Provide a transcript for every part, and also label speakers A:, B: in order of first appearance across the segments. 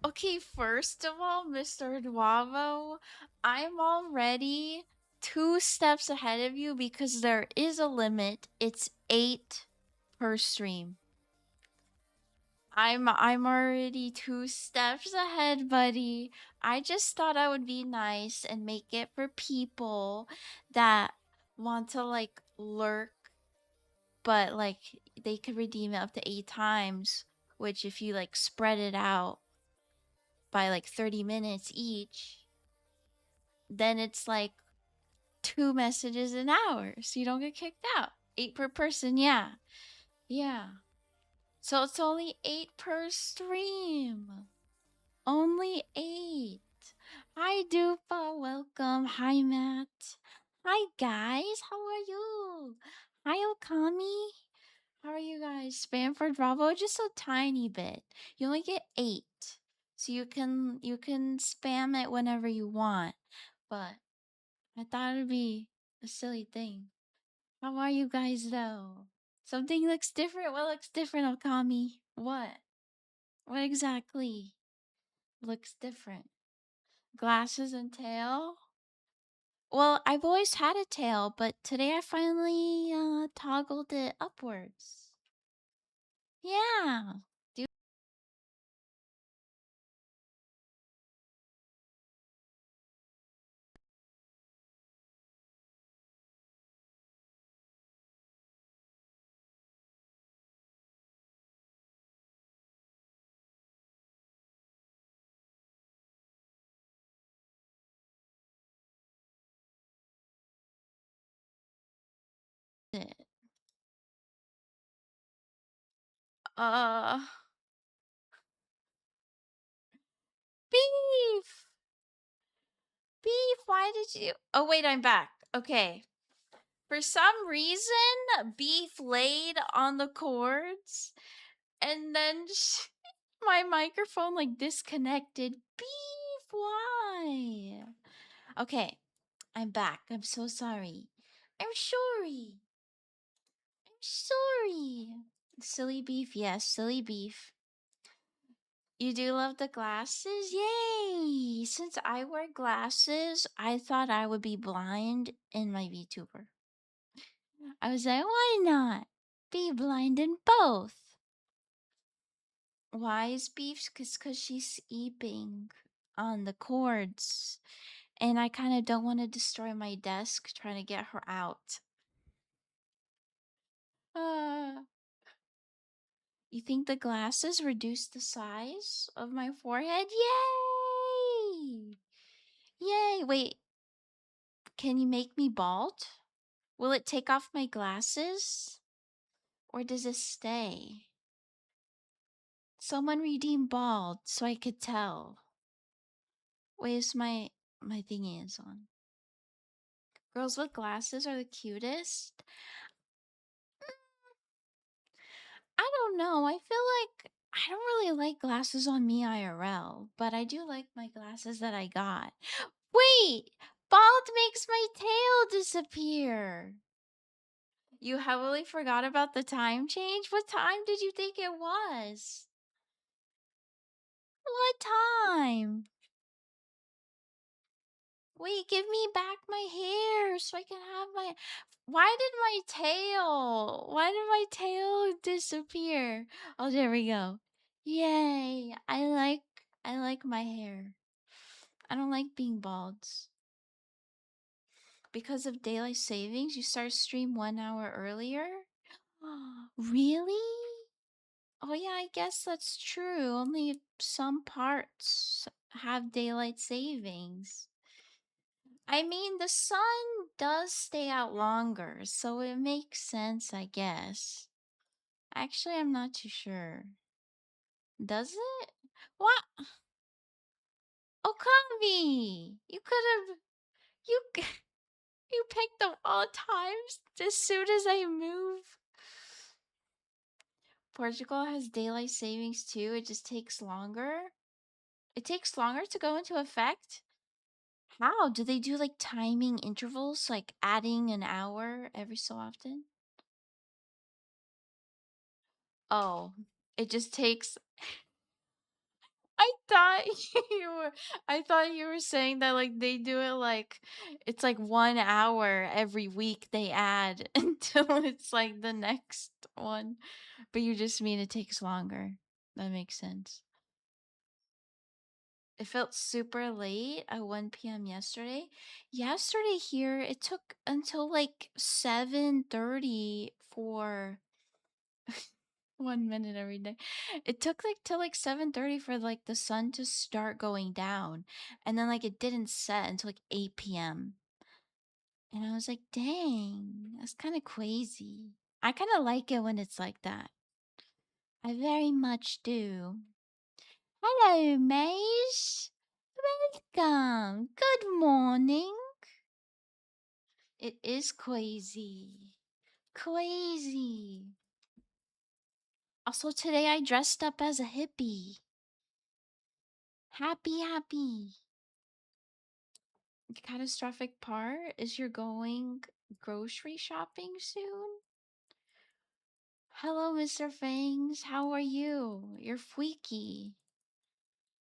A: Okay, first of all, Mr. Duavo, I'm already 2 steps ahead of you because there is a limit. It's 8 per stream. I'm already 2 steps ahead, buddy. I just thought I would be nice and make it for people that want to like lurk, but like they could redeem it up to 8 times, which if you like spread it out by like 30 minutes each, then it's like 2 messages an hour, so you don't get kicked out. 8 per person, yeah. Yeah. So it's only 8 per stream. Only 8. Hi, Dupa. Welcome. Hi, Matt. Hi, guys. How are you? Hi, Okami. How are you guys? Spamford Bravo, just a tiny bit. You only get 8. So you can spam it whenever you want. But I thought it'd be a silly thing. How are you guys though? Something looks different. What looks different, Okami? What? What exactly looks different? Glasses and tail? Well, I've always had a tail, but today I finally toggled it upwards. Yeah. Do it. Uh, beef. Beef, why did you? Oh wait, I'm back. Okay. For some reason, Beef laid on the cords, and then my microphone like disconnected. Beef, why? Okay, I'm back. I'm so sorry. I'm sorry. I'm sorry. Silly Beef, yes, Silly Beef. You do love the glasses? Yay! Since I wear glasses, I thought I would be blind in my VTuber. I was like, why not? Be blind in both. Why is Beef? Cause she's eeping on the cords. And I kind of don't want to destroy my desk trying to get her out. Uh, you think the glasses reduce the size of my forehead? Yay! Yay! Wait, can you make me bald? Will it take off my glasses? Or does it stay? Someone redeem bald so I could tell. Where's my thingy is on. Girls with glasses are the cutest. I don't know. I feel like I don't really like glasses on me IRL, but I do like my glasses that I got. Wait! Bald makes my tail disappear. You heavily forgot about the time change? What time did you think it was? What time? Wait, give me back my hair so I can have my. Why did my tail disappear? Oh, there we go. Yay! I like my hair. I don't like being bald. Because of daylight savings, you start stream 1 hour earlier? Really? Oh yeah, I guess that's true. Only some parts have daylight savings. I mean, the sun does stay out longer, so it makes sense, I guess. Actually, I'm not too sure. Does it? What? Okami! You could have. You. You picked them all times as soon as I move. Portugal has daylight savings too. It just takes longer. It takes longer to go into effect? How? Do they do like timing intervals, like adding an hour every so often? Oh, it just takes I thought you were I thought you were saying that like they do it like it's like 1 hour every week they add until it's like the next one. But you just mean it takes longer. That makes sense. It felt super late at 1 p.m. yesterday. Yesterday here it took until like 7:30 for 1 minute every day. It took like till like 7:30 for like the sun to start going down. And then like it didn't set until like 8 p.m. And I was like, dang, that's kind of crazy. I kind of like it when it's like that. I very much do. Hello, Maze. Welcome. Good morning. It is crazy. Crazy. Also, today I dressed up as a hippie. Happy, happy. Catastrophic part is you're going grocery shopping soon? Hello, Mr. Fangs. How are you? You're freaky.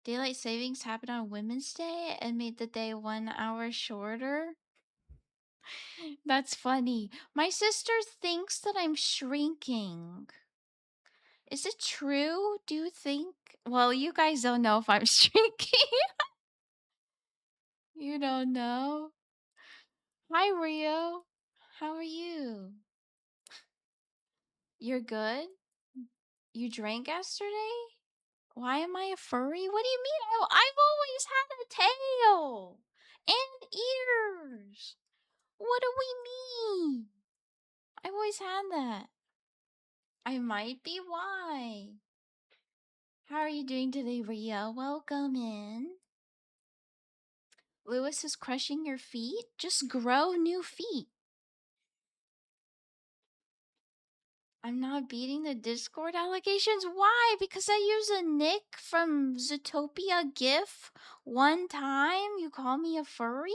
A: Daylight savings happened on Women's Day and made the day 1 hour shorter. That's funny. My sister thinks that I'm shrinking. Is it true? Do you think? Well, you guys don't know if I'm shrinking. You don't know. Hi, Rio. How are you? You're good? You drank yesterday? Why am I a furry? What do you mean? I've always had a tail and ears. What do we mean? I've always had that. I might be. Why? How are you doing today, Ria? Welcome in. Lewis is crushing your feet? Just grow new feet. I'm not beating the Discord allegations. Why? Because I use a nick from Zootopia GIF one time? You call me a furry?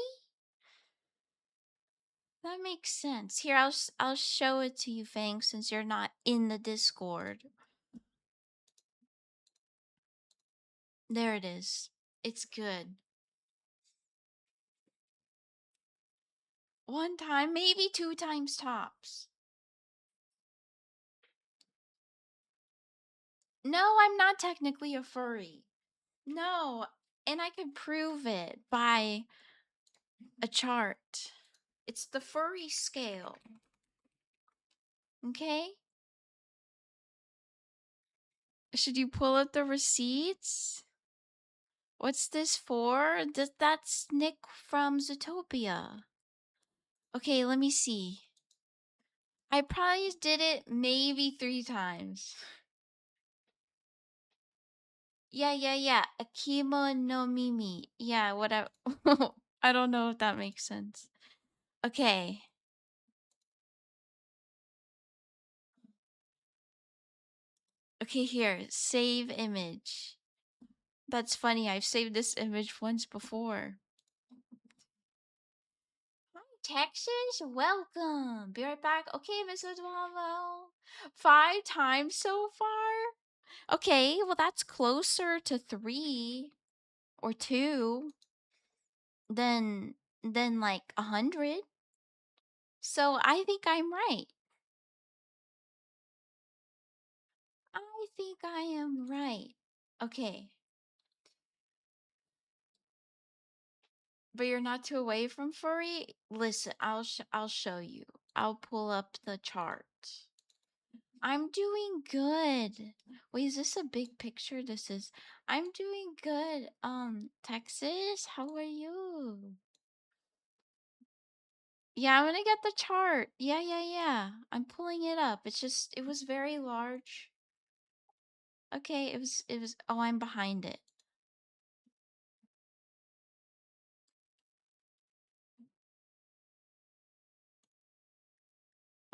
A: That makes sense. Here, I'll show it to you, Fang, since you're not in the Discord. There it is. It's good. One time, maybe 2 times tops. No, I'm not technically a furry. No, and I can prove it by a chart. It's the furry scale. Okay? Should you pull up the receipts? What's this for? That's Nick from Zootopia. Okay, let me see. I probably did it maybe 3 times. Yeah. Akimo no Mimi. Yeah, whatever. I don't know if that makes sense. Okay. Okay, here. Save image. That's funny. I've saved this image once before. Hi, Texas. Welcome. Be right back. Okay, Mrs. Wavo. 5 times so far? Okay, well, that's closer to 3 or 2 than like 100. So I think I'm right. I think I am right. Okay. But you're not too away from furry? Listen, I'll show you. I'll pull up the chart. I'm doing good. Wait, is this a big picture? This is. I'm doing good. Texas, how are you? Yeah, I'm gonna get the chart. Yeah. I'm pulling it up. It's just it was very large. Okay, it was oh, I'm behind it.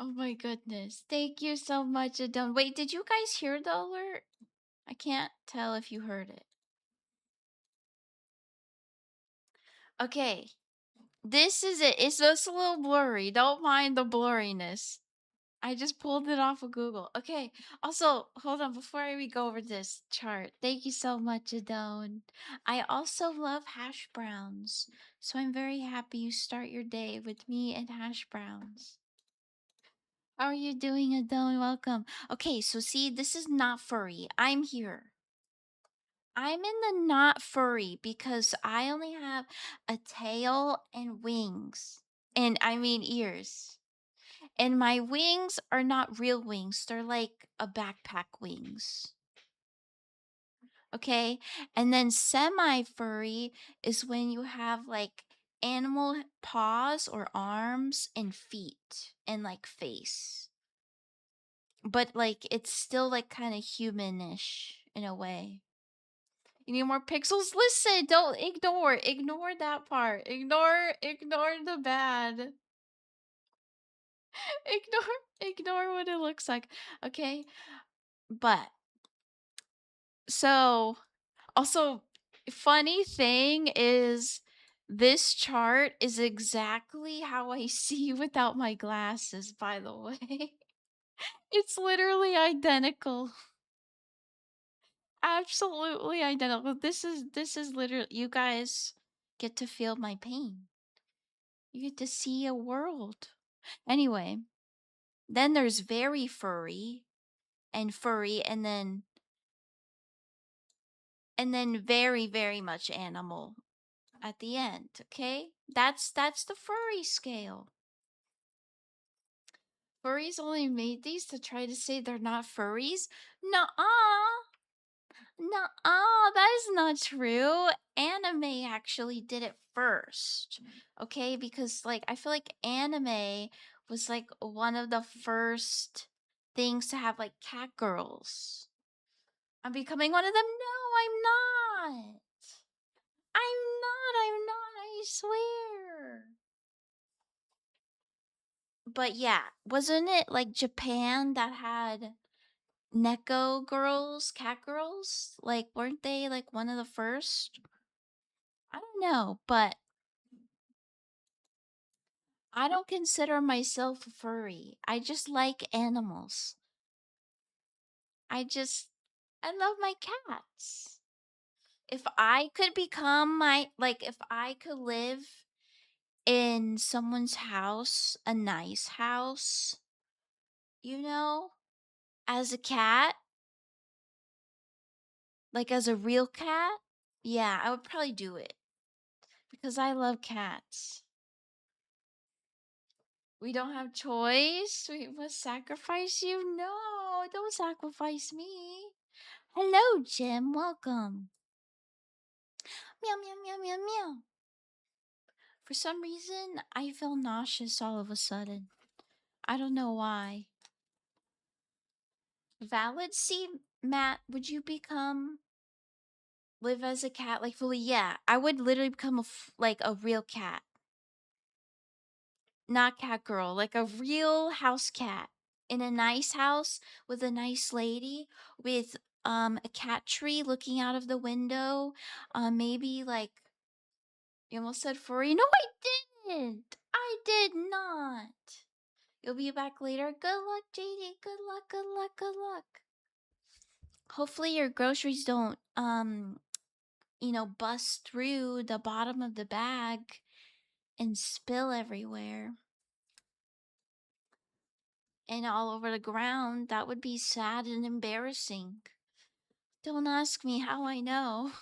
A: Oh my goodness. Thank you so much, Adon. Wait, did you guys hear the alert? I can't tell if you heard it. Okay. This is it. It's just a little blurry. Don't mind the blurriness. I just pulled it off of Google. Okay. Also, hold on before we go over this chart. Thank you so much, Adone. I also love hash browns, so I'm very happy you start your day with me and hash browns. How are you doing, Adone? Welcome. Okay, so see, this is not furry. I'm here. I'm in the not furry because I only have a tail and wings. And I mean ears. And my wings are not real wings. They're like a backpack wings. Okay? And then semi furry is when you have like animal paws or arms and feet and like face. But like it's still like kind of humanish in a way. You need more pixels? Listen, don't ignore that part. Ignore the bad. Ignore what it looks like. Okay? But so also funny thing is this chart is exactly how I see without my glasses, by the way. It's literally identical. Absolutely identical. This is literally you guys get to feel my pain. You get to see a world. Anyway, then there's very furry and furry and then very very much animal at the end, okay? That's the furry scale. Furries only made these to try to say they're not furries? Nuh-uh. Nuh-uh, that is not true. Anime actually did it first. Okay, because like I feel like anime was like one of the first things to have like cat girls. I'm becoming one of them. No, I'm not. I'm not, I swear. But yeah, wasn't it like Japan that had Neko girls, cat girls? Like, weren't they like one of the first? I don't know, but I don't consider myself a furry. I just like animals. I just, I love my cats. If I could become like, if I could live in someone's house, a nice house, you know, as a cat, like as a real cat, yeah, I would probably do it because I love cats. We don't have choice. We must sacrifice you. No, don't sacrifice me. Hello, Jim. Welcome. Meow, meow, meow, meow, meow. For some reason, I feel nauseous all of a sudden. I don't know why. Valid? See, Matt, would you live as a cat like fully? Yeah, I would literally become like a real cat. Not cat girl, like a real house cat in a nice house with a nice lady with a cat tree looking out of the window. Maybe like you almost said furry. No, I didn't. I did not. You'll be back later. Good luck, JD. Good luck. Good luck. Good luck. Hopefully your groceries don't bust through the bottom of the bag and spill everywhere and all over the ground. That would be sad and embarrassing. Don't ask me how I know.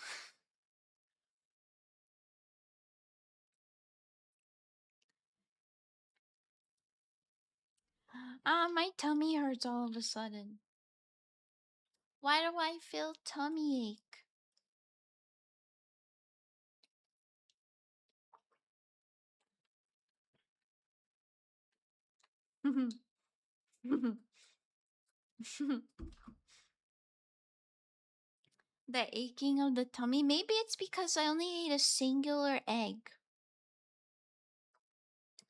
A: My tummy hurts all of a sudden. Why do I feel tummy ache? The aching of the tummy? Maybe it's because I only ate a singular egg.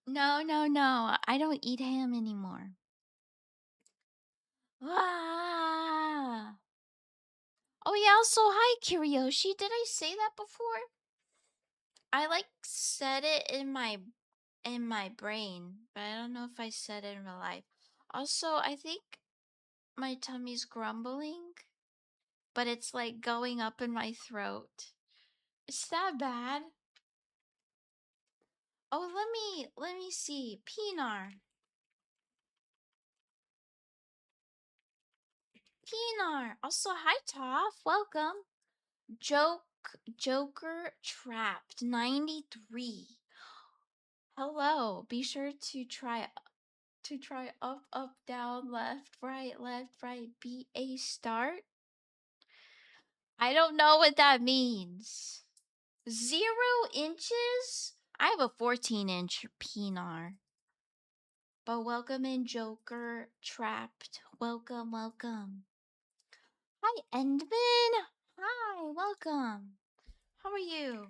A: No, no, no. I don't eat ham anymore. Ah. Oh yeah, also hi Kiryoshi. Did I say that before? I like said it in my brain, but I don't know if I said it in real life. Also, I think my tummy's grumbling, but it's like going up in my throat. Is that bad? Oh, let me see. Pinar. Pinar. Also, hi Toph. Welcome. Joker Trapped 93. Hello. Be sure to try up, down, left, right, B A start. I don't know what that means. 0 inches? I have a 14-inch Pinar. But welcome in, Joker Trapped. Welcome, welcome. Hi, Endman. Hi, welcome. How are you?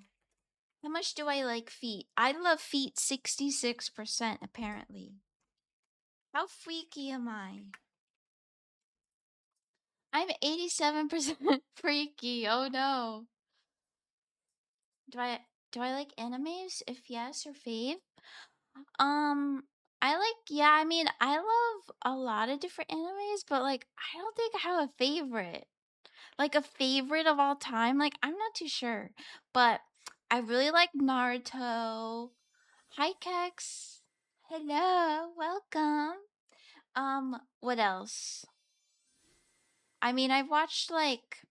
A: How much do I like feet? I love feet 66%, apparently. How freaky am I? I'm 87% freaky. Oh no. Do I do I like animes? If yes, or fave? Um, I like, yeah, I mean, I love a lot of different animes, but like I don't think I have a favorite. Like a favorite of all time, like I'm not too sure. But I really like Naruto. Hi Kex. Hello, welcome. What else? I mean, I've watched like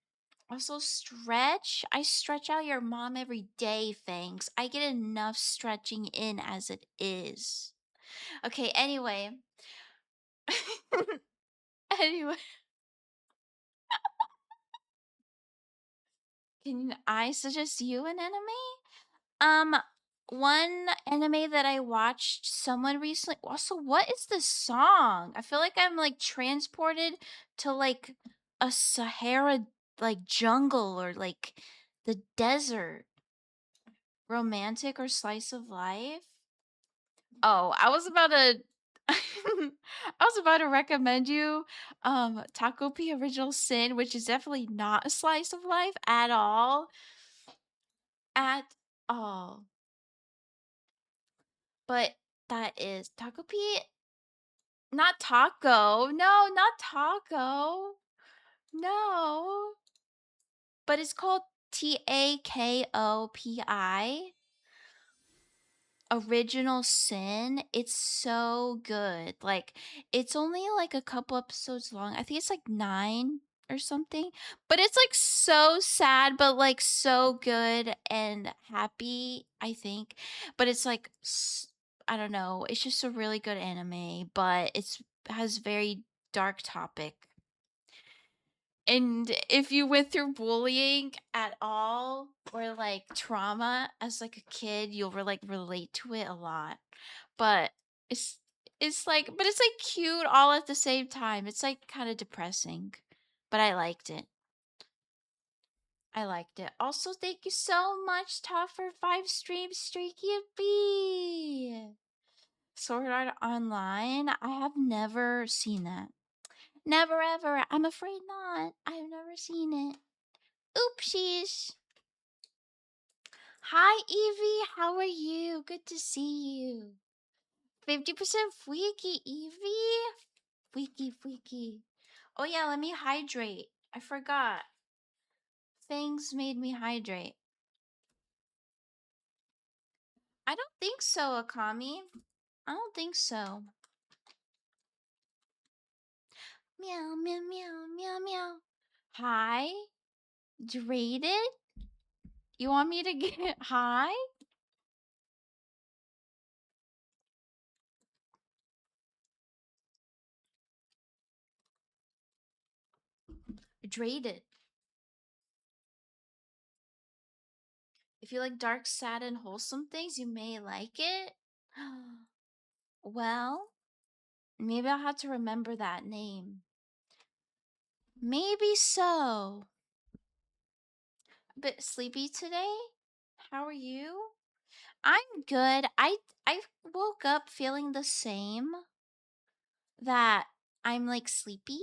A: also stretch. I stretch out your mom every day, thanks. I get enough stretching in as it is. Okay, anyway. Anyway, can I suggest you an anime? Um, one anime that I watched someone recently. Also, what is the song? I feel like I'm like transported to like a Sahara like jungle or like the desert. Romantic or slice of life? Oh, I was about to I was about to recommend you Taco P Original Sin, which is definitely not a slice of life at all. At all. But that is Taco P, not taco. No, not taco. No. But it's called Takopi. Original Sin. It's so good. Like it's only like a couple episodes long. I think it's like 9 or something. But it's like so sad but like so good and happy, I think. But it's like I don't know. It's just a really good anime, but it's has very dark topic. And if you went through bullying at all or like trauma as like a kid, you'll like relate to it a lot. But it's it's like but it's like cute all at the same time. It's like kind of depressing. But I liked it. I liked it. Also, thank you so much, Todd, for 5 streams, Streaky and B. Sword Art Online. I have never seen that. Never ever. I'm afraid not. I've never seen it. Oopsies. Hi, Evie. How are you? Good to see you. 50% freaky, Evie. Freaky, freaky. Oh, yeah, let me hydrate. I forgot. Things made me hydrate. I don't think so, Akami. I don't think so. Meow, meow, meow, meow, meow. Hi? Drated? You want me to get high? Drated. If you like dark, sad, and wholesome things, you may like it. Well, maybe I'll have to remember that name. Maybe so. A bit sleepy today? How are you? I'm good. I woke up feeling the same, that I'm like sleepy,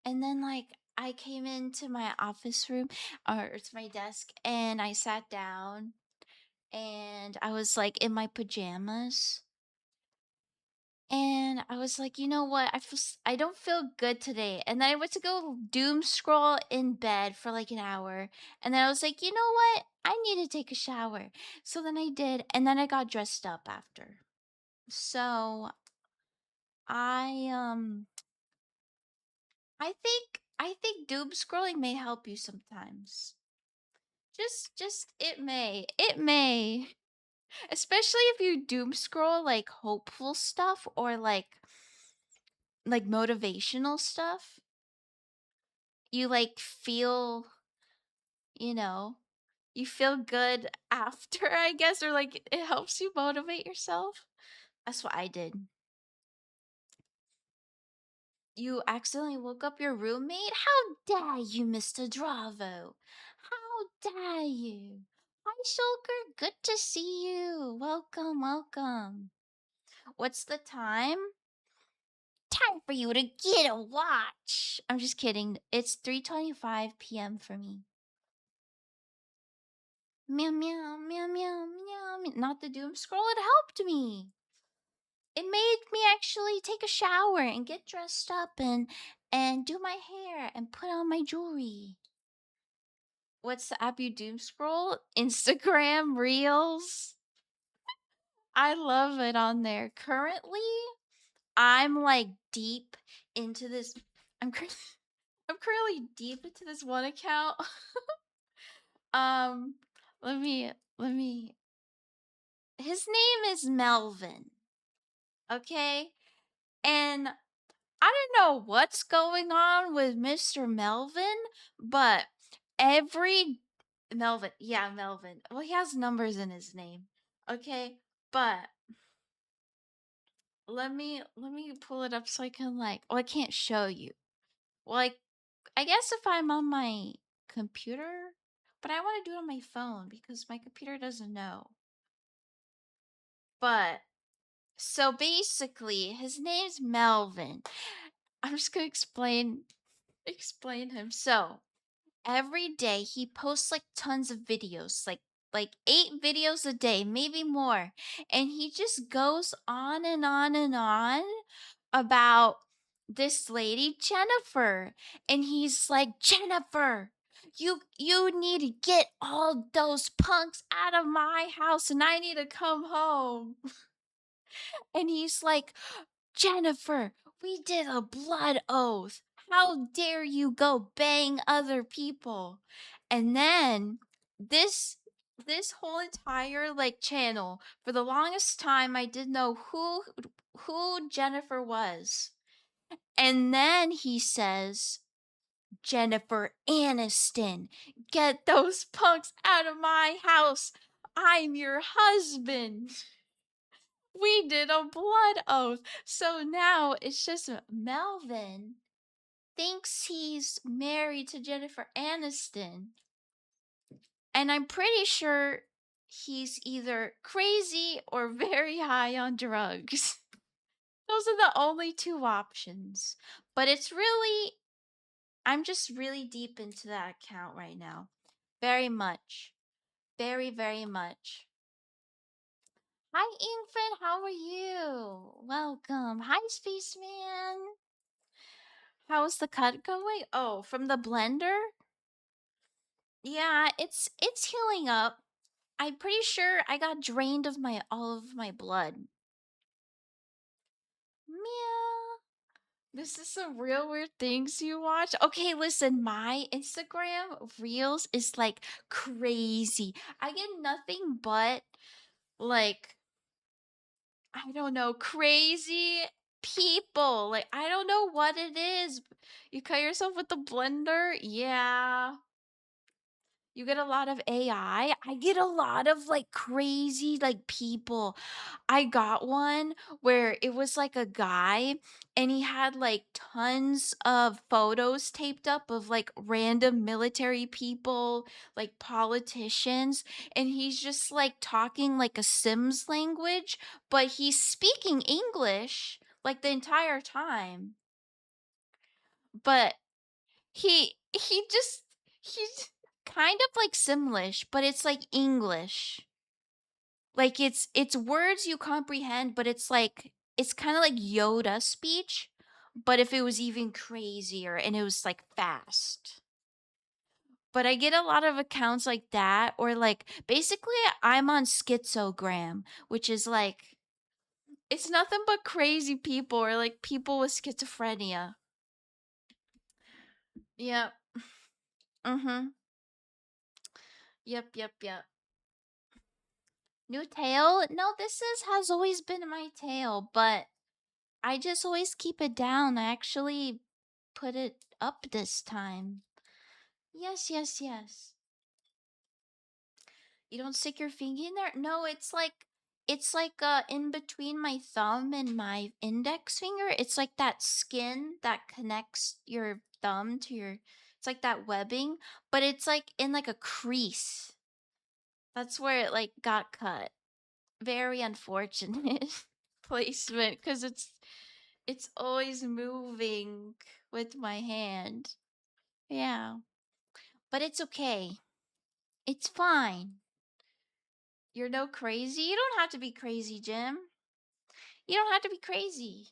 A: and then like I came into my office room or to my desk and I sat down and I was like in my pajamas And I was like, you know what? I don't feel good today. And then I went to go doom scroll in bed for like an hour. And then I was like, you know what? I need to take a shower. So then I did, and then I got dressed up after. So I I think doom scrolling may help you sometimes. Just it may. It may. Especially if you doom scroll like hopeful stuff or like motivational stuff. You like feel, you know, you feel good after, I guess, or like it helps you motivate yourself. That's what I did. You accidentally woke up your roommate? How dare you, Mr. Dravo? How dare you? Hi, Shulker. Good to see you. Welcome, welcome. What's the time? Time for you to get a watch. I'm just kidding. It's 3:25 p.m. for me. Meow meow meow meow meow. Not the doom scroll. It helped me. It made me actually take a shower and get dressed up and do my hair and put on my jewelry. What's the app you doom scroll? Instagram Reels. I love it on there. Currently, I'm like deep into this. I'm cur- I'm currently deep into this one account. um, let me. His name is Melvin. Okay, and I don't know what's going on with Mr. Melvin, but every Melvin, yeah, Melvin. Well, he has numbers in his name. Okay, but let me pull it up so I can like. Oh, I can't show you. Well, like, I guess if I'm on my computer, but I want to do it on my phone because my computer doesn't know. But so basically, his name's Melvin. I'm just gonna explain him. So every day he posts like tons of videos, like 8 videos a day, maybe more. And he just goes on and on and on about this lady Jennifer. And he's like, "Jennifer, you need to get all those punks out of my house and I need to come home." And he's like, "Jennifer, we did a blood oath. How dare you go bang other people?" And then this this whole entire like channel, for the longest time I didn't know who Jennifer was. And then he says, "Jennifer Aniston, get those punks out of my house. I'm your husband." We did a blood oath. So now it's just Melvin thinks he's married to Jennifer Aniston. And I'm pretty sure he's either crazy or very high on drugs. Those are the only 2 options. But it's really, I'm just really deep into that account right now. Very much. Very, very much. Hi, Ingrid. How are you? Welcome. Hi, Spaceman. How's the cut going? Oh, from the blender? Yeah, it's healing up. I'm pretty sure I got drained of my all of my blood. Meow. This is some real weird things you watch. Okay, listen, my Instagram Reels is like crazy. I get nothing but like I don't know, crazy people. Like I don't know what it is. You cut yourself with the blender? Yeah. You get a lot of AI. I get a lot of like crazy like people. I got one where it was like a guy and he had like tons of photos taped up of like random military people, like politicians, and he's just like talking like a Sims language, but he's speaking English like the entire time. But he's kind of like Simlish, but it's like English. Like it's words you comprehend, but it's like it's kind of like Yoda speech, but if it was even crazier and it was like fast. But I get a lot of accounts like that, or like basically I'm on schizogram, which is like it's nothing but crazy people or like people with schizophrenia. Yep. Mhm. Yep. New tail? No, this is has always been my tail, but I just always keep it down. I actually put it up this time. Yes. You don't stick your finger in there? No, it's like in between my thumb and my index finger. It's like that skin that connects your thumb to your it's like that webbing, but it's like in like a crease. That's where it like got cut. Very unfortunate placement cuz it's always moving with my hand. Yeah. But it's okay. It's fine. You're no crazy. You don't have to be crazy, Jim. You don't have to be crazy.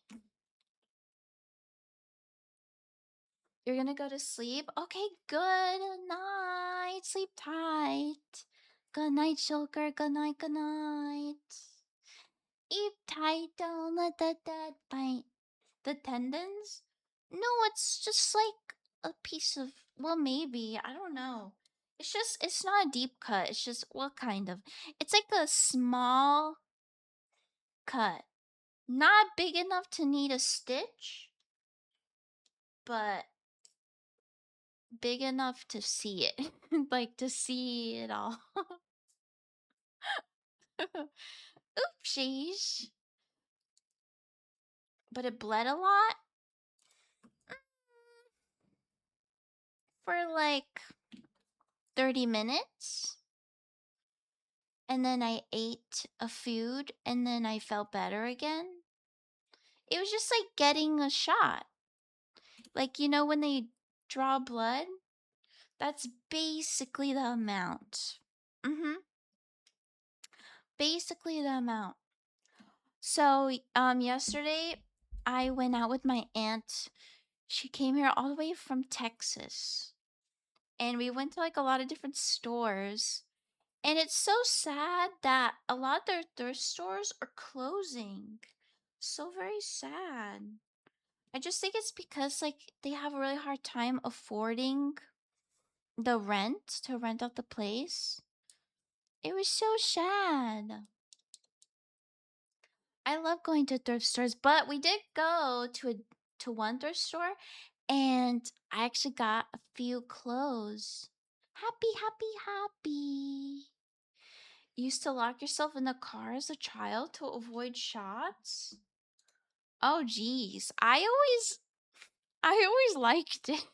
A: You're gonna go to sleep? Okay, good night. Sleep tight. Good night, Shulker. Good night, good night. Sleep tight. Don't let the dead bite the tendons. No, it's just like a piece of, well, maybe. I don't know. It's not a deep cut. It's just, what kind of? It's like a small cut. Not big enough to need a stitch, but big enough to see it. Like to see it all. Oopsies. But it bled a lot for like 30 minutes. And then I ate a food and then I felt better again. It was just like getting a shot. Like, you know, when they draw blood? That's basically the amount. Mm hmm. Basically the amount. So, yesterday I went out with my aunt. She came here all the way from Texas. And we went to like a lot of different stores. And it's so sad that a lot of their thrift stores are closing. So very sad. I just think it's because like they have a really hard time affording the rent to rent out the place. It was so sad. I love going to thrift stores, but we did go to one thrift store and I actually got a few clothes. Happy. You used to lock yourself in the car as a child to avoid shots? Oh geez. I always liked it.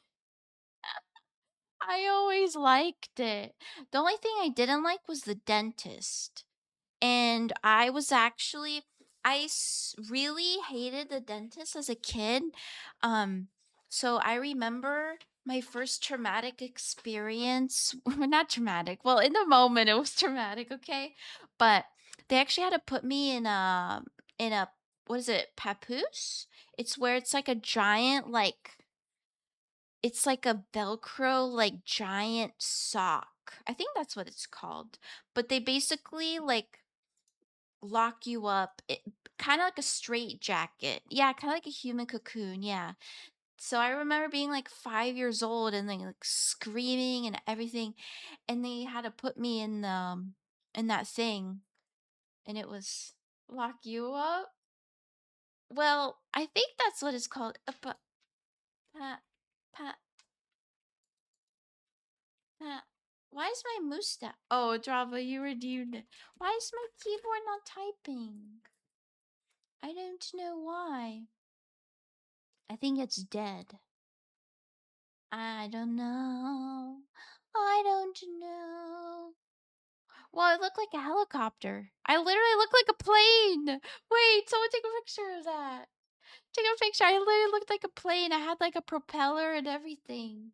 A: I always liked it. The only thing I didn't like was the dentist. And I was actually really hated the dentist as a kid. Um, so I remember my first traumatic experience. Not traumatic. Well, in the moment it was traumatic, okay? But they actually had to put me in a what is it? Papoose? It's where it's like a giant like it's like a velcro like giant sock. I think that's what it's called. But they basically like lock you up. Kind of like a straight jacket. Yeah, kind of like a human cocoon. Yeah. So I remember being like 5 years old and like screaming and everything, and they had to put me in that thing, and it was lock you up. Well, I think that's what it's called. Pa, pa, pa. Why is my mustache? Oh, Drava, you redeemed it. Why is my keyboard not typing? I don't know why. I think it's dead. I don't know. I don't know. Well, I look like a helicopter. I literally look like a plane. Wait, someone take a picture of that. Take a picture. I literally looked like a plane. I had like a propeller and everything.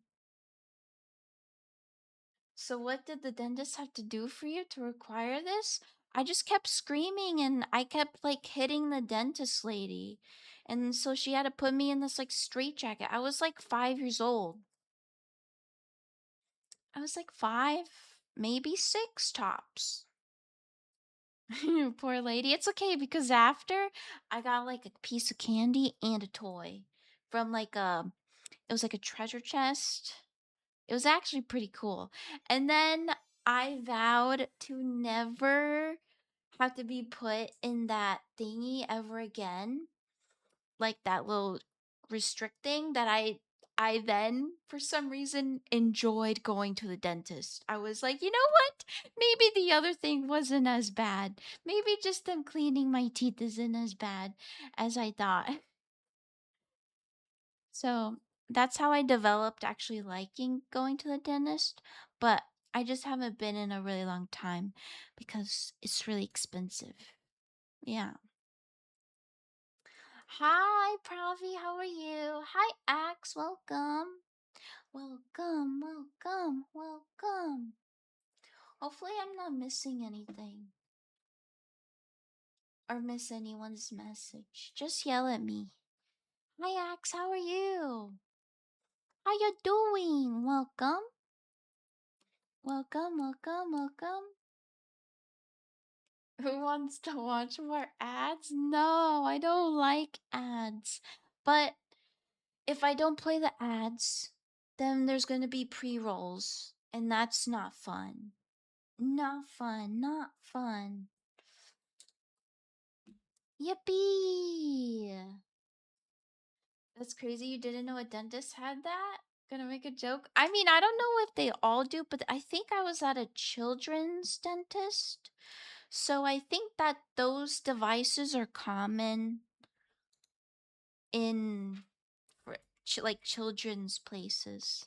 A: So what did the dentist have to do for you to require this? I just kept screaming and I kept like hitting the dentist lady. And so she had to put me in this like straitjacket. I was like 5 years old. I was like five, maybe six tops. Poor lady. It's okay because after I got like a piece of candy and a toy from like it was like a treasure chest. It was actually pretty cool. And then I vowed to never have to be put in that thingy ever again, like that little restricting that I then for some reason enjoyed going to the dentist. I was like, "You know what? Maybe the other thing wasn't as bad. Maybe just them cleaning my teeth isn't as bad as I thought." So, that's how I developed actually liking going to the dentist, but I just haven't been in a really long time because it's really expensive. Yeah. Hi, Pravi, how are you? Hi, Axe, welcome. Welcome, welcome, welcome. Hopefully, I'm not missing anything or miss anyone's message. Just yell at me. Hi, Axe, how are you? How you doing? Welcome, welcome, welcome, welcome. Who wants to watch more ads? No, I don't like ads. But if I don't play the ads, then there's going to be pre-rolls, and that's not fun. Not fun, not fun. Yippee! That's crazy. You didn't know a dentist had that? Gonna make a joke? I mean, I don't know if they all do, but I think I was at a children's dentist. So I think that those devices are common in like children's places.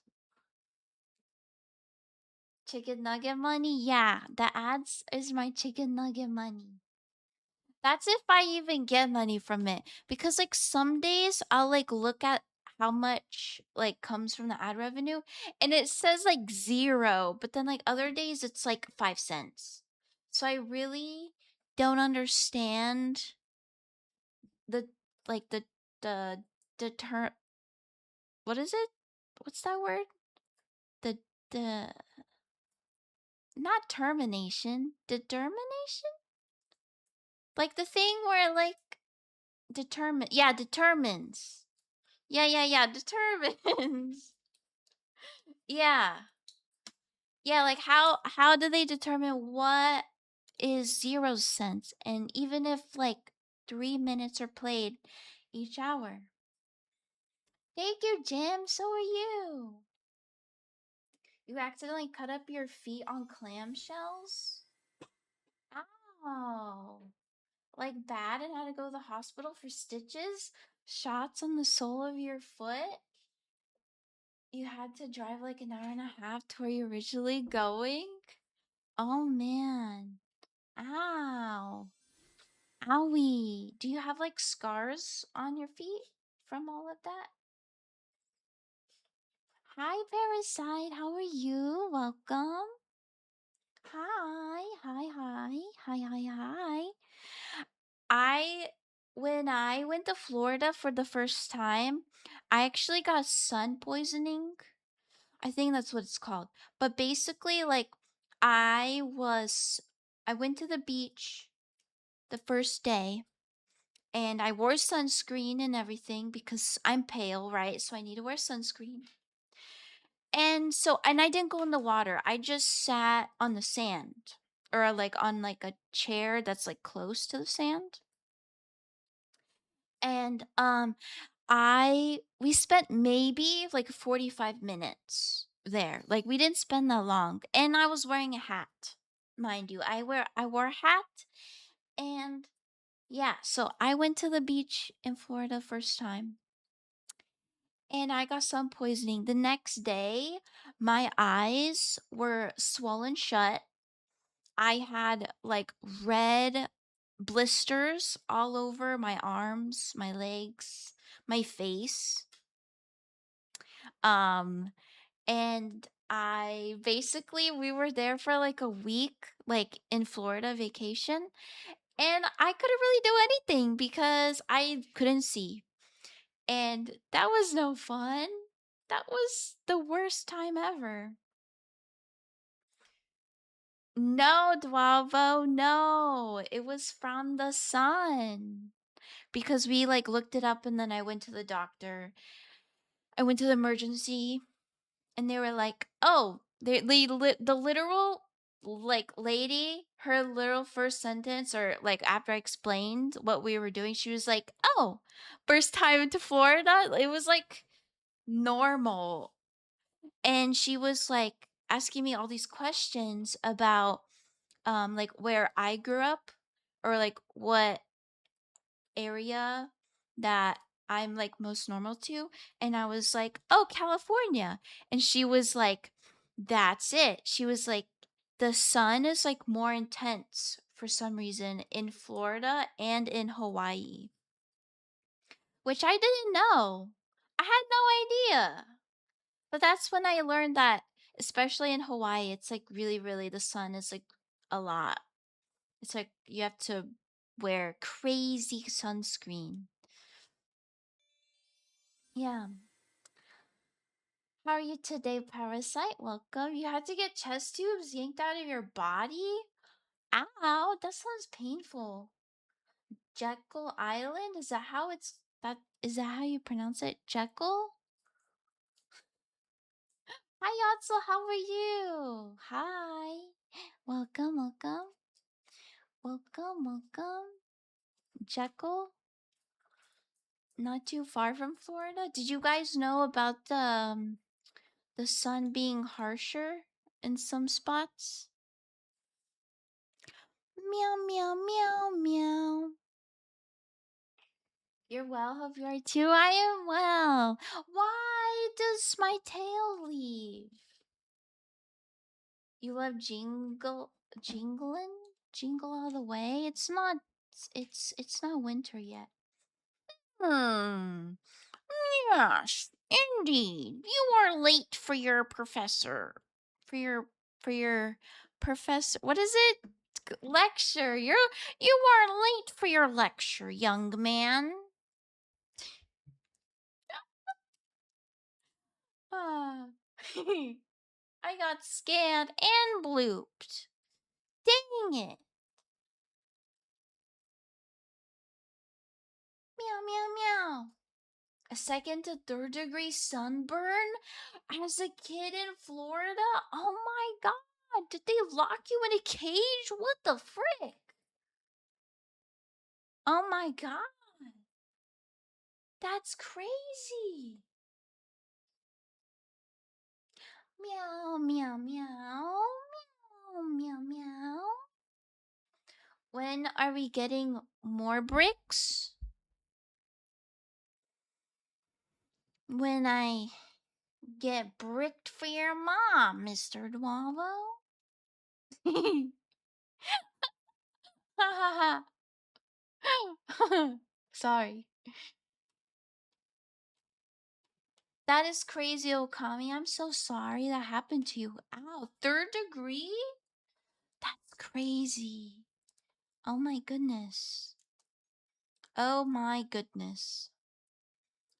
A: Chicken nugget money? Yeah, the ads is my chicken nugget money. That's if I even get money from it. Because like some days I'll like look at how much like comes from the ad revenue and it says like 0, but then like other days it's like 5 cents. So I really don't understand the like the deter what is it? What's that word? The the not termination, determination? Like the thing where like determines. Yeah, determines. Yeah. Yeah, like how do they determine what is 0 cents? And even if like 3 minutes are played each hour. Thank you, Jim. So are you. You accidentally cut up your feet on clamshells? Ow. Like bad and had to go to the hospital for stitches? Shots on the sole of your foot? You had to drive like an hour and a half to where you're originally going? Oh man. Ow. Owie. Do you have like scars on your feet from all of that? Hi, Parasite. How are you? Welcome. Hi. Hi, hi. Hi, hi, hi. I when I went to Florida for the first time, I actually got sun poisoning. I think that's what it's called. But basically like I was I went to the beach the first day and I wore sunscreen and everything because I'm pale, right? So I need to wear sunscreen. And I didn't go in the water. I just sat on the sand or like on like a chair that's like close to the sand. And I we spent maybe like 45 minutes there. Like we didn't spend that long. And I was wearing a hat. Mind you, I wore a hat and yeah, so I went to the beach in Florida first time and I got sun poisoning. The next day, my eyes were swollen shut. I had like red blisters all over my arms, my legs, my face. Um and I basically we were there for like a week like in Florida vacation, and I couldn't really do anything because I couldn't see. And that was no fun. That was the worst time ever. No, Duavo, no. It was from the sun. Because we like looked it up and then I went to the doctor. I went to the emergency and they were like, "Oh, the literal like lady, her literal first sentence or like after I explained what we were doing, she was like, "Oh, first time to Florida?" It was like normal. And she was like asking me all these questions about like where I grew up or like what area that I'm like most normal to, and I was like, "Oh, California." And she was like, "That's it." She was like, "The sun is like more intense for some reason in Florida and in Hawaii." Which I didn't know. I had no idea. But that's when I learned that especially in Hawaii, it's like really the sun is like a lot. It's like you have to wear crazy sunscreen. Yeah. How are you today, Parasite? Welcome. You had to get chest tubes yanked out of your body? Ow, that sounds painful. Jekyll Island? Is that how it's that is that how you pronounce it? Jekyll? Hi Yatsu, how are you? Hi. Welcome, welcome. Welcome, welcome. Jekyll? Not too far from Florida. Did you guys know about the sun being harsher in some spots? Meow, meow, meow, meow. You're well, hope you are too. I am well. Why does my tail leave? You love jingling? Jingle all the way? It's not winter yet. Hmm. Yes, indeed. You are late for your professor. For your for your professor. What is it? Lecture. You are late for your lecture, young man. Ah. I got scanned and blooped. Dang it. Meow meow meow. A second to third degree sunburn as a kid in Florida? Oh my god. Did they lock you in a cage? What the frick? Oh my god. That's crazy. Meow meow meow. Meow meow meow. When are we getting more bricks? When I get bricked for your mom, Mr. Dwavo. Ha ha ha. Sorry. That is crazy, Okami. I'm so sorry that happened to you. Ow, third degree? That's crazy. Oh my goodness. Oh my goodness.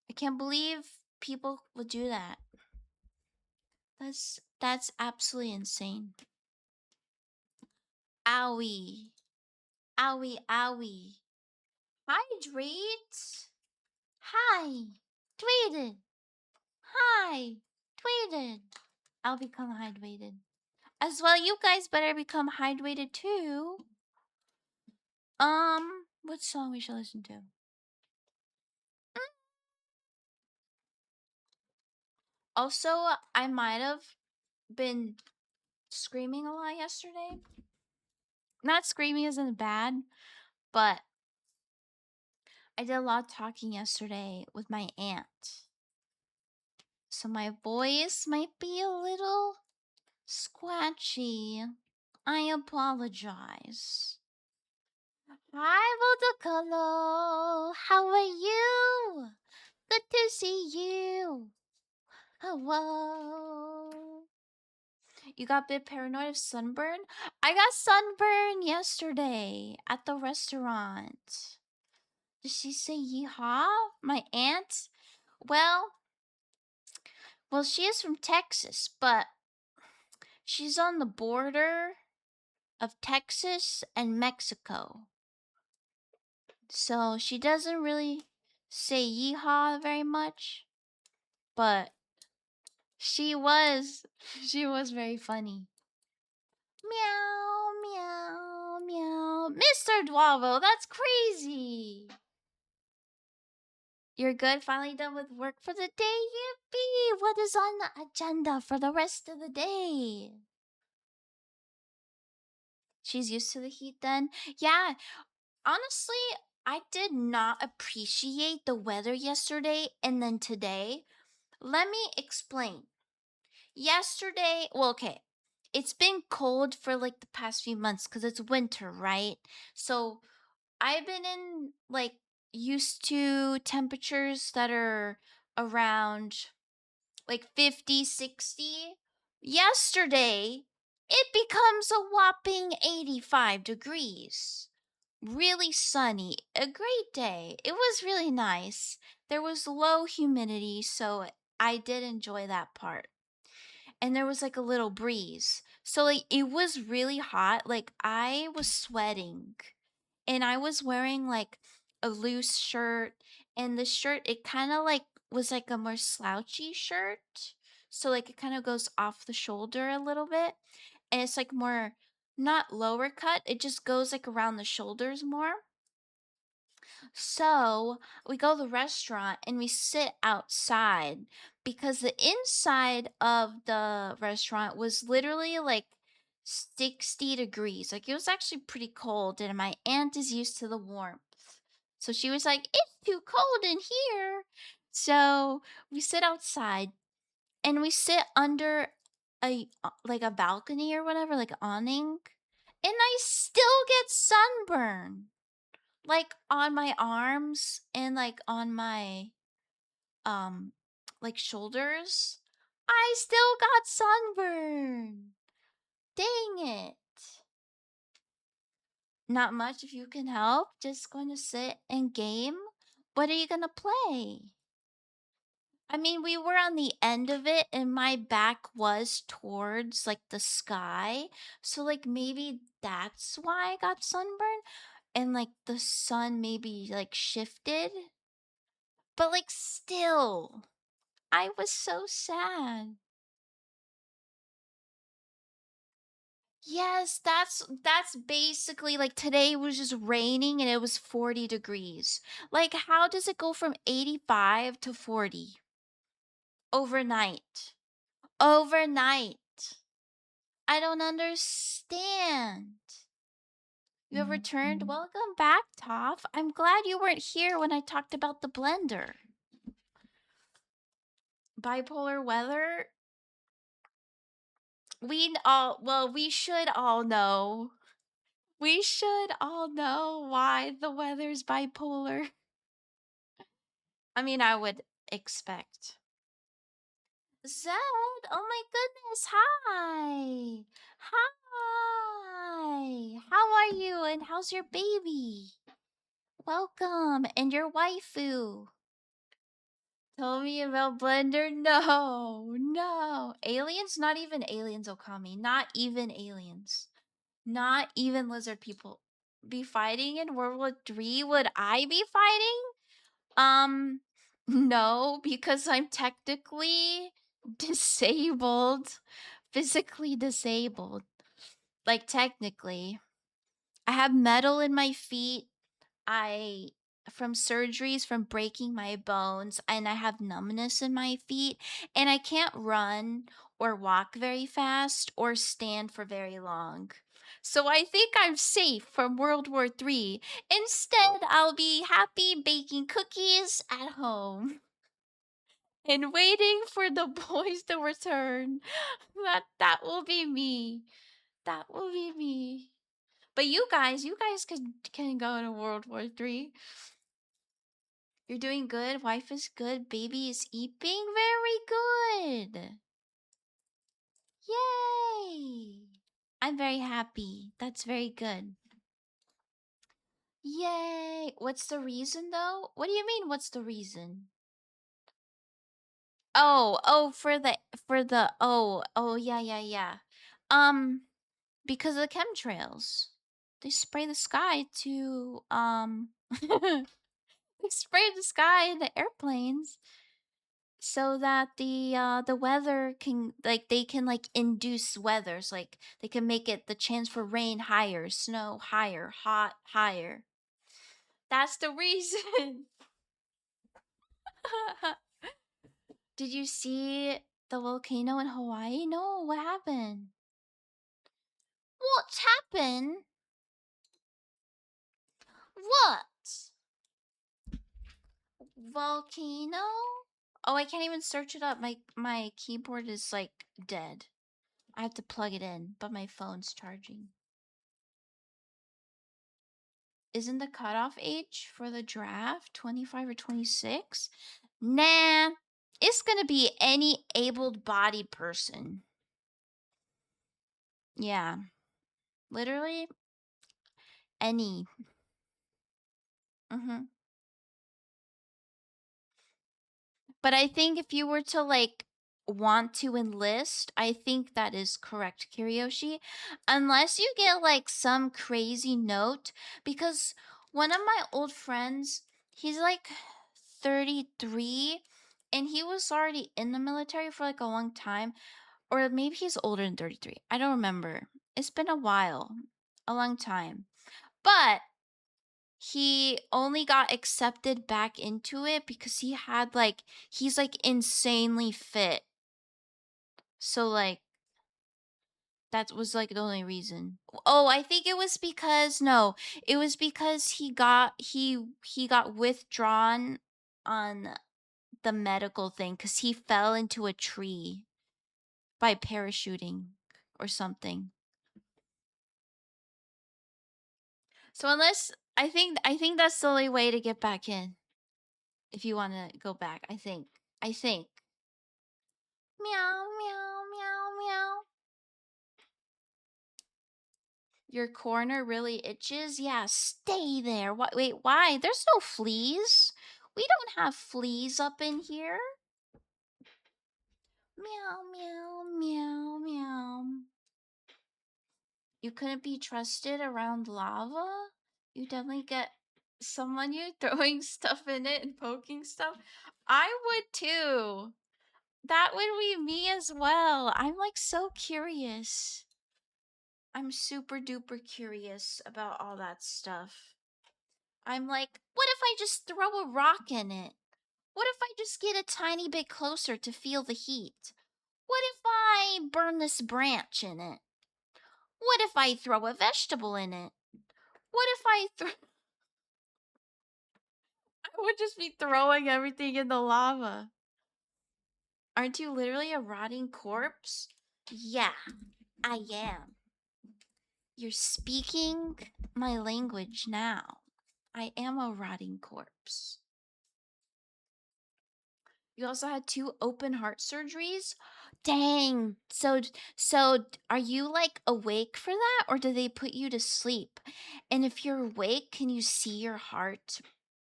A: I can't believe people would do that. That's absolutely insane. Owie. Owie, owie. Hydrate? Hi. Tweeted. Hi. Tweeted. I'll become hydrated. As well, you guys better become hydrated too. What song we should listen to? Also, I might have been screaming a lot yesterday. Not screaming isn't bad, but I did a lot of talking yesterday with my aunt. So my voice might be a little scratchy. I apologize. Hi, Vodacolo. How are you? Good to see you. Hello. You got a bit paranoid of sunburn? I got sunburn yesterday at the restaurant. Did she say yeehaw? My aunt? Well, well, she is from Texas, but she's on the border of Texas and Mexico. So she doesn't really say yeehaw very much, but she was she was very funny. Meow, meow, meow. Mr. Dwavo, that's crazy. You're good? Finally done with work for the day? Yippee! What is on the agenda for the rest of the day? She's used to the heat then? Yeah, honestly, I did not appreciate the weather yesterday and then today. Let me explain. Yesterday, well, okay, it's been cold for like the past few months because it's winter, right? So I've been in like used to temperatures that are around like 50, 60. Yesterday, it becomes a whopping 85 degrees. Really sunny, a great day. It was really nice. There was low humidity, so I did enjoy that part. And there was like a little breeze. So like it was really hot. Like I was sweating and I was wearing like a loose shirt, and the shirt it kind of like was like a more slouchy shirt. So like it kind of goes off the shoulder a little bit, and it's like more not lower cut, it just goes like around the shoulders more. So we go to the restaurant and we sit outside because the inside of the restaurant was literally like 60 degrees. Like it was actually pretty cold, and my aunt is used to the warmth. So she was like, "It's too cold in here." So we sit outside and we sit under a like a balcony or whatever, like awning, and I still get sunburn like on my arms and like on my um like shoulders. I still got sunburn. Dang it. Not much if you can help. Just going to sit and game. What are you going to play? I mean, we were on the end of it and my back was towards like the sky. So like maybe that's why I got sunburn, and like the sun maybe like shifted. But like still, I was so sad. Yes, that's basically like today was just raining and it was 40 degrees. Like how does it go from 85 to 40 overnight? Overnight. I don't understand. You have returned. Welcome back, Toph. I'm glad you weren't here when I talked about the blender. Bipolar weather. We should all know. We should all know why the weather's bipolar. I mean, I would expect. Zed, oh my goodness, hi. Hi. How are you and how's your baby? Welcome, and your waifu. Tell me about Blender. No, no. Aliens? Not even aliens, Okami. Not even aliens. Not even lizard people. Be fighting in World War III? Would I be fighting? No, because I'm technically disabled. Physically disabled. Like, technically. I have metal in my feet. I from surgeries from breaking my bones, and I have numbness in my feet, and I can't run or walk very fast or stand for very long. So I think I'm safe from World War III. Instead, I'll be happy baking cookies at home and waiting for the boys to return. That will be me. That will be me. But you guys can go to World War III. You're doing good. Wife is good. Baby is eating very good. Yay! I'm very happy. That's very good. Yay! What's the reason though? What do you mean what's the reason? Oh, for the yeah. Um because of the chemtrails. They spray the sky to they spray the sky in the airplanes so that the weather can like they can like induce weathers like they can make it the chance for rain higher, snow higher, hot higher. That's the reason. Did you see the volcano in Hawaii? No, what happened? What's happened? What? Volcano? Oh, I can't even search it up. My keyboard is like dead. I have to plug it in, but my phone's charging. Isn't the cutoff age for the draft 25 or 26? Nah, it's gonna be any able-bodied person. Yeah, literally any. Mm-hmm. But I think if you were to like want to enlist, I think that is correct, Kiriyoshi. Unless you get like some crazy note, because one of my old friends, he's like 33 and he was already in the military for like a long time. Or maybe he's older than 33. I don't remember. It's been a while, a long time. But he only got accepted back into it because he had like he's like insanely fit. So like that was like the only reason. Oh, I think it was because no, it was because he got withdrawn on the medical thing cuz he fell into a tree by parachuting or something. So unless I think that's the only way to get back in if you want to go back, I think. I think. Meow, meow, meow, meow. Your corner really itches? Yeah, stay there. Wait, why? There's no fleas. We don't have fleas up in here. Meow, meow, meow, meow. You couldn't be trusted around lava? You definitely get someone you throwing stuff in it and poking stuff. I would too. That would be me as well. I'm like so curious. I'm super duper curious about all that stuff. I'm like, what if I just throw a rock in it? What if I just get a tiny bit closer to feel the heat? What if I burn this branch in it? What if I throw a vegetable in it? What if I I would just be throwing everything in the lava. Aren't you literally a rotting corpse? Yeah, I am. You're speaking my language now. I am a rotting corpse. You also had 2 open heart surgeries? Dang. So are you like awake for that or do they put you to sleep? And if you're awake, can you see your heart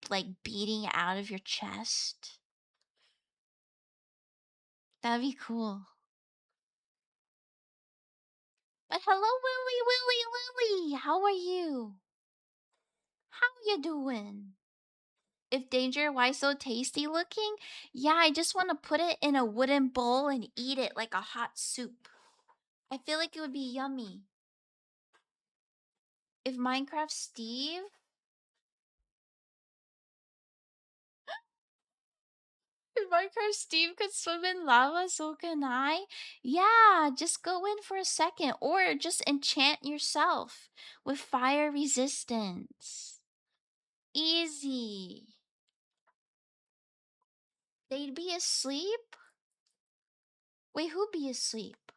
A: like beating out of your chest? That'd be cool. But hello, Lily. How are you? How you doing? If danger, why so tasty looking? Yeah, I just want to put it in a wooden bowl and eat it like a hot soup. I feel like it would be yummy. If Minecraft Steve, if Minecraft Steve could swim in lava, so can I. Yeah, just go in for a second or just enchant yourself with fire resistance. Easy. They'd be asleep? Wait, who'd be asleep?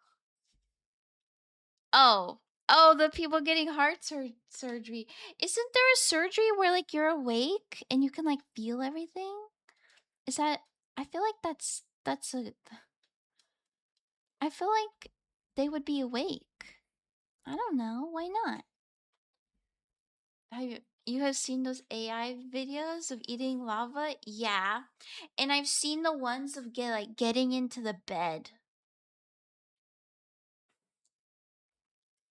A: Oh. Oh, the people getting heart surgery. Isn't there a surgery where like you're awake and you can like feel everything? Is that I feel like that's a I feel like they would be awake. I don't know. Why not? You have seen those AI videos of eating lava? Yeah. And I've seen the ones of getting into the bed.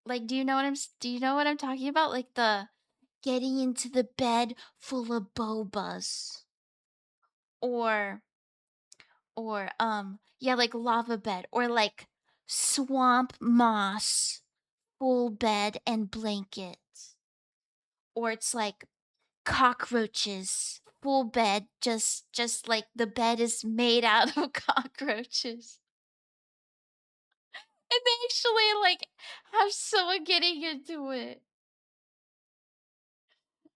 A: Like, do you know what I'm talking about? Like the getting into the bed full of bobas. Or yeah, like lava bed or like swamp moss full bed and blankets. Or it's like cockroaches full bed, just like the bed is made out of cockroaches. And they actually like have someone getting into it.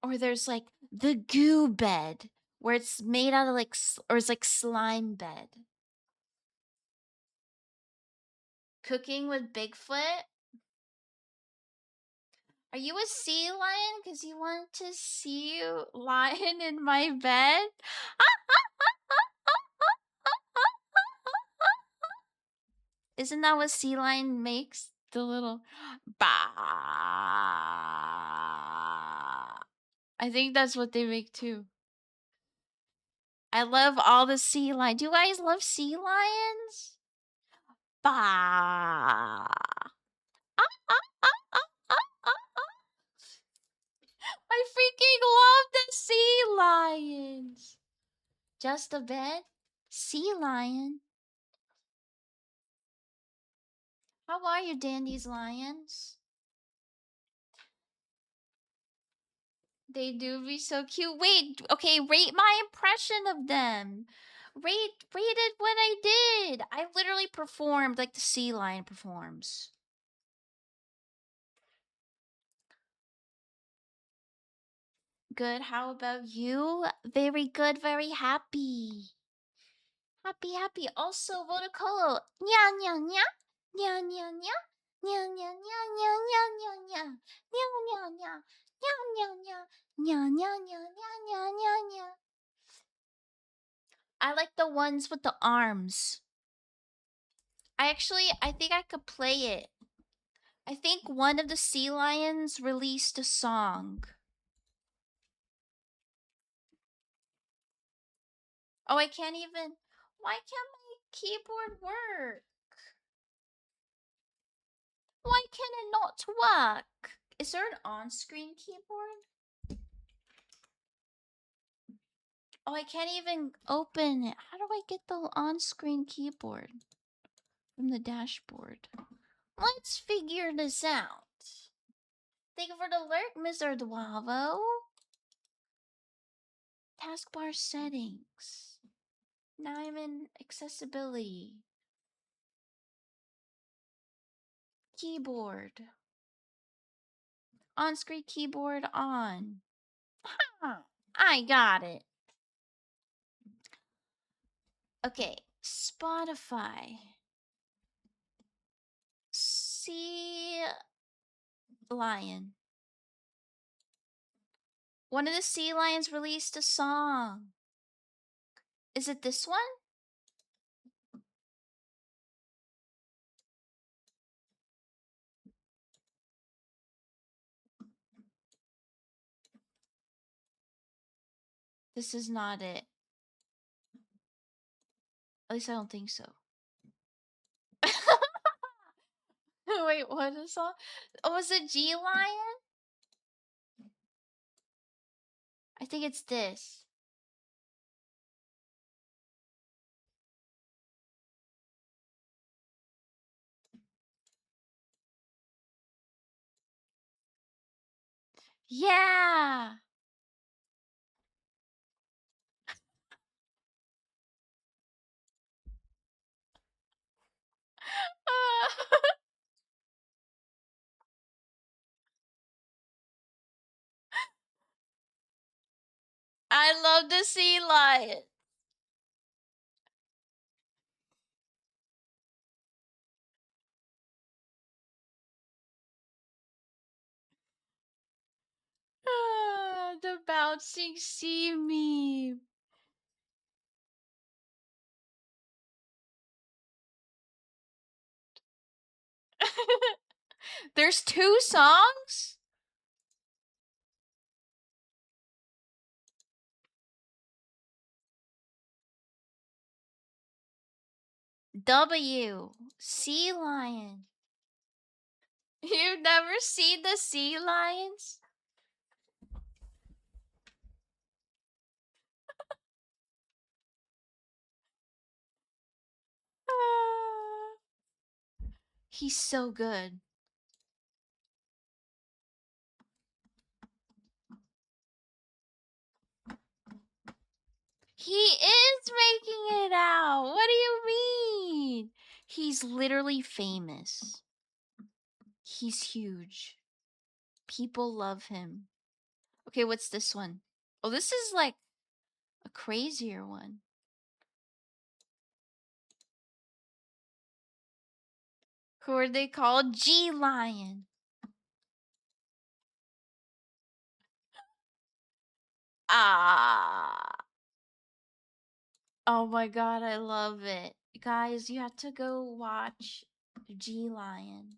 A: Or there's like the goo bed where it's made out of like or it's like slime bed. Cooking with Bigfoot? Are you a sea lion? Because you want to see you lying in my bed? Isn't that what sea lion makes? The little bah. I think that's what they make too. I love all the sea lions. Do you guys love sea lions? Bah. I freaking love the sea lions. Just a bed? Sea lion. How are you, Dandy's lions? They do be so cute. Wait, okay, rate my impression of them. Rate it what I did. I literally performed like the sea lion performs. Good. How about you? Very good, very happy. Happy, happy. Also, Vodacolo. Nya, nya, nya. Nya, nya, nya. Nya, nya, nya, nya, nya, nya, nya. Nya, nya, nya. Nya, nya, nya. Nya, nya, nya, nya, nya, nya, nya. I like the ones with the arms. I think I could play it. I think one of the sea lions released a song. Oh, I can't even. Why can't my keyboard work? Why can it not work? Is there an on-screen keyboard? Oh, I can't even open it. How do I get the on-screen keyboard from the dashboard? Let's figure this out. Thank you for the alert, Mr. Duavo. Taskbar settings. Now I'm in accessibility. Keyboard. On-screen keyboard on. I got it. Okay, Spotify. Sea lion. One of the sea lions released a song. Is it this one? This is not it. At least I don't think so. Wait, what is song? Oh, was it G Lion? I think it's this. Yeah! I love the sea lion. The bouncing sea meme. There's 2 songs? W. Sea lion. You've never seen the sea lions? He's so good. He is making it out. What do you mean? He's literally famous. He's huge. People love him. Okay, what's this one? Oh, this is like a crazier one. Who are they called? G Lion. Ah. Oh my god, I love it. Guys, you have to go watch G Lion.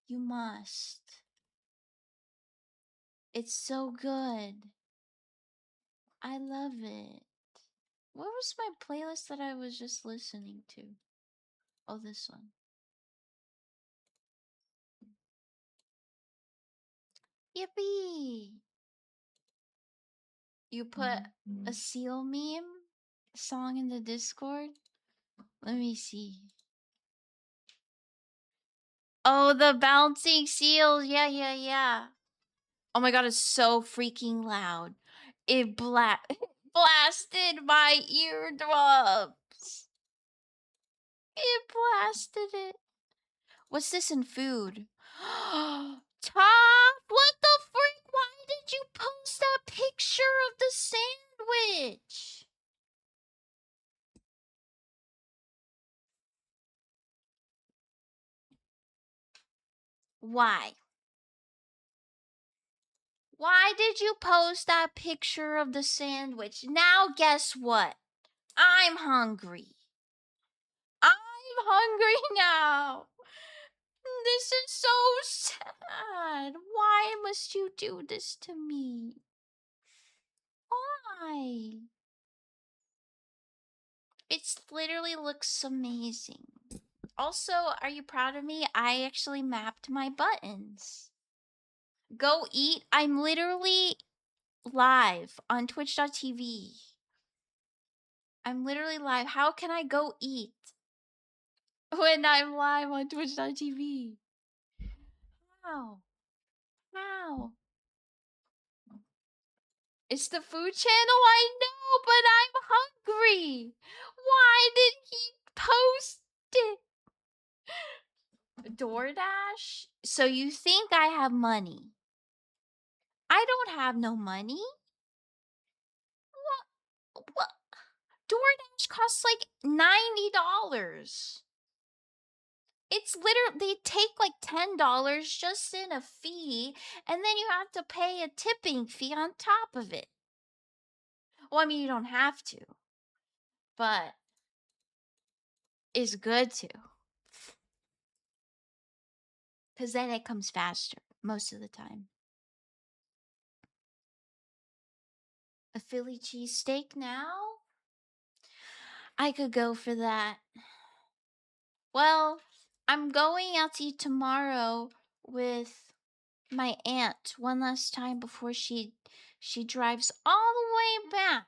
A: You must. It's so good. I love it. What was my playlist that I was just listening to? Oh, this one. Yippee! You put a seal meme song in the Discord? Let me see. Oh, the bouncing seals. Yeah, yeah, yeah. Oh my god, it's so freaking loud. It blasted my eardrums. It blasted it. What's this in food? Top, what the freak? Why did you post that picture of the sandwich? Why? Why did you post that picture of the sandwich? Now guess what? I'm hungry. I'm hungry now. This is so sad. Why must you do this to me? Why? It literally looks amazing. Also, are you proud of me? I actually mapped my buttons. Go eat. I'm literally live on twitch.tv. I'm literally live. How can I go eat when I'm live on twitch.tv? How? How? It's the food channel, I know, but I'm hungry. Why did he post it? DoorDash? So you think I have money? I don't have no money. What? DoorDash costs like $90. It's literally, they take like $10 just in a fee, and then you have to pay a tipping fee on top of it. Well, I mean, you don't have to, but it's good to. Because then it comes faster most of the time. A Philly cheesesteak now? I could go for that. Well, I'm going out to eat tomorrow with my aunt one last time before she drives all the way back.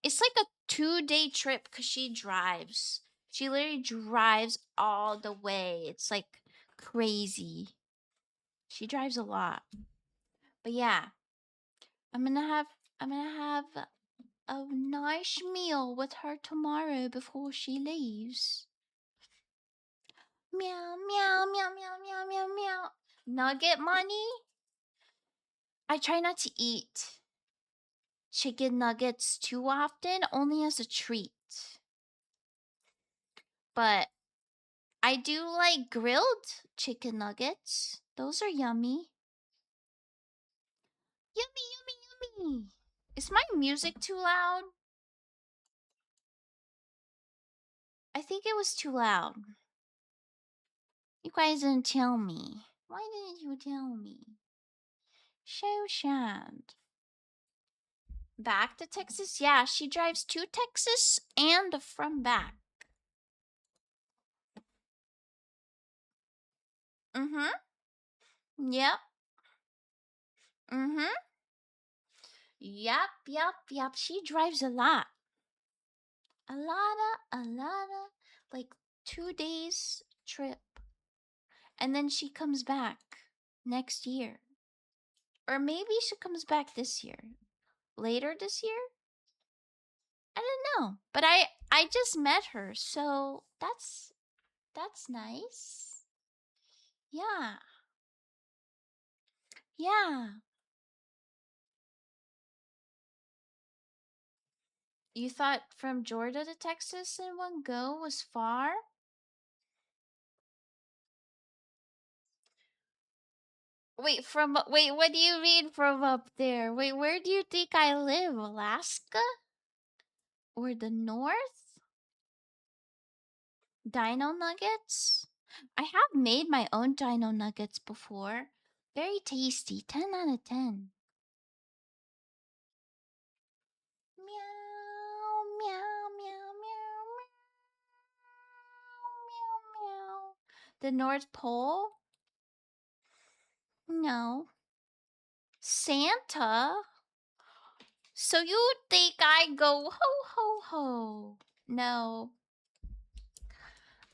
A: It's like a 2-day trip because she drives. She literally drives all the way. It's like crazy. She drives a lot. But yeah, I'm gonna have a nice meal with her tomorrow before she leaves. Meow, meow, meow, meow, meow, meow, meow. Nugget money? I try not to eat chicken nuggets too often, only as a treat. But I do like grilled chicken nuggets. Those are yummy. Yummy, yummy, yummy. Is my music too loud? I think it was too loud. You guys didn't tell me. Why didn't you tell me? So sad. Back to Texas? Yeah, she drives to Texas and from back. Mm-hmm. Yep. Mm-hmm. Yep. She drives a lot. A lot of, like 2 days trip. And then she comes back next year. Or maybe she comes back this year. Later this year? I don't know. But I just met her, so that's nice. Yeah. Yeah. You thought from Georgia to Texas in one go was far? Wait, what do you mean from up there? Wait, where do you think I live? Alaska? Or the north? Dino nuggets? I have made my own dino nuggets before. Very tasty. 10 out of 10. Meow, meow, meow, meow, meow, meow. The North Pole? No. Santa? So you think I go ho ho ho? No.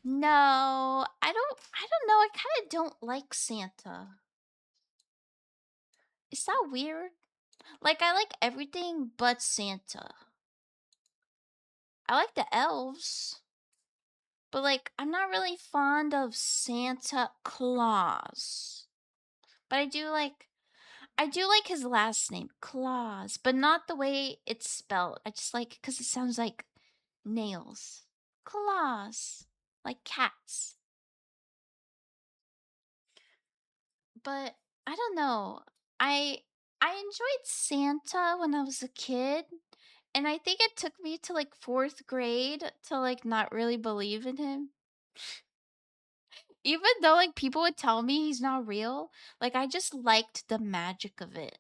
A: No. I don't know. I kind of don't like Santa. Is that weird? Like I like everything but Santa. I like the elves. But like I'm not really fond of Santa Claus. But I do like his last name, Claus, but not the way it's spelled. I just like it because it sounds like nails. Claws. Like cats. But I don't know. I I enjoyed Santa when I was a kid, and I think it took me to like 4th grade to like not really believe in him. Even though like people would tell me he's not real, like I just liked the magic of it.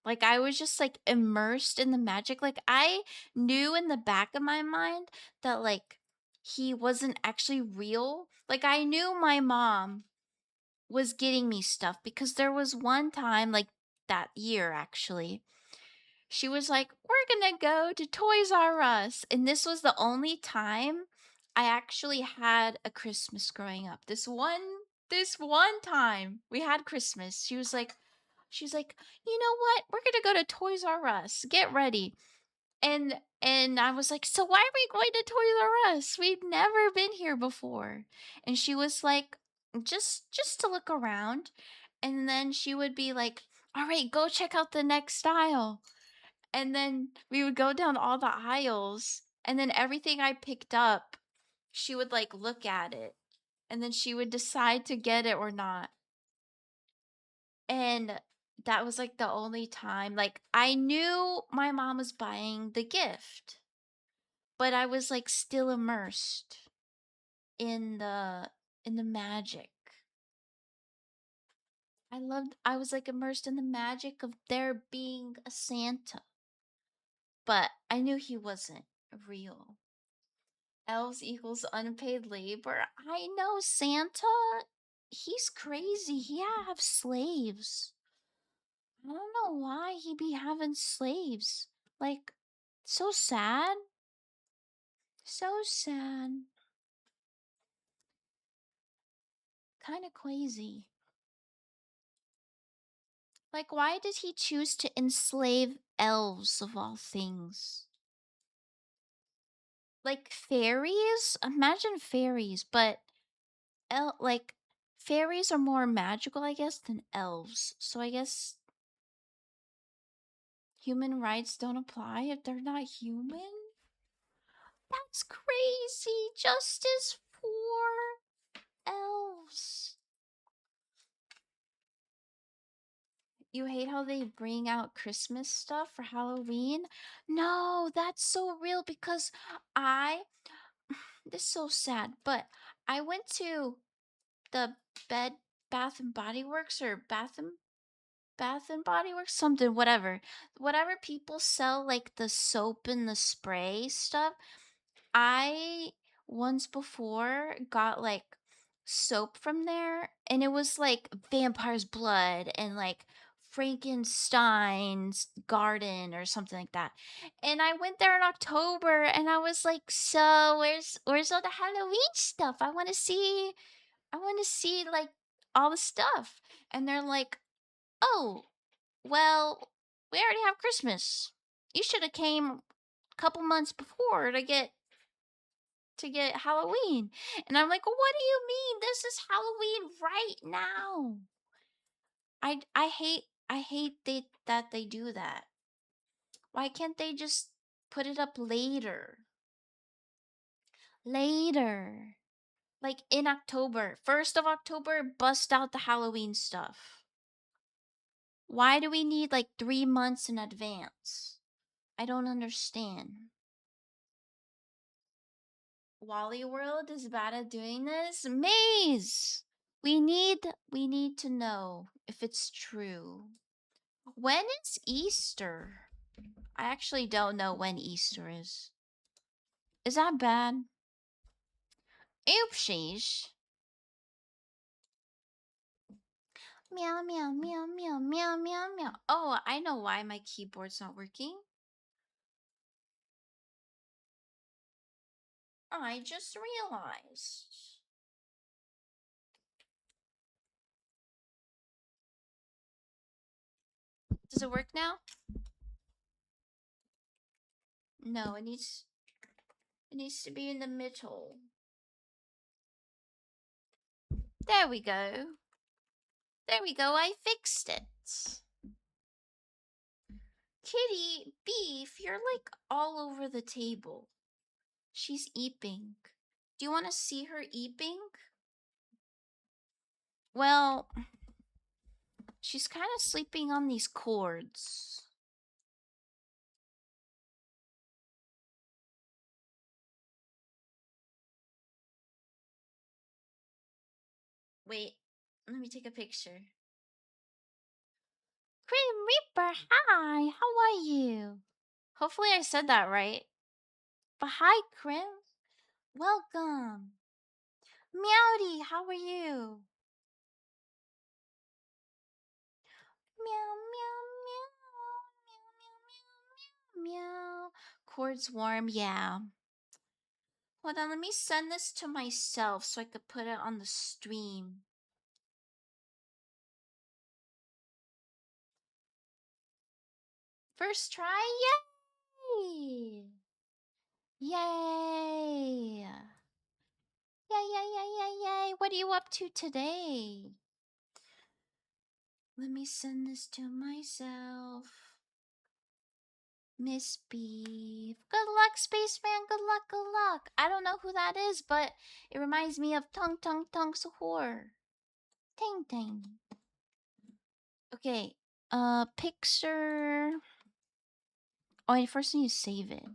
A: Like I was just like immersed in the magic. Like I knew in the back of my mind that like he wasn't actually real. Like I knew my mom was getting me stuff because there was one time like that year actually. She was like, "We're going to go to Toys R Us." And this was the only time I actually had a Christmas growing up. This one time we had Christmas. She's like, "You know what? We're going to go to Toys R Us. Get ready." And I was like, "So why are we going to Toys R Us? We've never been here before." And she was like, "Just to look around." And then she would be like, "All right, go check out the next aisle." And then we would go down all the aisles, and then everything I picked up, she would like look at it, and then she would decide to get it or not. And that was like the only time like I knew my mom was buying the gift, but I was like still immersed in the magic. I was like immersed in the magic of there being a Santa, but I knew he wasn't real. Elves equals unpaid labor. I know Santa, he's crazy. He have slaves. I don't know why he be having slaves. Like, so sad. So sad. Kind of crazy. Like, why did he choose to enslave elves of all things? Like, fairies? Imagine fairies, but like, fairies are more magical, I guess, than elves. So I guess human rights don't apply if they're not human? That's crazy. Justice for elves. You hate how they bring out Christmas stuff for Halloween? No, that's so real because I this is so sad, but I went to the Bed Bath and Body Works or Bath and Body Works, something, whatever people sell, like the soap and the spray stuff. I once before got like soap from there, and it was like vampire's blood and like Frankenstein's garden or something like that. And I went there in October, and I was like, so where's all the Halloween stuff? I want to see like all the stuff. And they're like, "Oh, well, we already have Christmas. You should have came a couple months before to get Halloween." And I'm like, "What do you mean? This is Halloween right now." I hate that they do that. Why can't they just put it up later? Later. Like in October. 1st of October, bust out the Halloween stuff. Why do we need like 3 months in advance? I don't understand. Wally World is bad at doing this. Maze! We need to know if it's true. When is Easter? I actually don't know when Easter is. Is that bad? Oopsies. Meow meow meow meow meow meow meow. Oh, I know why my keyboard's not working. I just realized. Does it work now? No, it needs to be in the middle. There we go. There we go, I fixed it. Kitty, Beef, you're like all over the table. She's eeping. Do you want to see her eeping? Well, she's kind of sleeping on these cords. Wait, let me take a picture. Grim Reaper, hi, how are you? Hopefully I said that right. But hi, Grim. Welcome. Meowdy, how are you? Meow, meow, meow, meow, meow, meow, meow. Cord's warm, yeah. Hold on, let me send this to myself so I could put it on the stream. First try, yay! Yay! Yay, yay, yay, yay, yay! What are you up to today? Let me send this to myself. Miss Beef. Good luck, Spaceman. Good luck, good luck. I don't know who that is, but it reminds me of Tung Tung Tung Sahur. Ting Ting. Okay. Picture. Oh, I first need to save it.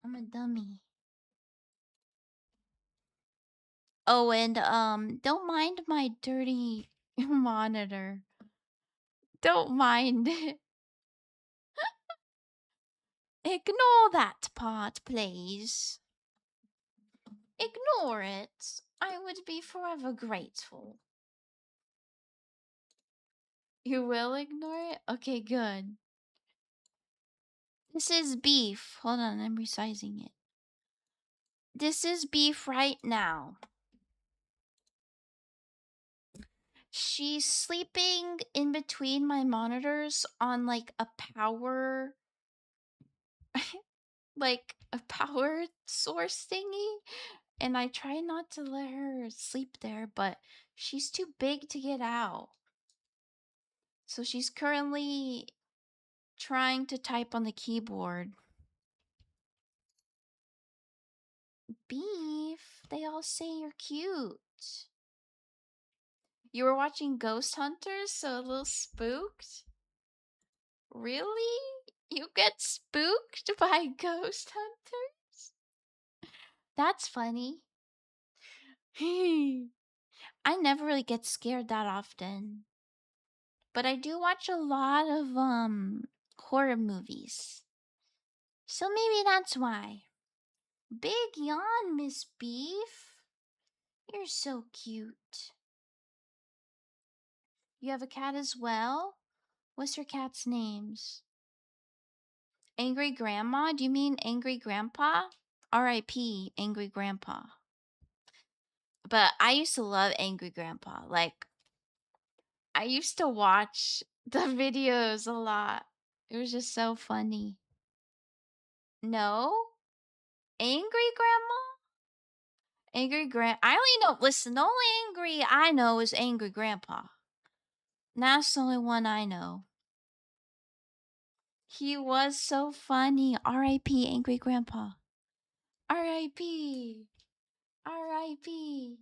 A: I'm a dummy. Oh, and don't mind my dirty monitor. Don't mind it. Ignore that part, please. Ignore it. I would be forever grateful. You will ignore it? Okay, good. This is Beef. Hold on, I'm resizing it. This is Beef right now. She's sleeping in between my monitors on like a power like a power source thingy, and I try not to let her sleep there, but she's too big to get out. So she's currently trying to type on the keyboard. Beef, they all say you're cute. You were watching Ghost Hunters, so a little spooked? Really? You get spooked by Ghost Hunters? That's funny. I never really get scared that often. But I do watch a lot of horror movies. So maybe that's why. Big yawn, Miss Beef. You're so cute. You have a cat as well? What's your cat's names? Angry Grandma? Do you mean Angry Grandpa? R.I.P. Angry Grandpa. But I used to love Angry Grandpa. Like, I used to watch the videos a lot. It was just so funny. No? Angry Grandma? Angry Grand. I only know. Listen, the only angry I know is Angry Grandpa. That's the only one I know. He was so funny. R.I.P. Angry Grandpa. R.I.P. R.I.P.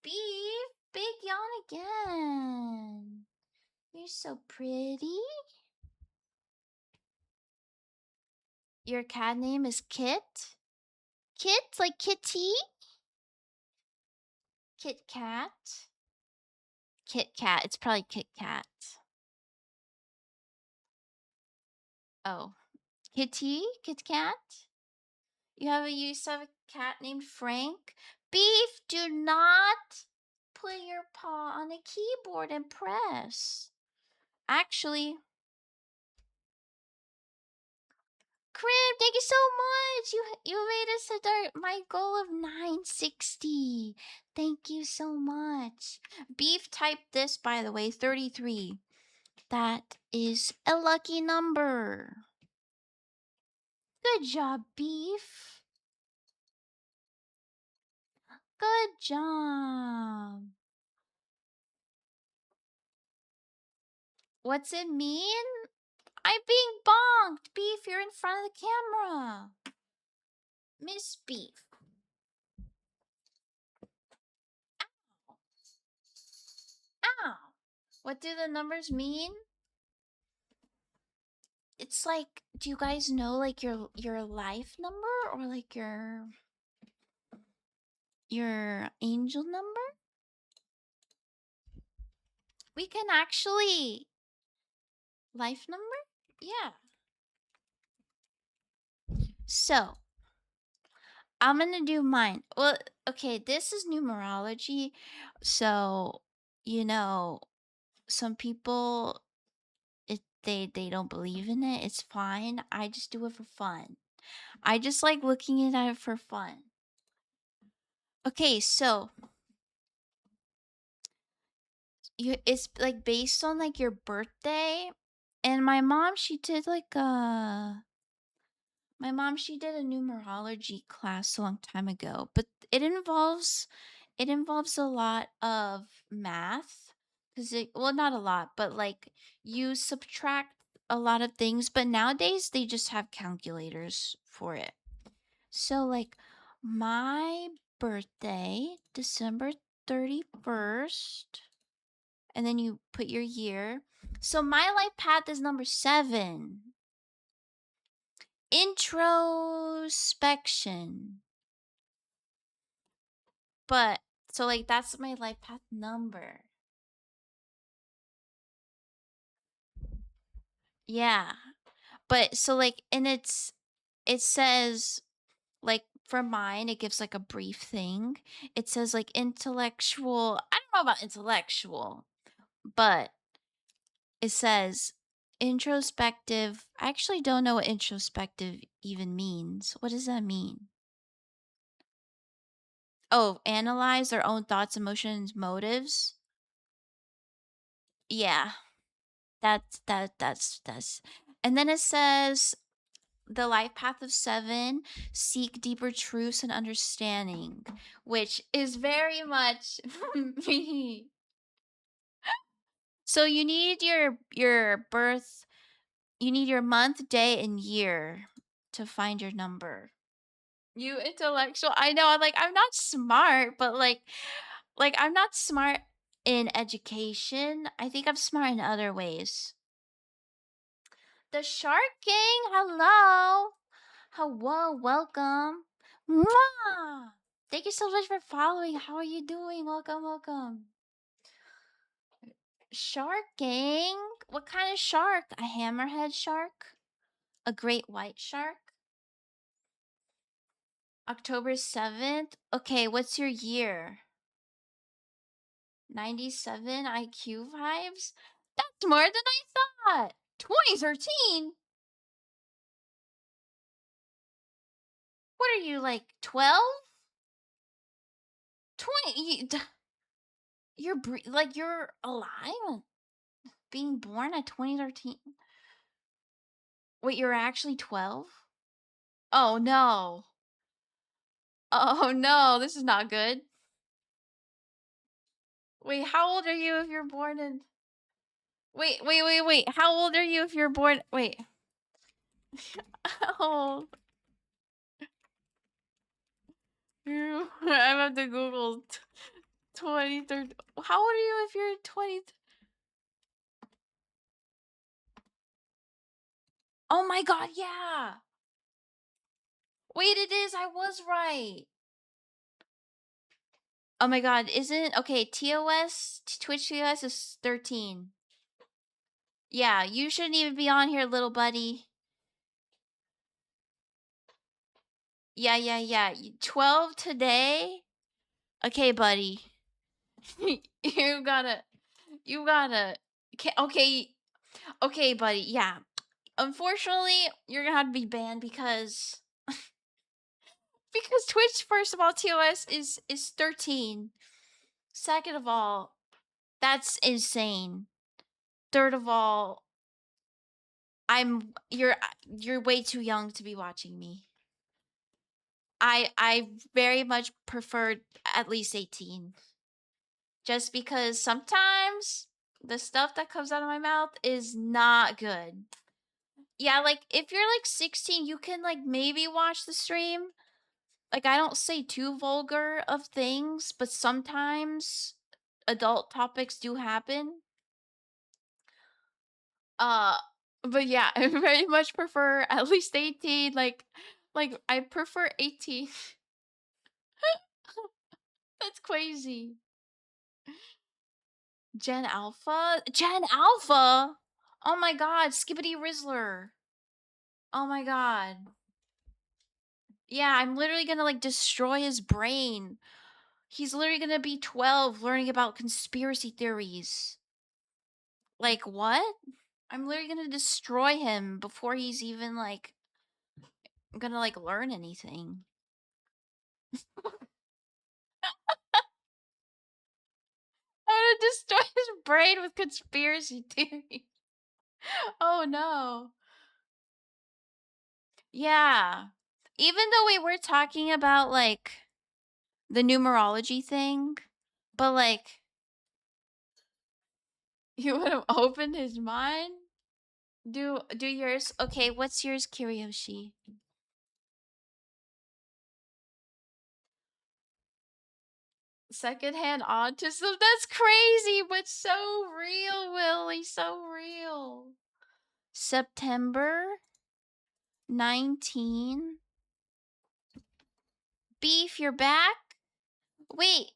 A: Beef, big yawn again. You're so pretty. Your cat name is Kit? Kit? Like kitty? Kit Kat? Kit Kat. It's probably Kit Kat. Oh. Kitty? Kit Kat? You used to have a cat named Frank? Beef, do not put your paw on the keyboard and press. Actually, Crib, thank you so much. You made us hit my goal of 960. Thank you so much. Beef typed this, by the way, 33. That is a lucky number. Good job, Beef. Good job. What's it mean? I'm being bonked. Beef, you're in front of the camera. Miss Beef. Ow. What do the numbers mean? It's like, do you guys know like your life number or like your angel number? We can actually life number? Yeah. So, I'm going to do mine. Well, okay, this is numerology. So, you know, some people they don't believe in it. It's fine. I just do it for fun. I just like looking at it for fun. Okay, so it's like based on like your birthday, and my mom she did a numerology class a long time ago, but it involves a lot of math, because it, well, not a lot, but like you subtract a lot of things, but nowadays they just have calculators for it. So like my birthday, December 31st, and then you put your year. So my life path is number 7. Introspection. But so like that's my life path number. Yeah. But so like and it says like for mine it gives like a brief thing. It says like intellectual. I don't know about intellectual, but it says introspective. I actually don't know what introspective even means. What does that mean? Oh, analyze their own thoughts, emotions, motives. Yeah, that's. And then it says the life path of 7, seek deeper truths and understanding, which is very much me. So you need your birth, you need your month, day, and year to find your number. You intellectual. I know. I'm not smart, but like I'm not smart in education. I think I'm smart in other ways. The Shark Gang, hello. Hello, welcome. Mwah! Thank you so much for following. How are you doing? Welcome, welcome. Shark gang? What kind of shark? A hammerhead shark? A great white shark? October 7th? Okay, what's your year? 97 IQ vibes? That's more than I thought! 2013? What are you, like, 12? 20? You're alive? Being born at 2013? Wait, you're actually 12? Oh no. Oh no, this is not good. Wait, how old are you if you're born in... Wait. How old are you if you're born... Wait. Oh. I'm about to Google 23rd. How old are you if you're 20? Oh my god, yeah. Wait, it is. I was right. Oh my god, isn't... Okay, TOS, Twitch TOS is 13. Yeah, you shouldn't even be on here, little buddy. Yeah. 12 today? Okay, buddy. You gotta... Okay, buddy, yeah. Unfortunately, you're gonna have to be banned because Twitch, first of all, TOS is 13. Second of all, that's insane. Third of all, you're way too young to be watching me. I very much prefer at least 18. Just because sometimes the stuff that comes out of my mouth is not good. Yeah, like if you're like 16, you can like maybe watch the stream. Like I don't say too vulgar of things, but sometimes adult topics do happen. Uh but yeah, I very much prefer at least 18. Like I prefer 18. That's crazy. Gen Alpha? Gen Alpha? Oh my god, Skippity Rizzler. Oh my god. Yeah, I'm literally gonna like destroy his brain. He's literally gonna be 12 learning about conspiracy theories. Like, what? I'm literally gonna destroy him before he's even like gonna like learn anything. I'm gonna destroy his brain with conspiracy theories. Oh no. Yeah. Even though we were talking about like the numerology thing, but like you would have opened his mind. Do yours. Okay, what's yours, Kiryoshi? Secondhand autism? That's crazy, but so real, Willie. So real. September 19. Beef, you're back? Wait,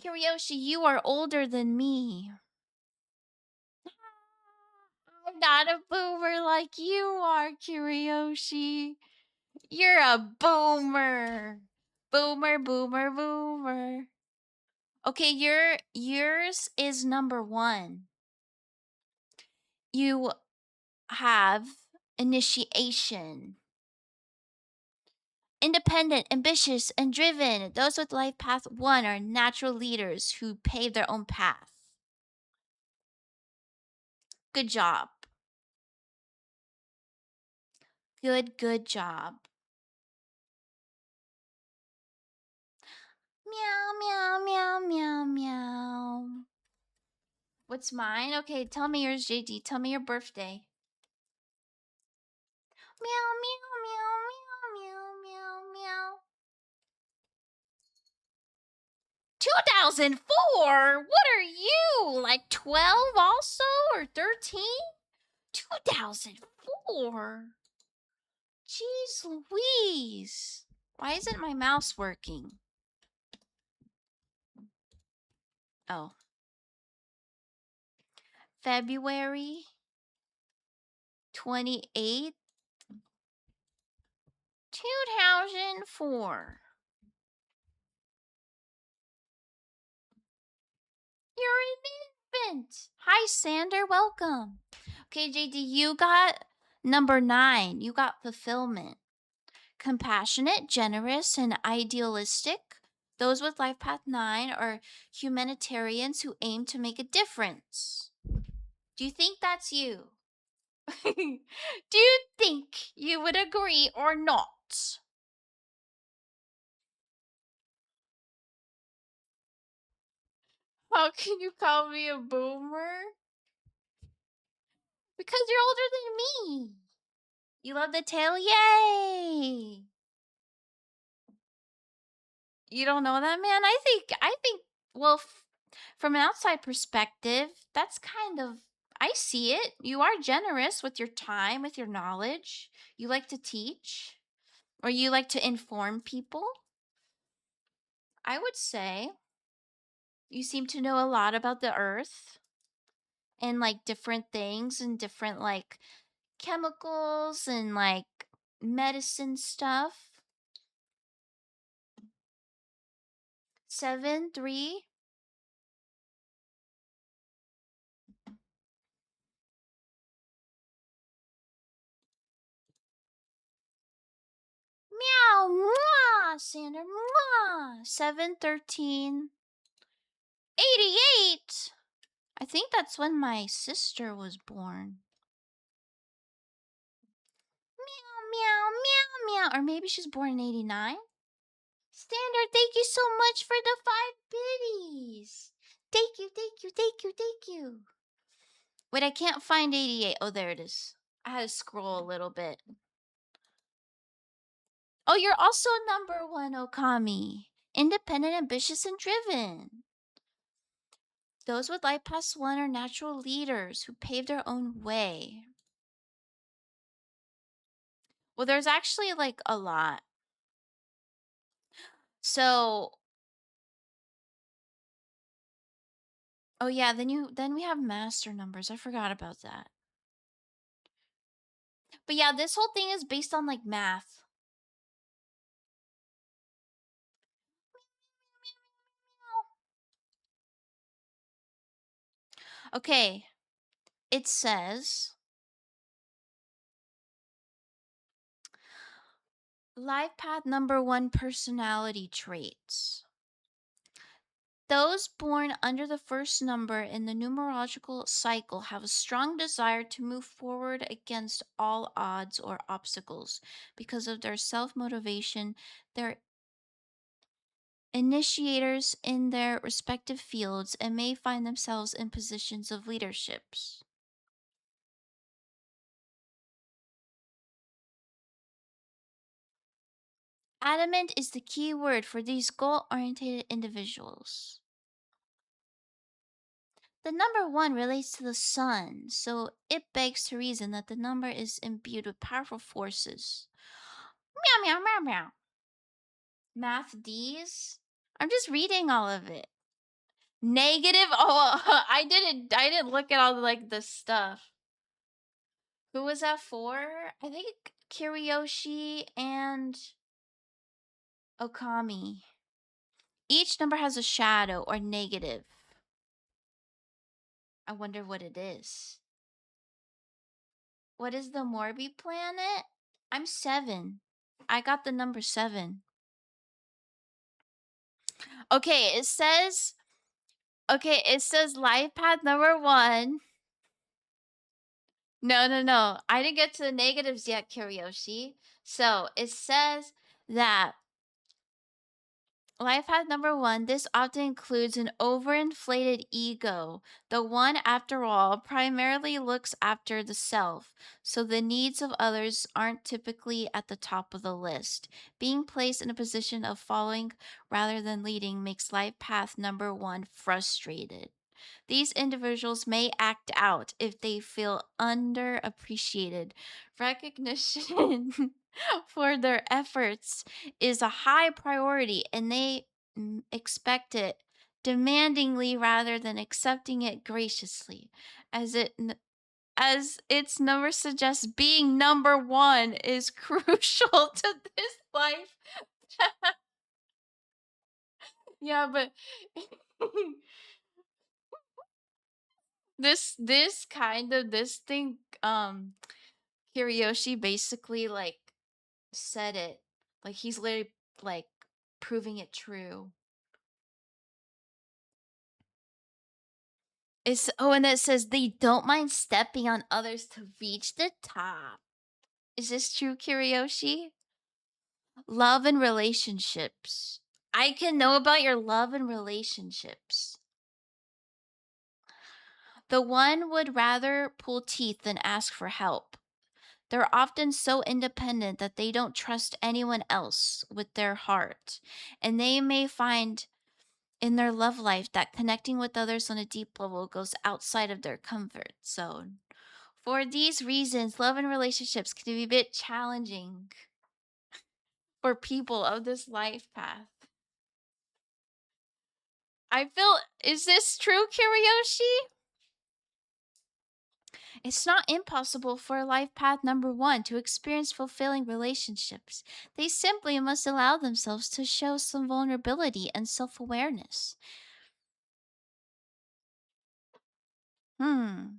A: Kiryoshi, you are older than me. I'm not a boomer like you are, Kiryoshi. You're a boomer. Boomer. Okay, yours is number 1. You have initiation. Independent, ambitious, and driven. Those with life path 1 are natural leaders who pave their own path. Good job. Good job. Meow. What's mine? Okay, tell me yours, JD. Tell me your birthday. Meow. 2004? What are you? Like 12 also? Or 13? 2004? Jeez Louise. Why isn't my mouse working? Oh, February 28th, 2004. You're an infant. Hi, Sander. Welcome. Okay, JD, you got number 9. You got fulfillment. Compassionate, generous, and idealistic. Those with Life Path 9 are humanitarians who aim to make a difference. Do you think that's you? Do you think you would agree or not? How can you call me a boomer? Because you're older than me. You love the tail? Yay! You don't know that, man? I think well, from an outside perspective, that's kind of I see it. You are generous with your time, with your knowledge. You like to teach or you like to inform people. I would say you seem to know a lot about the earth and like different things and different like chemicals and like medicine stuff. 7, 3. Meow, mwah, Sandra, mwah. 7, 13, 88. I think that's when my sister was born. Meow, meow, meow, meow. Or maybe she's born in 89. Standard, thank you so much for the 5 biddies. Thank you, thank you, thank you, thank you. Wait, I can't find 88. Oh, there it is. I had to scroll a little bit. Oh, you're also number 1, Okami. Independent, ambitious, and driven. Those with Light Pass 1 are natural leaders who pave their own way. Well, there's actually like a lot. So, oh yeah, then we have master numbers. I forgot about that. But yeah, this whole thing is based on like math. Okay. It says Life Path number 1 personality traits. Those born under the first number in the numerological cycle have a strong desire to move forward against all odds or obstacles because of their self motivation. They're initiators in their respective fields and may find themselves in positions of leaderships. Adamant is the key word for these goal oriented individuals. The number 1 relates to the sun, so it begs to reason that the number is imbued with powerful forces. Meow, meow, meow, meow. Math D's? I'm just reading all of it. Negative? Oh, I didn't look at all like the stuff. Who was that for? I think Kiriyoshi and Okami. Each number has a shadow or negative. I wonder what it is. What is the Morbi planet? I'm 7. I got the number 7. Okay, it says life path number 1. No. I didn't get to the negatives yet, Kiriyoshi. So, it says that life path number 1, this often includes an overinflated ego. The one, after all, primarily looks after the self, so the needs of others aren't typically at the top of the list. Being placed in a position of following rather than leading makes life path number 1 frustrated. These individuals may act out if they feel underappreciated. Recognition for their efforts is a high priority and they expect it demandingly rather than accepting it graciously, as as its number suggests. Being number one is crucial to this life. Yeah, but this thing, Kiriyoshi basically like said it. Like he's literally like proving it true. And it says they don't mind stepping on others to reach the top. Is this true, Kiriyoshi? Love and relationships. I can know about your love and relationships. The one would rather pull teeth than ask for help. They're often so independent that they don't trust anyone else with their heart, and they may find in their love life that connecting with others on a deep level goes outside of their comfort zone. For these reasons, love and relationships can be a bit challenging for people of this life path. I feel, is this true, Kiriyoshi? It's not impossible for life path number one to experience fulfilling relationships. They simply must allow themselves to show some vulnerability and self awareness. Hmm.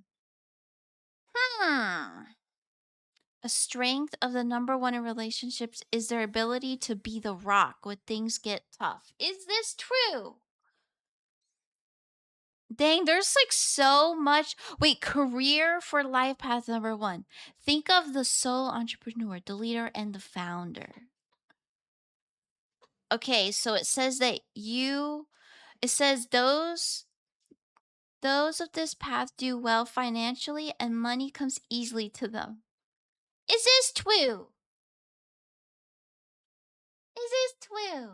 A: A strength of the number one in relationships is their ability to be the rock when things get tough. Is this true? Dang, there's like so much. Wait, career for life path number one. Think of the sole entrepreneur, the leader, and the founder. Okay, so it says that it says those of this path do well financially and money comes easily to them. Is this true? Is this true?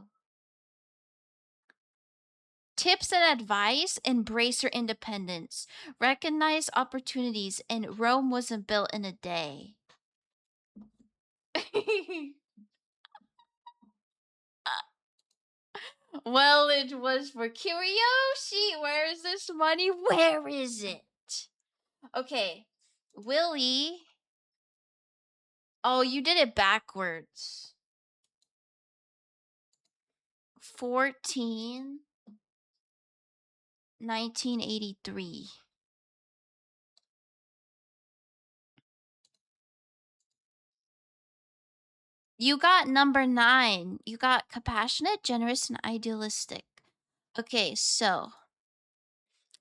A: Tips and advice: embrace your independence, recognize opportunities, and Rome wasn't built in a day. Well, it was for Kiriyoshi. Where is this money? Where is it? Okay, Willie. Oh, you did it backwards. 14, 1983. You got number 9. You got compassionate, generous, and idealistic. Okay, so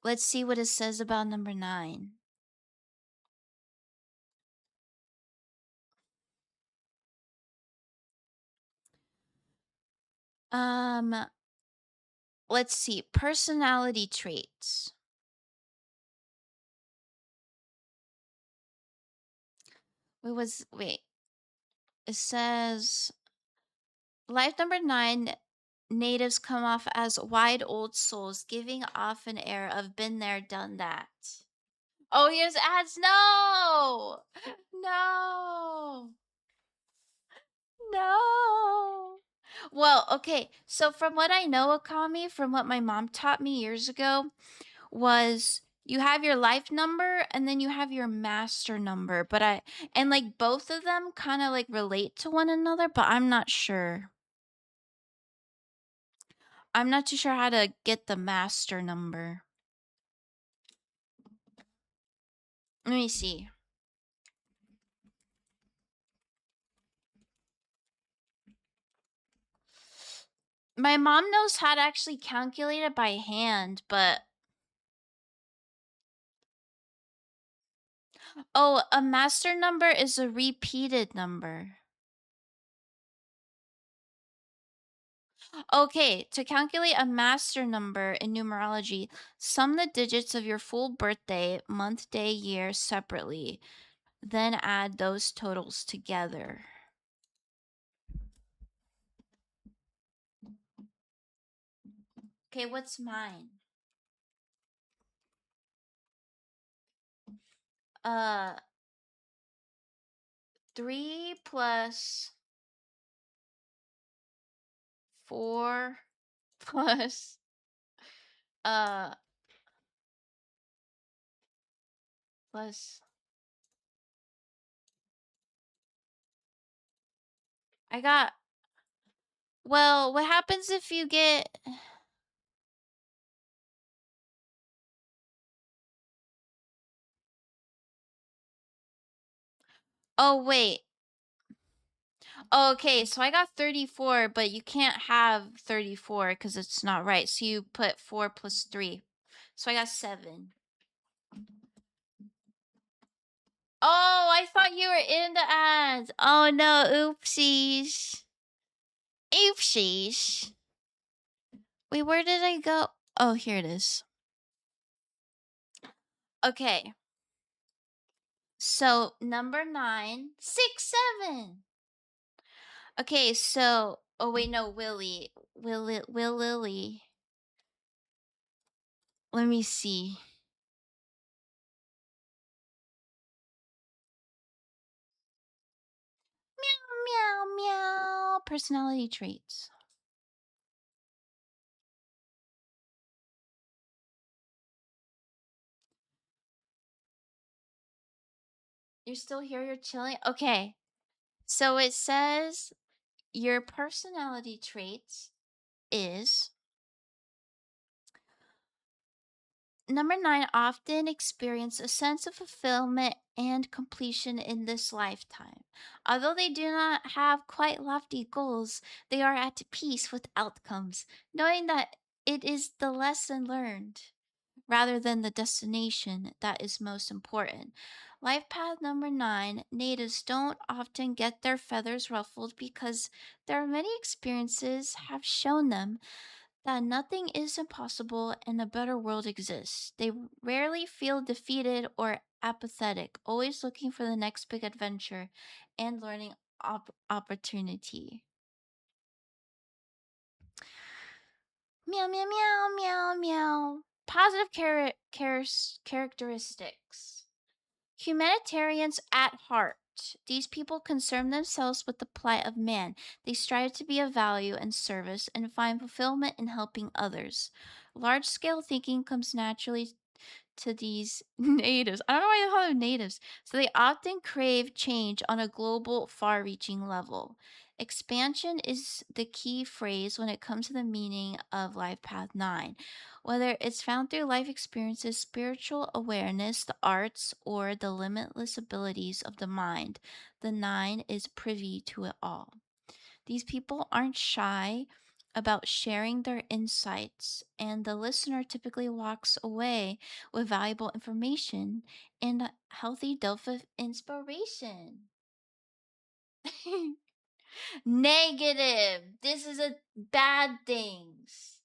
A: let's see what it says about number 9. Um, let's see. Personality traits. Wait. It says life number 9 natives come off as wide old souls, giving off an air of been there, done that. Oh, here's ads. No! No! No! Well, okay. So from what I know, Akami, from what my mom taught me years ago, was you have your life number and then you have your master number. And like both of them kind of like relate to one another, but I'm not sure. I'm not too sure how to get the master number. Let me see. My mom knows how to actually calculate it by hand, but oh, a master number is a repeated number. Okay, to calculate a master number in numerology, sum the digits of your full birthday, month, day, year separately, then add those totals together. Okay, what's mine? 3 plus 4 plus Uh, plus I got. Well, what happens if you get? Oh wait. Okay, so I got 34, but you can't have 34 because it's not right. So you put 4 plus 3. So I got 7. Oh, I thought you were in the ads. Oh no, oopsies. Oopsies. Wait, where did I go? Oh, here it is. Okay. So number 9, 6, 7. Okay, so oh wait, no, Willie. Will Lily. Let me see. Meow meow. Personality traits. You're still here, you're chilling? Okay. So it says your personality traits is number 9, often experience a sense of fulfillment and completion in this lifetime. Although they do not have quite lofty goals, they are at peace with outcomes, knowing that it is the lesson learned rather than the destination that is most important. Life path number 9, natives don't often get their feathers ruffled because their many experiences have shown them that nothing is impossible and a better world exists. They rarely feel defeated or apathetic, always looking for the next big adventure and learning opportunity. Meow, meow, meow, meow, meow. Positive characteristics. Humanitarians at heart. These people concern themselves with the plight of man. They strive to be of value and service and find fulfillment in helping others. Large scale thinking comes naturally to these natives. I don't know why they call them natives. So they often crave change on a global, far reaching level. Expansion is the key phrase when it comes to the meaning of Life Path 9. Whether it's found through life experiences, spiritual awareness, the arts, or the limitless abilities of the mind, the 9 is privy to it all. These people aren't shy about sharing their insights, and the listener typically walks away with valuable information and a healthy dose of inspiration. Negative. This is a bad things.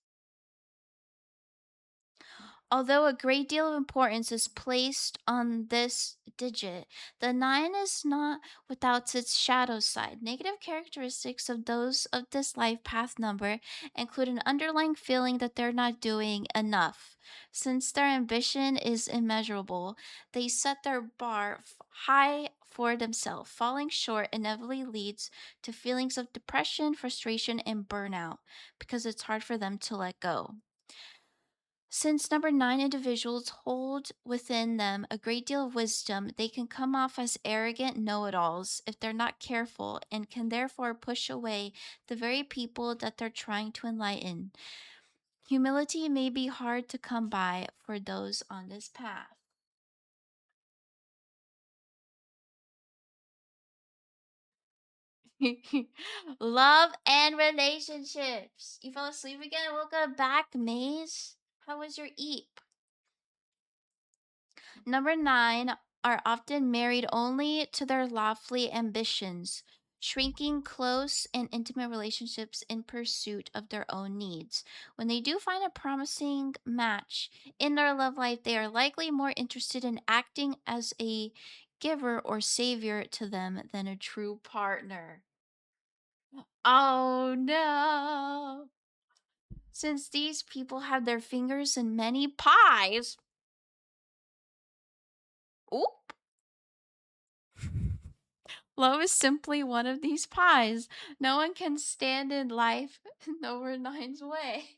A: Although a great deal of importance is placed on this digit, the 9 is not without its shadow side. Negative characteristics of those of this life path number include an underlying feeling that they're not doing enough. Since their ambition is immeasurable, they set their bar high for themselves. Falling short inevitably leads to feelings of depression, frustration, and burnout because it's hard for them to let go. Since number 9 individuals hold within them a great deal of wisdom, they can come off as arrogant know it alls if they're not careful and can therefore push away the very people that they're trying to enlighten. Humility may be hard to come by for those on this path. Love and relationships. You fell asleep again? Welcome back, Maze. How was your eep? Number 9 are often married only to their lofty ambitions, shrinking close and intimate relationships in pursuit of their own needs. When they do find a promising match in their love life, they are likely more interested in acting as a giver or savior to them than a true partner. Oh no! Since these people have their fingers in many pies. Oop! Love is simply one of these pies. No one can stand in life number 9's way.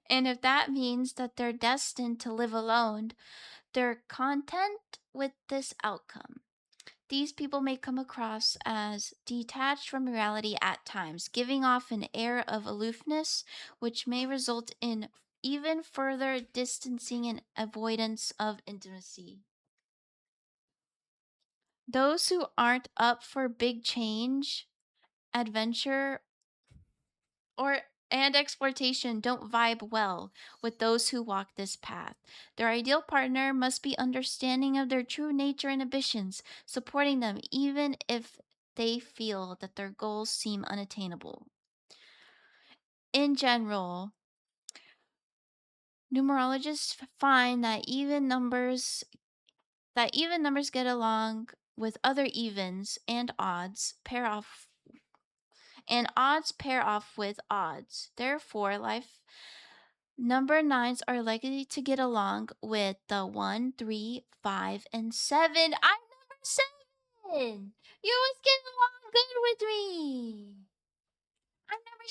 A: And if that means that they're destined to live alone, they're content with this outcome. These people may come across as detached from reality at times, giving off an air of aloofness, which may result in even further distancing and avoidance of intimacy. Those who aren't up for big change, adventure, or and exploitation don't vibe well with those who walk this path. Their ideal partner must be understanding of their true nature and ambitions, supporting them even if they feel that their goals seem unattainable. In general, numerologists find that even numbers get along with other evens and odds pair off with odds. Therefore, life number nines are likely to get along with the 1, 3, 5, and 7. I'm number 7. You always get along good with me. I'm number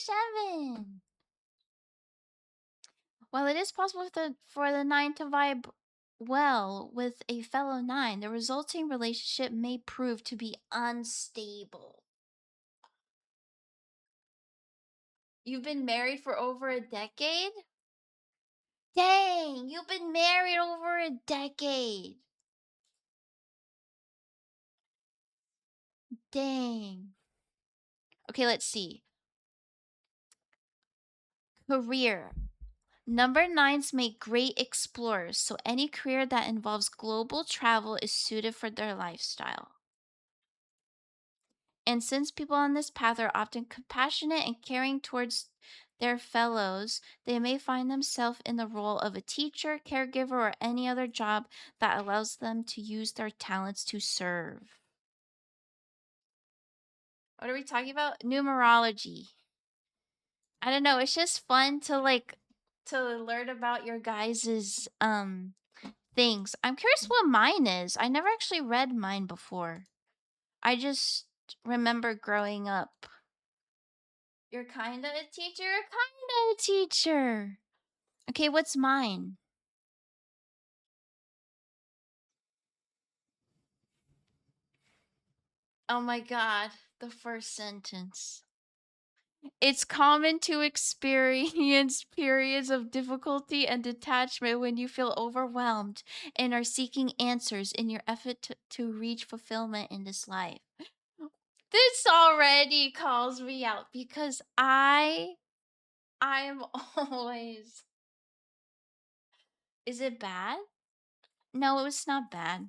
A: 7. While it is possible for the 9 to vibe well with a fellow 9, the resulting relationship may prove to be unstable. You've been married for over a decade? Dang, you've been married over a decade. Dang. Okay, let's see. Career. Number nines make great explorers, so any career that involves global travel is suited for their lifestyle. And since people on this path are often compassionate and caring towards their fellows, they may find themselves in the role of a teacher, caregiver, or any other job that allows them to use their talents to serve. What are we talking about? Numerology. I don't know. It's just fun to learn about your guys's things. I'm curious what mine is. I never actually read mine before. I just remember growing up. You're kinda a teacher, you're kinda a teacher. Okay, what's mine? Oh my god, the first sentence. It's common to experience periods of difficulty and detachment when you feel overwhelmed and are seeking answers in your effort to reach fulfillment in this life. This already calls me out because I'm always. Is it bad? No, it's not bad.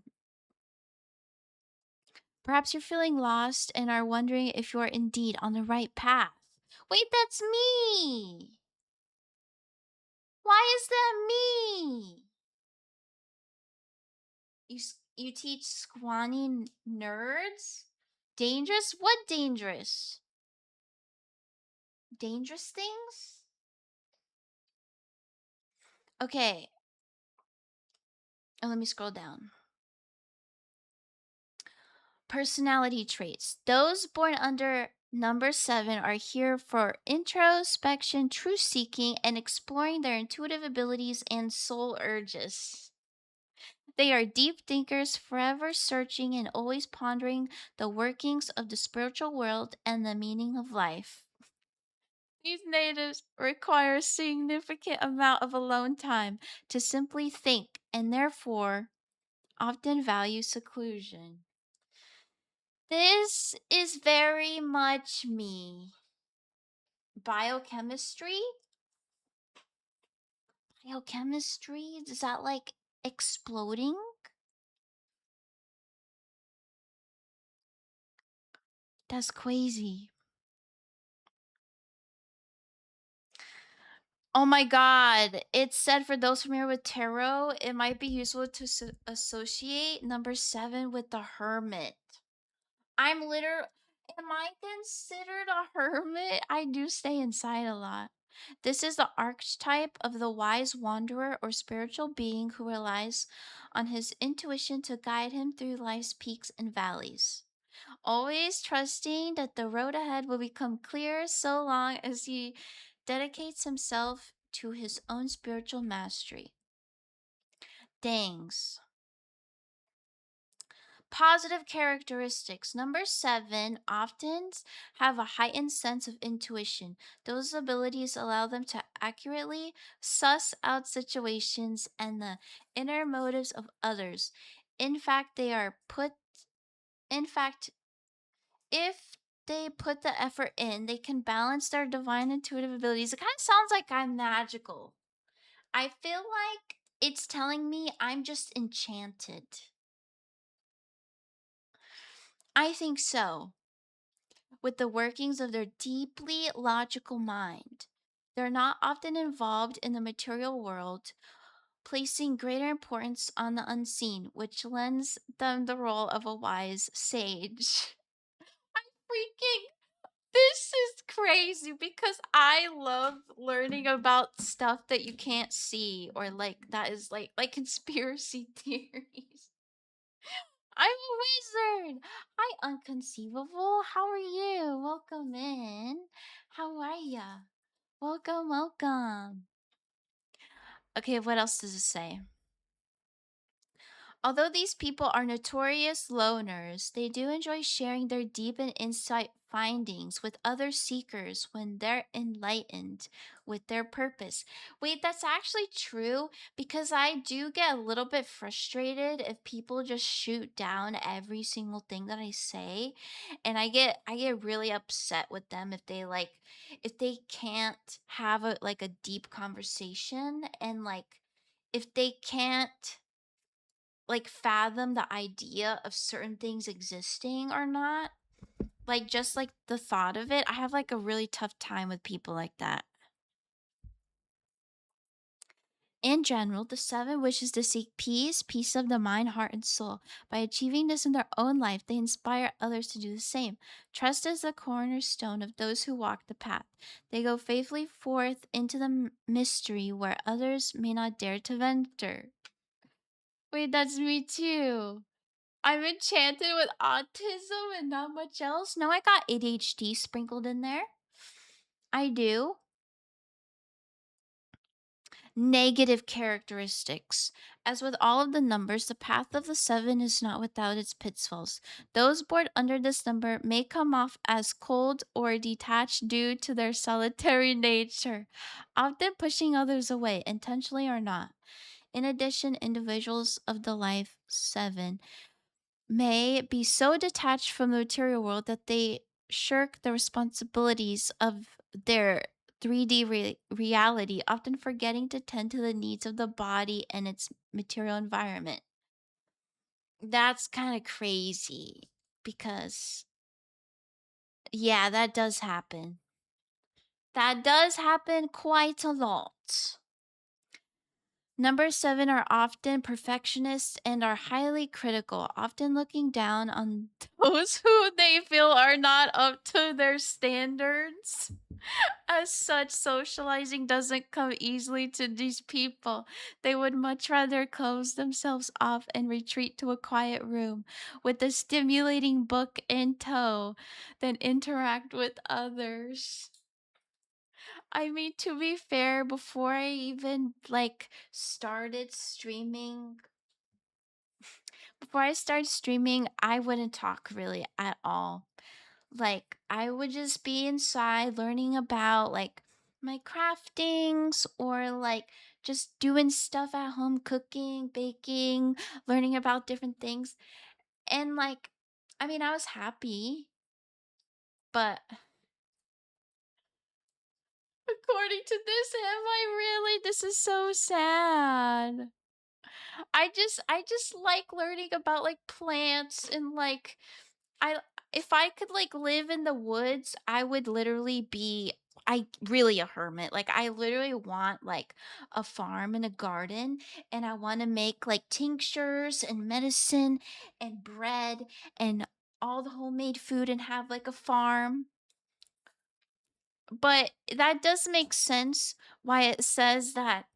A: Perhaps you're feeling lost and are wondering if you are indeed on the right path. Wait, that's me! Why is that me? You teach squanny nerds? Dangerous? What dangerous? Dangerous things? Okay. Oh, let me scroll down. Personality traits. Those born under number 7 are here for introspection, truth seeking, and exploring their intuitive abilities and soul urges. They are deep thinkers, forever searching and always pondering the workings of the spiritual world and the meaning of life. These natives require a significant amount of alone time to simply think and therefore often value seclusion. This is very much me. Biochemistry? Biochemistry? Is that like exploding? That's crazy. Oh my god. It said for those familiar with tarot, it might be useful to associate number 7 with the hermit. Am I considered a hermit? I do stay inside a lot. This is the archetype of the wise wanderer or spiritual being who relies on his intuition to guide him through life's peaks and valleys, always trusting that the road ahead will become clear so long as he dedicates himself to his own spiritual mastery. Dangs. Positive characteristics. Number seven, often have a heightened sense of intuition. Those abilities allow them to accurately suss out situations and the inner motives of others. In fact, they are put, in fact, if they put the effort in, they can balance their divine intuitive abilities. It kind of sounds like I'm magical. I feel like it's telling me I'm just enchanted. I think so. With the workings of their deeply logical mind. They're not often involved in the material world, placing greater importance on the unseen, which lends them the role of a wise sage. I'm freaking. This is crazy because I love learning about stuff that you can't see or like that is like conspiracy theories. I'm a wizard. Hi, Unconceivable. How are you? Welcome in. How are ya? Welcome, welcome. Okay, what else does it say? Although these people are notorious loners, they do enjoy sharing their deep and insight findings with other seekers when they're enlightened with their purpose. Wait, that's actually true because I do get a little bit frustrated if people just shoot down every single thing that I say, and I get really upset with them if they can't have a deep conversation, and if they can't fathom the idea of certain things existing or not. Like just like the thought of it, I have like a really tough time with people like that. In general, the seven wishes to seek peace of the mind, heart, and soul. By achieving this in their own life, they inspire others to do the same. Trust is the cornerstone of those who walk the path. They go faithfully forth into the mystery where others may not dare to venture. Wait, that's me too. I'm enchanted with autism and not much else. No, I got ADHD sprinkled in there. I do. Negative characteristics. As with all of the numbers, the path of the seven is not without its pitfalls. Those born under this number may come off as cold or detached due to their solitary nature, often pushing others away, intentionally or not. In addition, individuals of the life seven may be so detached from the material world that they shirk the responsibilities of their 3D reality, often forgetting to tend to the needs of the body and its material environment. That's kind of crazy because, yeah, that does happen. That does happen quite a lot. Number seven are often perfectionists and are highly critical, often looking down on those who they feel are not up to their standards. As such, socializing doesn't come easily to these people. They would much rather close themselves off and retreat to a quiet room with a stimulating book in tow than interact with others. I mean, to be fair, before I even before I started streaming, I wouldn't talk really at all. Like, I would just be inside learning about my craftings or just doing stuff at home, cooking, baking, learning about different things. And I mean, I was happy, but according to this, am I really? This is so sad. I just like learning about plants and I if I could live in the woods, I would literally be I really a hermit. Like I literally want a farm and a garden, and I want to make tinctures and medicine and bread and all the homemade food and have a farm. But that does make sense why it says that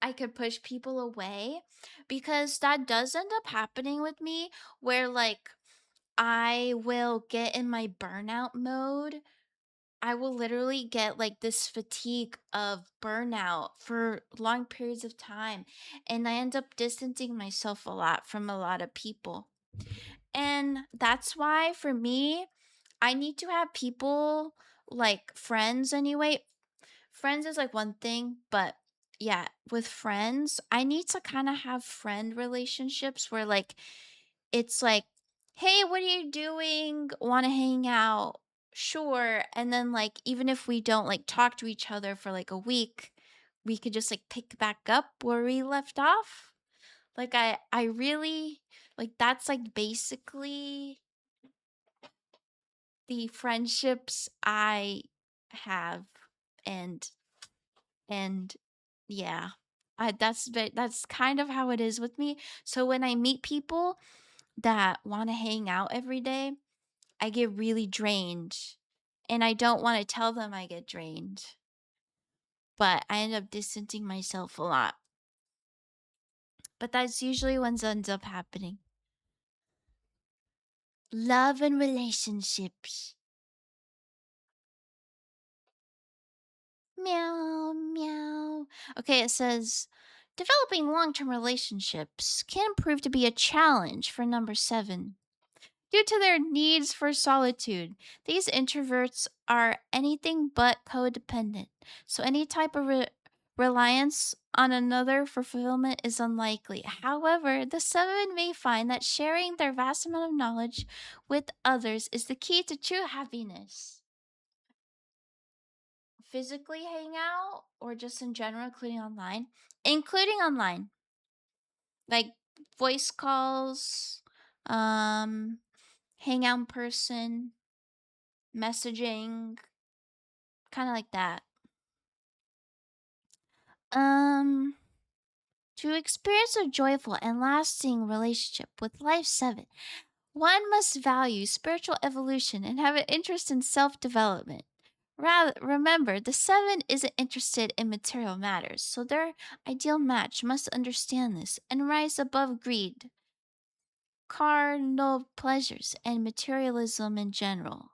A: I could push people away, because that does end up happening with me where I will get in my burnout mode I will literally get like this fatigue of burnout for long periods of time. And I end up distancing myself a lot from a lot of people. And that's why for me, I need to have people like friends anyway. Friends is like one thing, but yeah, with friends, I need to kind of have friend relationships where like it's like, "Hey, what are you doing? Want to hang out?" Sure. And then like even if we don't like talk to each other for like a week, we could just like pick back up where we left off. Like I really like that's like basically the friendships I have and and yeah. That's kind of how it is with me. So when I meet people that want to hang out every day, I get really drained. And I don't want to tell them I get drained, but I end up distancing myself a lot. But that's usually what ends up happening. Love and relationships. Meow, meow. Okay, it says developing long term relationships can prove to be a challenge for number 7. Due to their needs for solitude, these introverts are anything but codependent, so any type of reliance on another for fulfillment is unlikely. However, the 7 may find that sharing their vast amount of knowledge with others is the key to true happiness. Physically hang out or just in general, including online? Including online. Like voice calls, hang out in person, messaging, kind of like that. Um, to experience a joyful and lasting relationship with Life 7, one must value spiritual evolution and have an interest in self development. Rather, remember, the 7 isn't interested in material matters, so their ideal match must understand this and rise above greed, carnal pleasures, and materialism in general.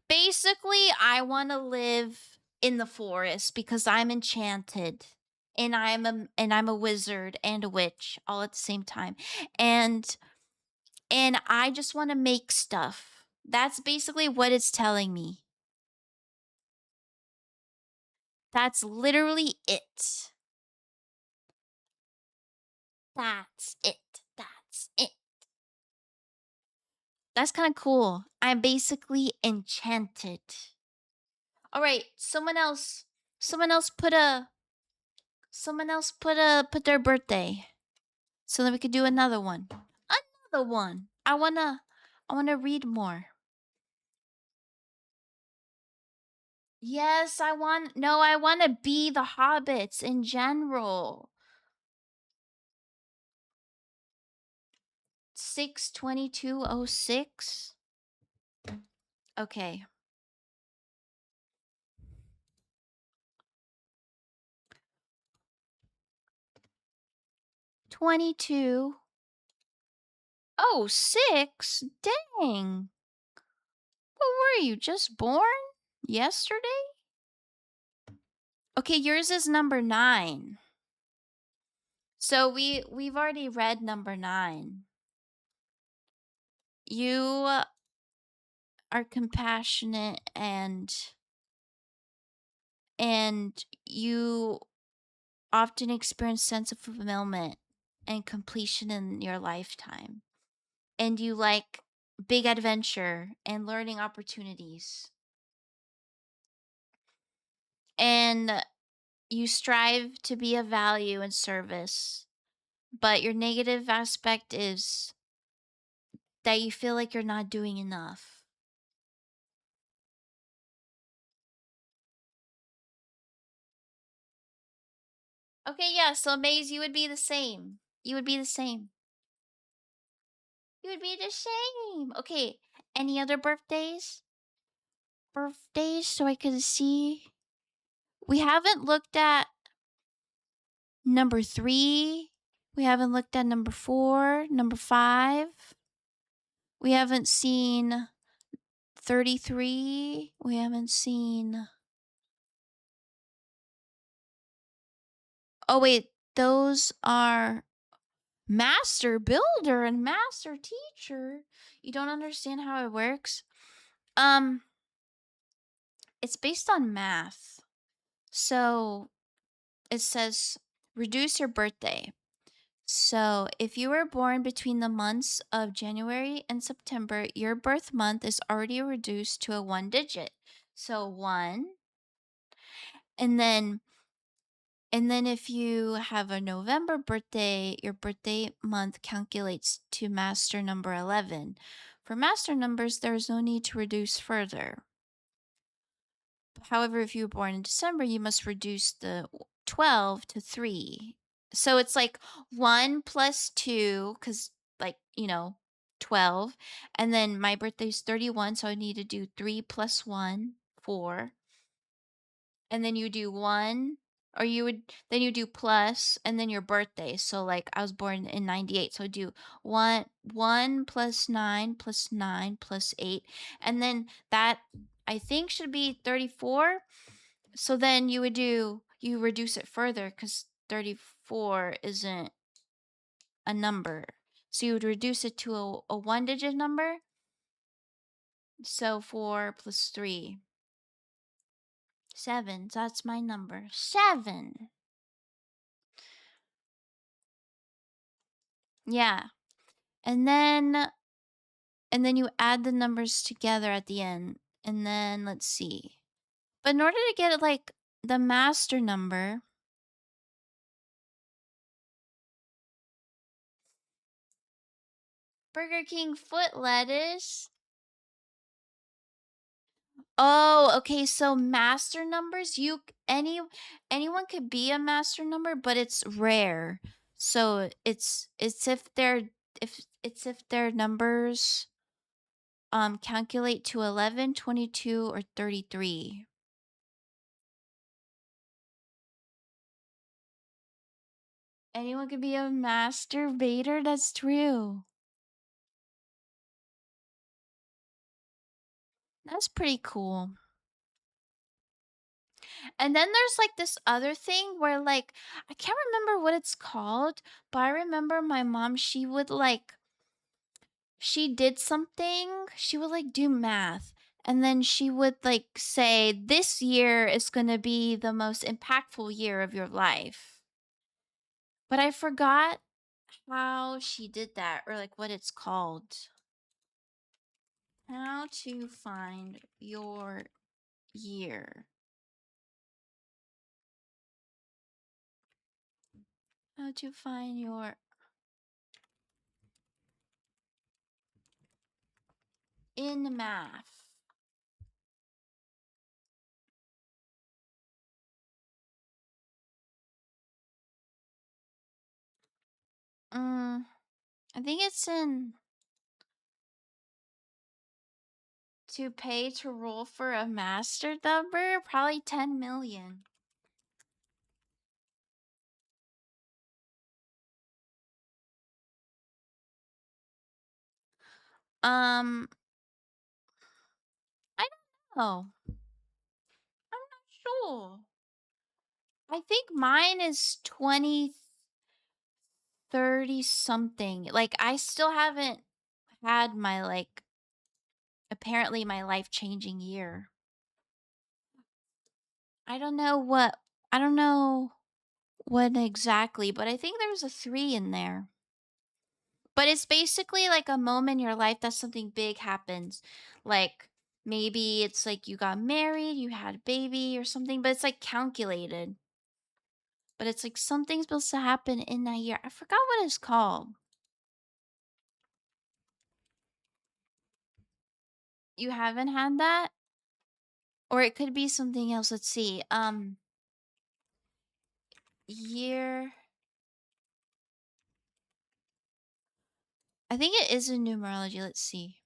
A: Basically, I want to live in the forest because I'm enchanted and I'm a wizard and a witch all at the same time. And and I just want to make stuff. That's basically what it's telling me. That's literally it. That's it. That's it. That's kind of cool. I'm basically enchanted. All right, someone else put a put their birthday so that we could do another one. Another one. I wanna read more. Yes, I wanna be the hobbits in general. 6/22/06. Okay. 22/06. Dang. What were you just born? Yesterday? Okay, yours is number 9. So we've already read number 9. You are compassionate and you often experience sense of fulfillment and completion in your lifetime. And you like big adventure and learning opportunities. And you strive to be of value and service. But your negative aspect is that you feel like you're not doing enough. Okay, yeah, so Maze, you would be the same. You would be the same. You would be the same. Okay, any other birthdays? Birthdays so I can see. We haven't looked at number 3. We haven't looked at number 4, number 5. We haven't seen 33. We haven't seen. Oh, wait. Those are master builder and master teacher. You don't understand how it works? Um, it's based on math. So it says reduce your birthday. So, if you were born between the months of January and September, your birth month is already reduced to a one digit. So, 1, and then if you have a November birthday, your birthday month calculates to master number 11. For master numbers, there is no need to reduce further. However, if you were born in December, you must reduce the 12 to 3. So it's like 1 plus 2, because, like, 12. And then my birthday's 31, so I need to do 3 plus 1, 4. And then you do 1, or then you do plus, and then your birthday. So, like, I was born in 98, so I do 1 plus 9 plus 9 plus 8. And then that, I think, should be 34. So then you reduce it further, because 34 isn't a number. So you would reduce it to a one digit number. So 4 plus 3. 7. That's my number. 7. Yeah. And then you add the numbers together at the end. And then let's see. But in order to get like the master number, Burger King foot lettuce. Oh, okay. So master numbers, anyone could be a master number, but it's rare. So it's if their numbers calculate to 11, 22, or 33. Anyone could be a masturbator. That's true. That's pretty cool. And then there's like this other thing where, like, I can't remember what it's called, but I remember my mom, she did something, she would like do math, and then she would like say, this year is going to be the most impactful year of your life. But I forgot how she did that, or like what it's called. How to find your year. How to find your in math. I think it's in to pay to roll for a master number, probably 10 million. Um, I don't know. I'm not sure. I think mine is 20, 30 something. Like, I still haven't had my, like, apparently my life-changing year. I don't know what exactly, but I think there was a 3 in there. But it's basically like a moment in your life that something big happens. Like, maybe it's like you got married, you had a baby or something, but it's like calculated. But it's like something's supposed to happen in that year. I forgot what it's called. You haven't had that? Or it could be something else. Let's see. Year. I think it is in numerology. Let's see.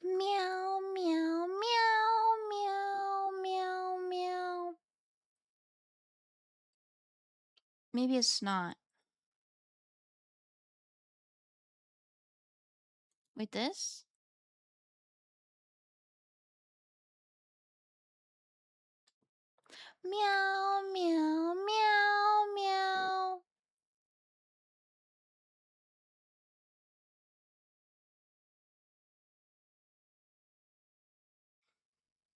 A: Meow, meow, meow, meow, meow, meow. Maybe it's not. With this? Meow, meow, meow, meow.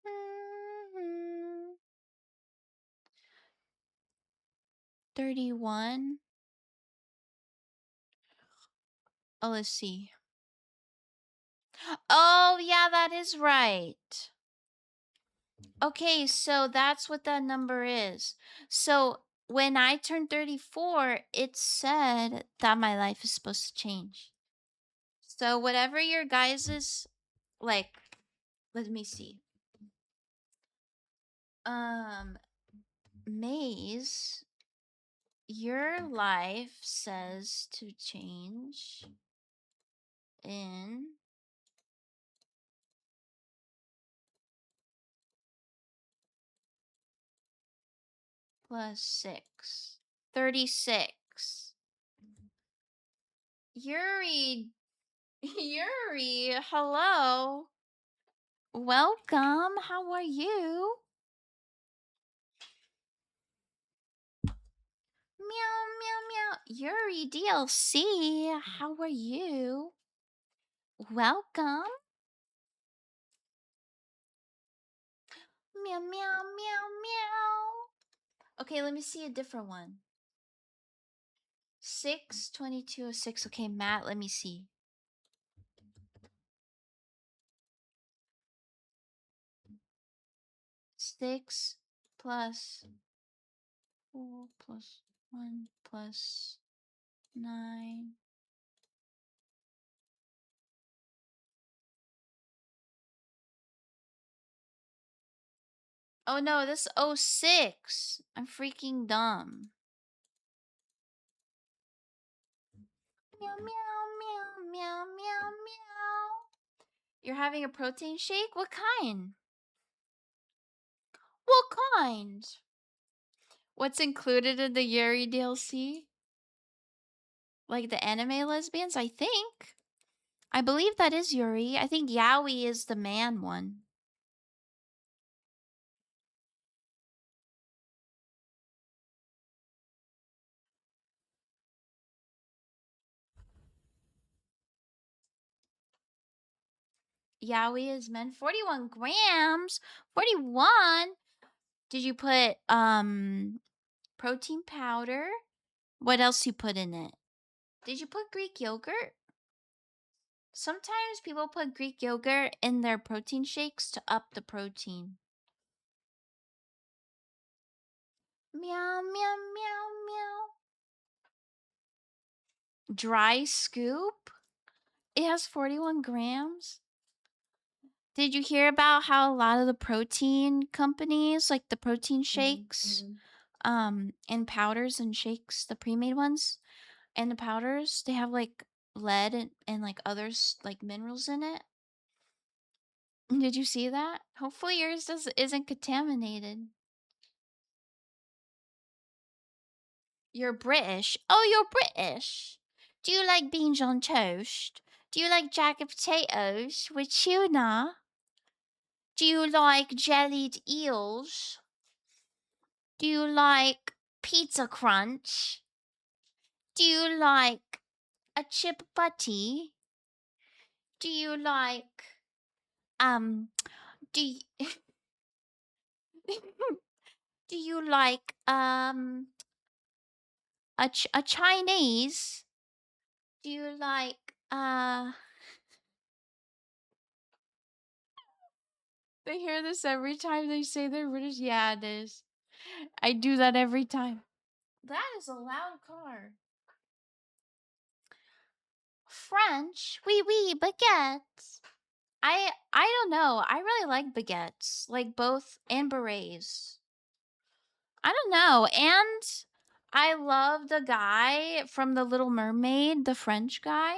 A: Mhm. 31. Oh, let's see. Oh, yeah, that is right. Okay, so that's what that number is. So when I turned 34, it said that my life is supposed to change. So whatever your guys's like, let me see. Maze, your life says to change in +6. 36. Yuri, Yuri, hello. Welcome. How are you? Meow, meow, meow. Yuri DLC, how are you? Welcome. Meow, meow, meow, meow. Okay, let me see a different one. 62206. Okay, Matt, let me see. 6 plus 4 plus 1 plus 9. Oh no, this is 06. I'm freaking dumb. Meow, meow, meow, meow, meow, meow. You're having a protein shake? What kind? What kind? What's included in the Yuri DLC? Like the anime lesbians, I think. I believe that is Yuri. I think Yaoi is the man one. Yaoi is men. 41 grams. 41. Did you put protein powder? What else you put in it? Did you put Greek yogurt? Sometimes people put Greek yogurt in their protein shakes to up the protein. Meow, meow, meow, meow. Dry scoop? It has 41 grams. Did you hear about how a lot of the protein companies, like the protein shakes, and powders and shakes, the pre-made ones, and the powders, they have like lead and like others like minerals in it? Did you see that? Hopefully yours isn't contaminated. You're British. Oh, you're British. Do you like beans on toast? Do you like jacket potatoes with tuna? Do you like jellied eels? Do you like pizza crunch? Do you like a chip butty? Do you like um do you, do you like a Chinese? Do you like they hear this every time they say they're British? Yeah, it is. I do that every time. That is a loud car. French? Oui, oui, baguettes. I don't know. I really like baguettes, like both and berets. I don't know. And I love the guy from The Little Mermaid, the French guy.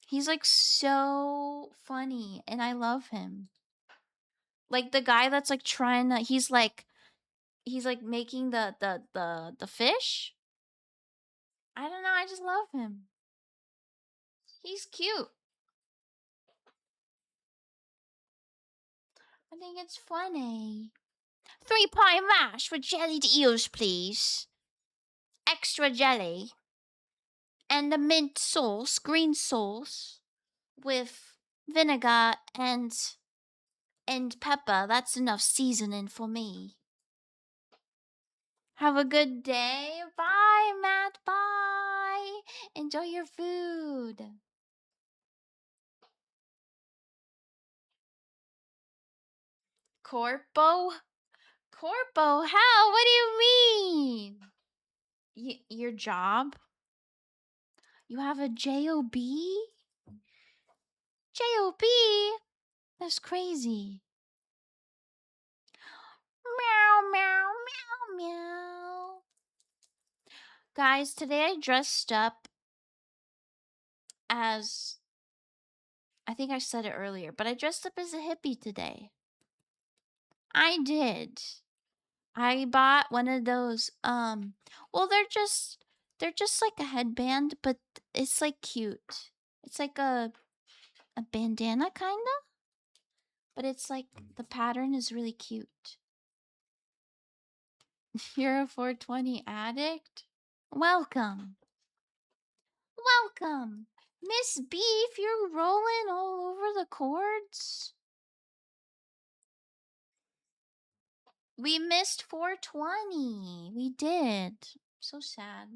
A: He's like so funny and I love him. Like the guy that's like trying to he's like making the fish. I don't know, I just love him. He's cute. I think it's funny. 3-pie mash with jellied eels, please. Extra jelly. And the mint sauce, green sauce, with vinegar and pepper. That's enough seasoning for me. Have a good day. Bye, Matt. Bye. Enjoy your food. Corpo? Corpo? How? What do you mean? Your job? You have a job? Job? That's crazy. Meow, meow, meow, meow. Guys, today I dressed up as, I think I said it earlier, but I dressed up as a hippie today. I did. I bought one of those, well, they're just like a headband, but it's like cute. It's like a bandana kinda, but it's like the pattern is really cute. You're a 420 addict? Welcome. Welcome. Miss Beef, you're rolling all over the chords. We missed 420. We did. So sad.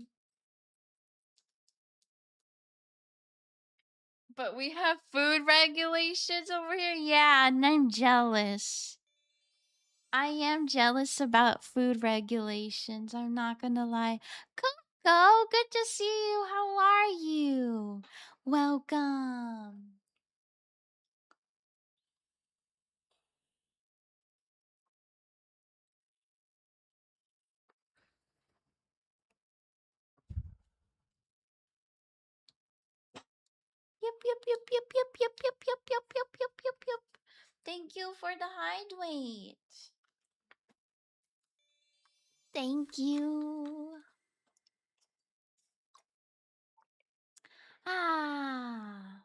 A: But we have food regulations over here. Yeah, and I'm jealous. I am jealous about food regulations. I'm not gonna lie. Coco, good to see you. How are you? Welcome. Yep, yep, yep, yep, yep, yep, yep, yep, yep, yep, yep, yep, yep. Thank you for the hide weight. Thank you. Ah.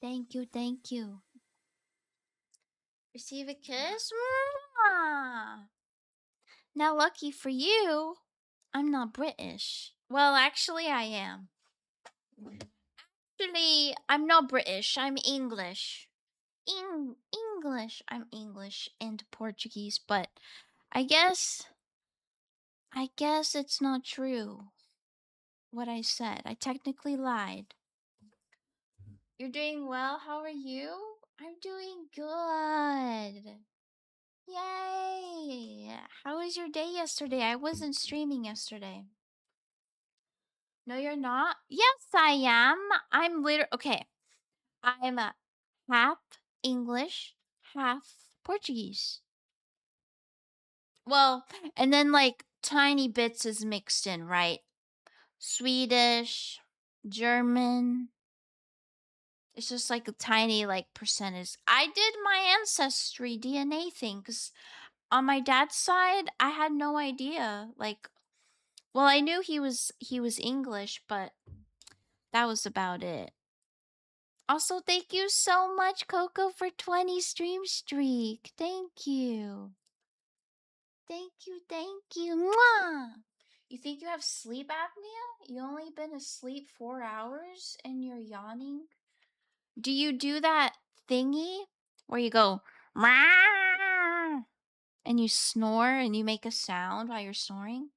A: Thank you, thank you. Receive a kiss? Mwah. Now, lucky for you, I'm not British. Well, actually, I am. Actually, I'm not British. I'm English. English. I'm English and Portuguese, but I guess it's not true what I said. I technically lied. You're doing well. How are you? I'm doing good. Yay! How was your day yesterday? I wasn't streaming yesterday. No, you're not? Yes, I am. I'm literally okay. I'm half English, half Portuguese. Well, and then like tiny bits is mixed in, right? Swedish, German. It's just like a tiny like percentage. I did my ancestry DNA thing because on my dad's side, I had no idea. Like, well, I knew he was English, but that was about it. Also, thank you so much, Coco, for 20 stream streak. Thank you. Thank you, thank you. Mwah! You think you have sleep apnea? You only been asleep 4 hours and you're yawning? Do you do that thingy where you go "Meow," and you snore and you make a sound while you're snoring?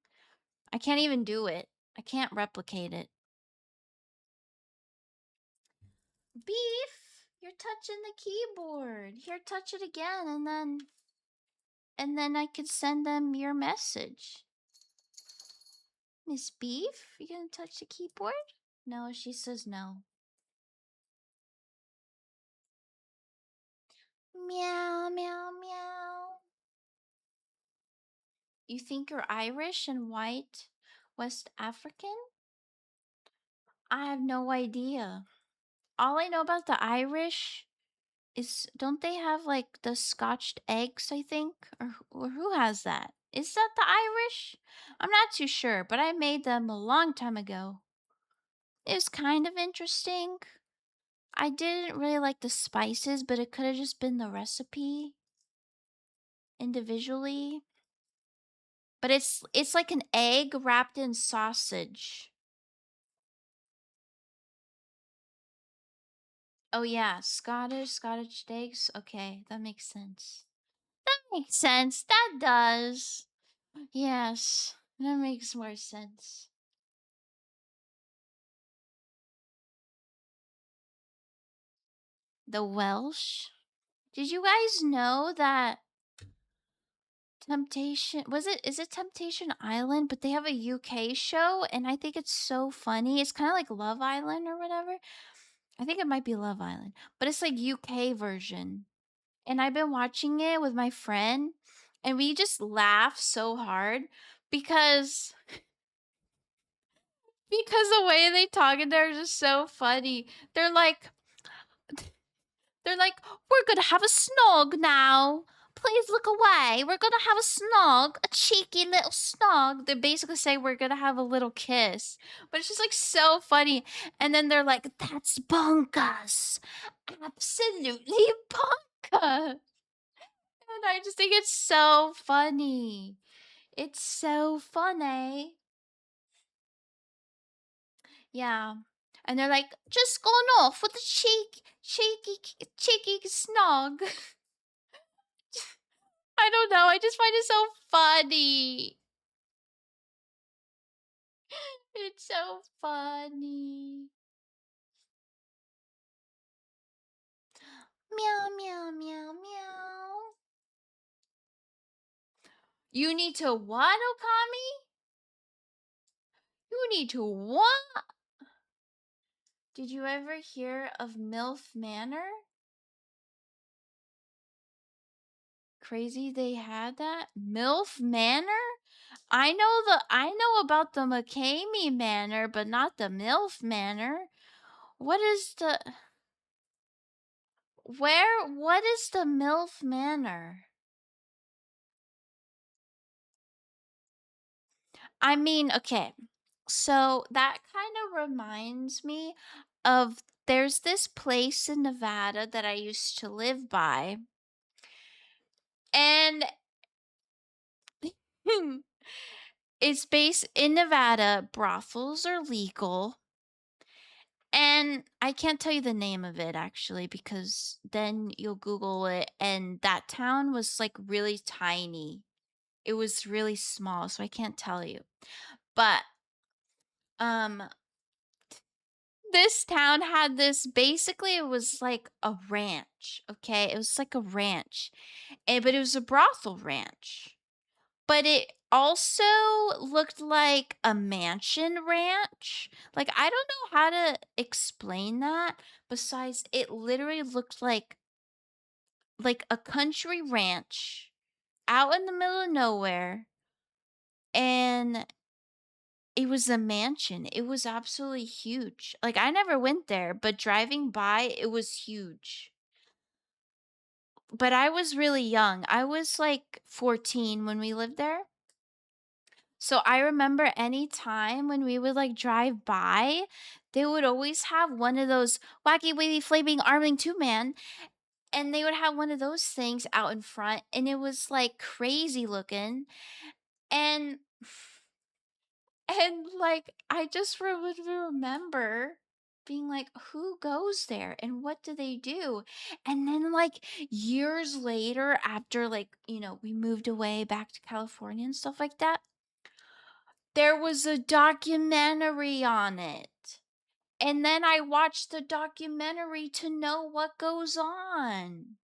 A: I can't even do it. I can't replicate it. Beef, you're touching the keyboard. Here, touch it again, and then I could send them your message. Miss Beef, you gonna touch the keyboard? No, she says no. Meow, meow, meow. You think you're Irish and white, West African? I have no idea. All I know about the Irish is don't they have like the scotched eggs, I think? Or who has that? Is that the Irish? I'm not too sure, but I made them a long time ago. It was kind of interesting. I didn't really like the spices, but it could have just been the recipe individually. But it's like an egg wrapped in sausage. Oh yeah, Scottish eggs. Okay, that makes sense. That makes sense. That does. Yes, that makes more sense. The Welsh? Did you guys know that is it Temptation Island? But they have a UK show and I think it's so funny. It's kind of like Love Island or whatever. I think it might be Love Island, but it's like UK version. And I've been watching it with my friend and we just laugh so hard because the way they talk in there is just so funny. They're like They're like, we're gonna have a snog now. Please look away. We're gonna have a snog, a cheeky little snog. They basically say we're gonna have a little kiss, but it's just like so funny. And then they're like, that's bonkers, absolutely bonkers. And I just think it's so funny. It's so funny. Yeah. And they're like, just gone off with a cheeky snog. I don't know. I just find it so funny. It's so funny. Meow, meow, meow, meow. You need to what, Okami? You need to what? Did you ever hear of MILF Manor? Crazy they had that? MILF Manor? I know about the McCamey Manor, but not the MILF Manor. What is the what is the MILF Manor? I mean, okay. So that kind of reminds me of there's this place in Nevada that I used to live by. And it's based in Nevada. Brothels are legal. And I can't tell you the name of it actually because then you'll Google it. And that town was like really tiny. It was really small, so I can't tell you. But um this town had this basically it was like a ranch, okay? It was like a ranch. But it was a brothel ranch. But it also looked like a mansion ranch. Like I don't know how to explain that besides it literally looked like a country ranch out in the middle of nowhere and it was a mansion. It was absolutely huge. Like, I never went there, but driving by, it was huge. But I was really young. I was like 14 when we lived there. So I remember any time when we would like drive by, they would always have one of those wacky wavy flaming armling two man. And they would have one of those things out in front, and it was like crazy looking. And And, like, I just would remember being like, "Who goes there and what do they do?" And then, like, years later after, like, we moved away back to California and stuff like that, there was a documentary on it. And then I watched the documentary to know what goes on.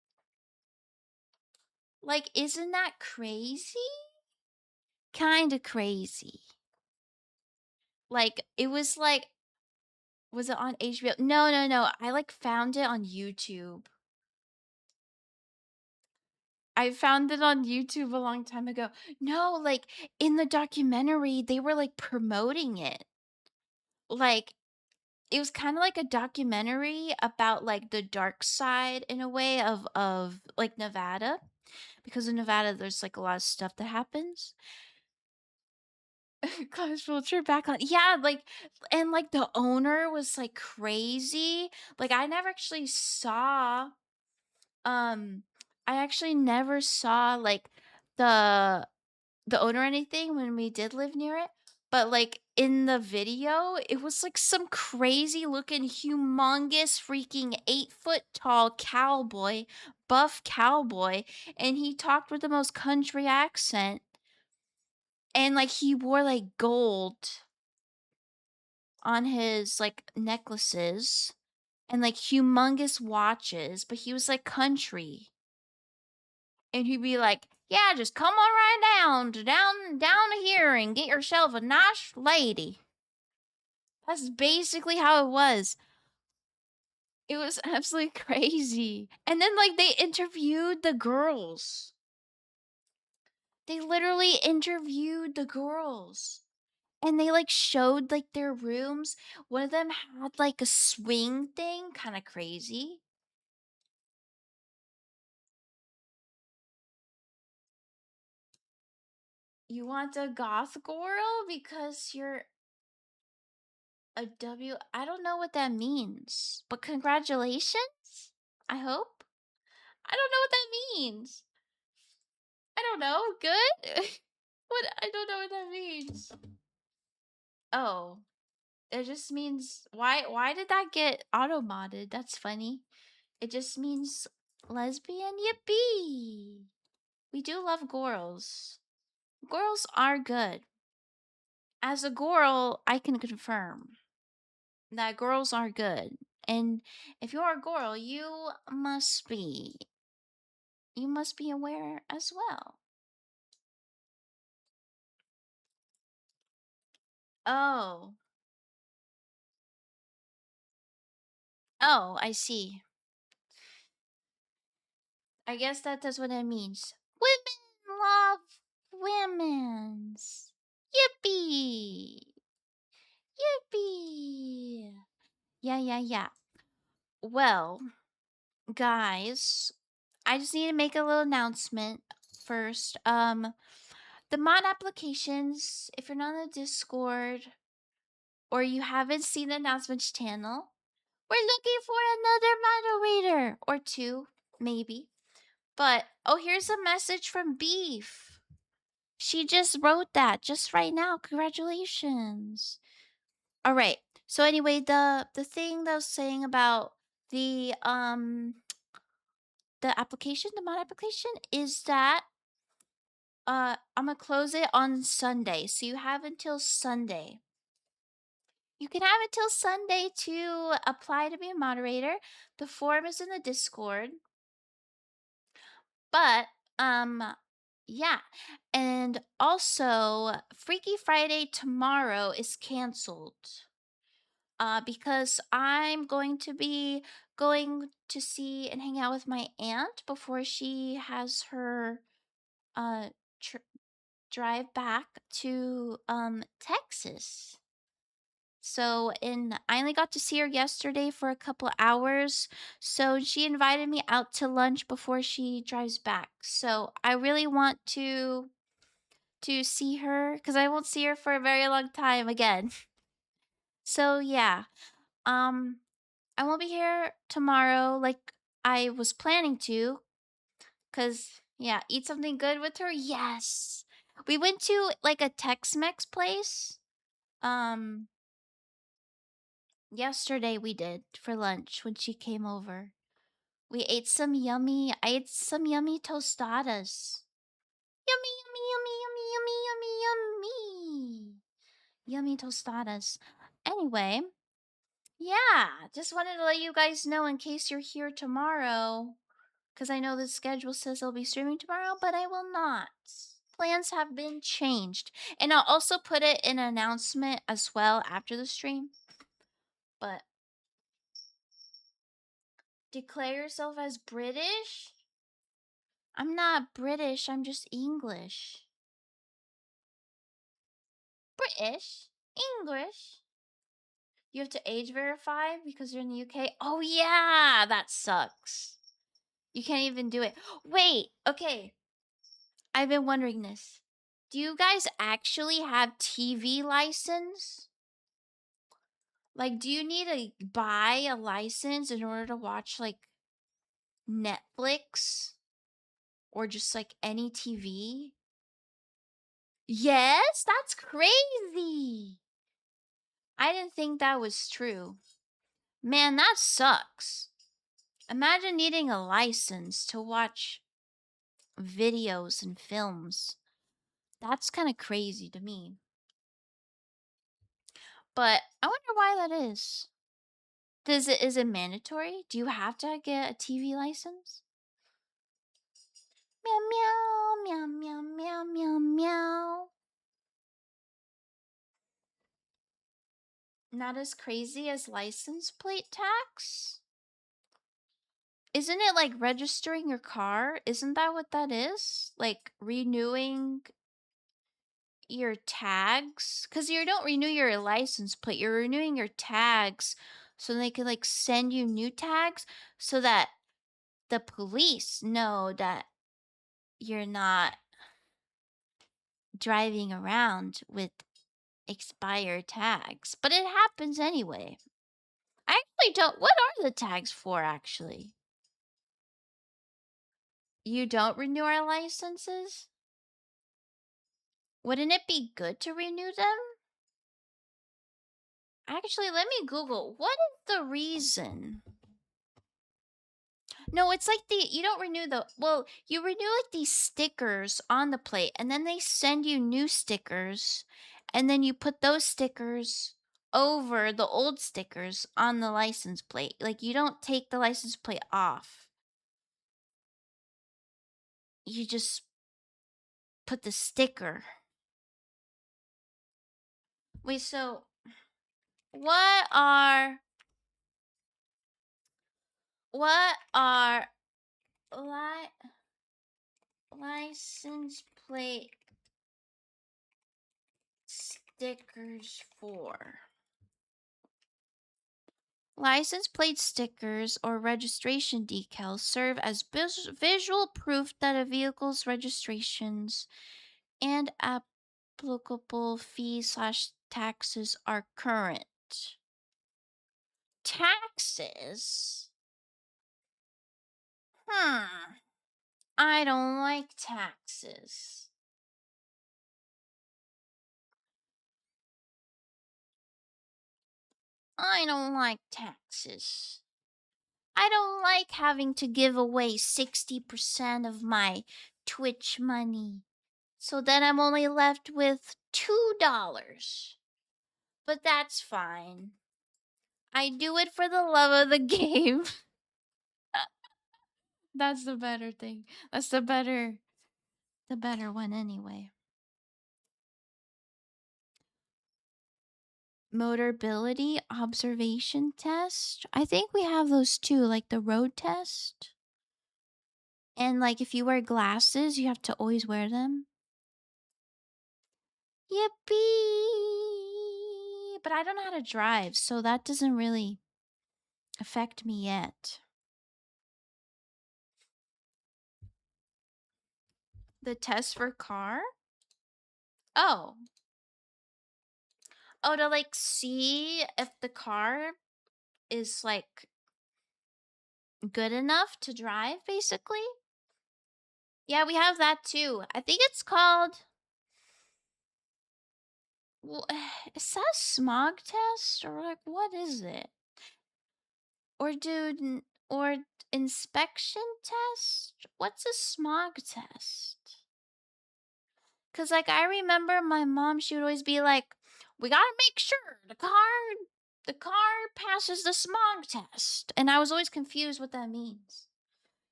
A: Like, isn't that crazy? Kinda crazy. Like, it was like was it on HBO? No, no, no. I like found it on YouTube. I found it on YouTube a long time ago. No, like in the documentary, they were like promoting it. Like it was kind of like a documentary about like the dark side in a way of like Nevada. because in Nevada there's like a lot of stuff that happens. College field trip back on. Yeah, like, and like the owner was like crazy. Like I never actually saw um I actually never saw like the owner or anything when we did live near it. But like in the video, it was like some crazy looking humongous freaking 8 foot tall cowboy, buff cowboy, and he talked with the most country accent. And like he wore like gold on his like necklaces and like humongous watches, but he was like country. And he'd be like, "Yeah, just come on right down to here and get yourself a nice lady." That's basically how it was. It was absolutely crazy. And then like they interviewed the girls. They literally interviewed the girls. And they like showed like their rooms. One of them had like a swing thing, kind of crazy. You want a goth girl because you're a W? I don't know what that means, but congratulations, I hope. I don't know what that means. I don't know. Good? What? I don't know what that means. Oh, it just means why did that get auto modded? That's funny. It just means lesbian. Yippee. We do love girls. Girls are good. As a girl, I can confirm that girls are good. And if you're a girl, you must be aware as well. Oh. Oh, I see. I guess that's what it means. Women love women's. Yippee! Yippee! Yeah, yeah, yeah. Well, guys, I just need to make a little announcement first. The mod applications, if you're not on the Discord or you haven't seen the announcements channel, we're looking for another moderator or two, maybe. But oh, here's a message from Beef. She just wrote that just right now. Congratulations. All right. So anyway, the thing that I was saying about the application, the mod application, is that I'm gonna close it on Sunday. So you have until Sunday. You can have until Sunday to apply to be a moderator. The form is in the Discord. But yeah. And also Freaky Friday tomorrow is canceled. Because I'm going to be going to see and hang out with my aunt before she has her uh drive back to Texas. So, and I only got to see her yesterday for a couple hours. So, she invited me out to lunch before she drives back. So, I really want to see her cuz I won't see her for a very long time again. So, yeah. Um I won't be here tomorrow like I was planning to cuz yeah, eat something good with her. Yes. We went to like a Tex-Mex place. Um Yesterday we did for lunch when she came over. I ate some yummy tostadas. Yummy, yummy, yummy, yummy, yummy, yummy, yummy. Yummy tostadas. Anyway, yeah, just wanted to let you guys know in case you're here tomorrow. Because I know the schedule says I'll be streaming tomorrow, but I will not. Plans have been changed. And I'll also put it in an announcement as well after the stream. But declare yourself as British? I'm not British, I'm just English. British? English? You have to age verify because you're in the UK? Oh, yeah, that sucks. You can't even do it. Wait, okay. I've been wondering this. Do you guys actually have TV license? Like, do you need to buy a license in order to watch like Netflix or just like any TV? Yes, that's crazy. I didn't think that was true. Man, that sucks. Imagine needing a license to watch videos and films. That's kind of crazy to me. But I wonder why that is. Is it mandatory? Do you have to get a TV license? Meow meow meow meow meow meow meow. Not as crazy as license plate tax? Isn't it like registering your car? Isn't that what that is? Like renewing your tags? Because you don't renew your license plate, you're renewing your tags so they can like send you new tags so that the police know that you're not driving around with expired tags. But it happens anyway. I actually don't. What are the tags for, actually? You don't renew our licenses? Wouldn't it be good to renew them? Actually, let me Google. What is the reason? No, it's like you don't renew you renew like these stickers on the plate and then they send you new stickers and then you put those stickers over the old stickers on the license plate. Like you don't take the license plate off. You just put the sticker. Wait, so what are what are license plate stickers for? License plate stickers or registration decals serve as visual proof that a vehicle's registrations and applicable fees/taxes are current. Taxes? I don't like taxes. I don't like taxes. I don't like having to give away 60% of my Twitch money. So then I'm only left with $2. But that's fine. I do it for the love of the game. That's the better thing. That's the better one anyway. Motorability observation test. I think we have those too, like the road test. And like if you wear glasses, you have to always wear them. Yippee! But I don't know how to drive, so that doesn't really affect me yet. The test for car? Oh. Oh, to like see if the car is like good enough to drive, basically. Yeah, we have that too. I think it's called. Well, is that a smog test or like what is it? Or inspection test? What's a smog test? Cause like I remember my mom, she would always be like, "We gotta make sure the car passes the smog test," and I was always confused what that means.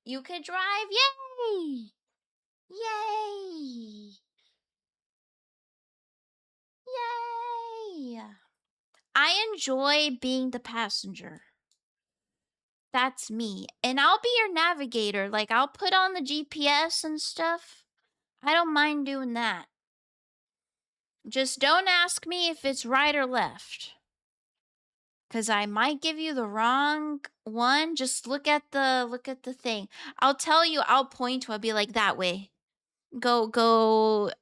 A: You could drive, yay! Yay! Yay! I enjoy being the passenger. That's me. And I'll be your navigator. Like, I'll put on the GPS and stuff. I don't mind doing that. Just don't ask me if it's right or left. Cause I might give you the wrong one. Just look at the thing. I'll tell you, I'll point to it, I'll be like that way. move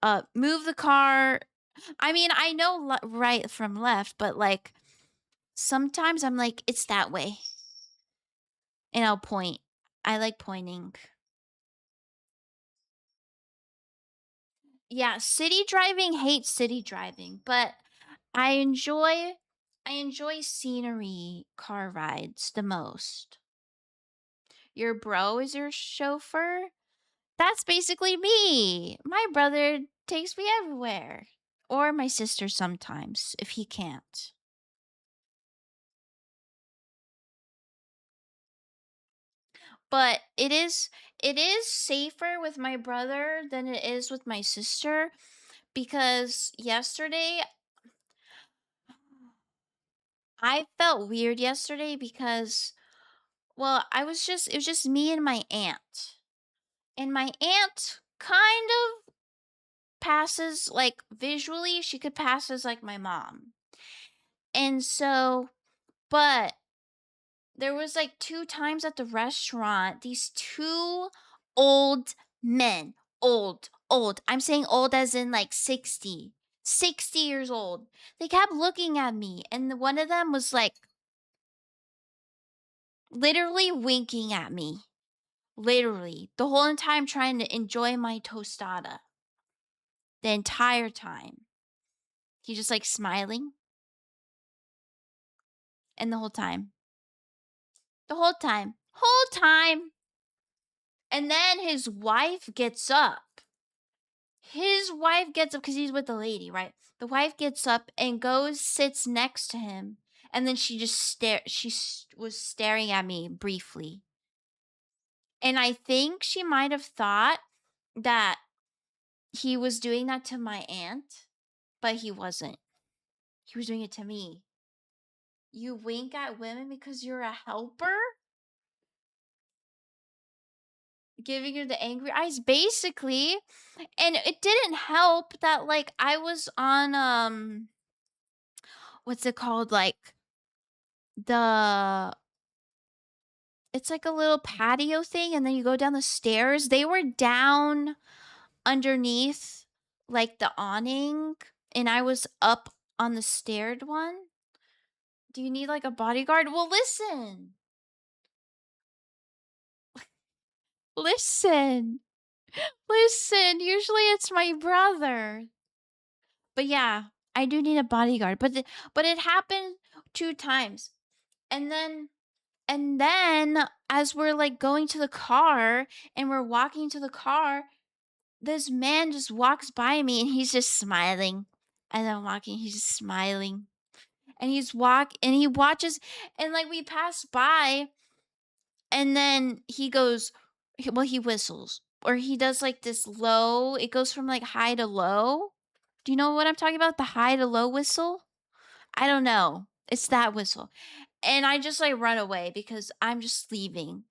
A: the car. I mean, I know right from left, but like sometimes I'm like, it's that way. And I'll point. I like pointing. Yeah, city driving, hate city driving, but I enjoy I enjoy scenery car rides the most. Your bro is your chauffeur? That's basically me. My brother takes me everywhere. Or my sister sometimes, if he can't. But it is safer with my brother than it is with my sister because yesterday I felt weird yesterday because well, it was just me and my aunt. And my aunt kind of passes like visually, she could pass as like my mom. And so, but there was like two times at the restaurant, these two old men, old. I'm saying old as in like 60 years old. They kept looking at me, and one of them was like literally winking at me. Literally, the whole time trying to enjoy my tostada. The entire time. He just like smiling. And the whole time. The whole time. Whole time. And then his wife gets up. His wife gets up because he's with the lady, right? The wife gets up and goes, sits next to him. And then she just was staring at me briefly. And I think she might have thought that he was doing that to my aunt, but he wasn't. He was doing it to me. You wink at women because you're a helper? Giving her the angry eyes, basically. And it didn't help that, like, I was on, what's it called? Like, the, it's like a little patio thing, and then you go down the stairs. They were down underneath, like, the awning, and I was up on the staired one. Do you need, like, a bodyguard? Well, listen. Listen. Listen. Usually it's my brother. But yeah, I do need a bodyguard. But it happened two times. And then as we're like going to the car and we're walking to the car, this man just walks by me and he's just smiling. As I'm walking, he's just smiling. And he watches and like we pass by and then he whistles or he does like this low, it goes from like high to low. Do you know what I'm talking about? The high to low whistle? I don't know. It's that whistle. And I just like run away because I'm just leaving.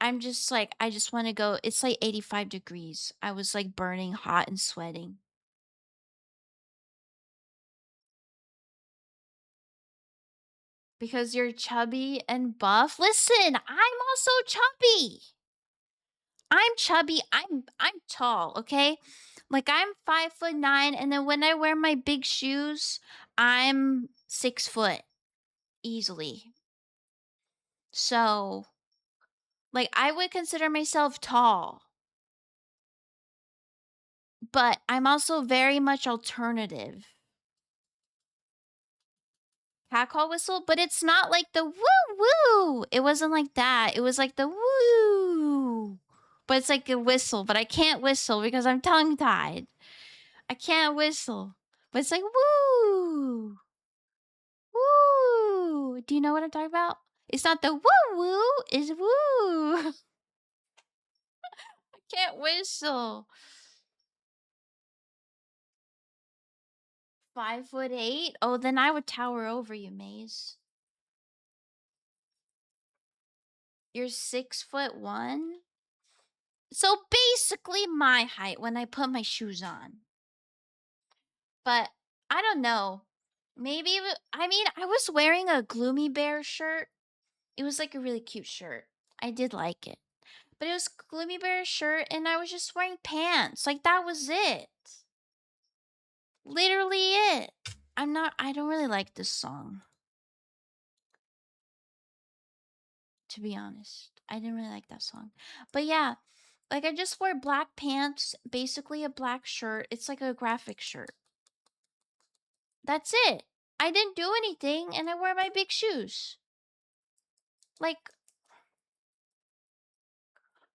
A: I'm just like, I just want to go. It's like 85 degrees. I was like burning hot and sweating. Because you're chubby and buff. Listen, I'm also chubby. I'm chubby. I'm tall, okay? Like I'm 5'9", and then when I wear my big shoes, I'm 6 foot easily. So like I would consider myself tall. But I'm also very much alternative. Cat call whistle, but it's not like the woo woo. It wasn't like that. It was like the woo. But it's like a whistle, but I can't whistle because I'm tongue tied. I can't whistle. But it's like woo. Woo. Do you know what I'm talking about? It's not the woo woo, it's woo. I can't whistle. 5'8"? Oh, then I would tower over you, Maze. You're 6'1"? So basically my height when I put my shoes on. But I don't know. Maybe I mean, I was wearing a Gloomy Bear shirt. It was like a really cute shirt. I did like it. But it was Gloomy Bear shirt and I was just wearing pants. Like that was it. Literally it. I don't really like this song, to be honest. I didn't really like that song. But yeah, like I just wore black pants, basically a black shirt. It's like a graphic shirt. That's it. I didn't do anything and I wore my big shoes. Like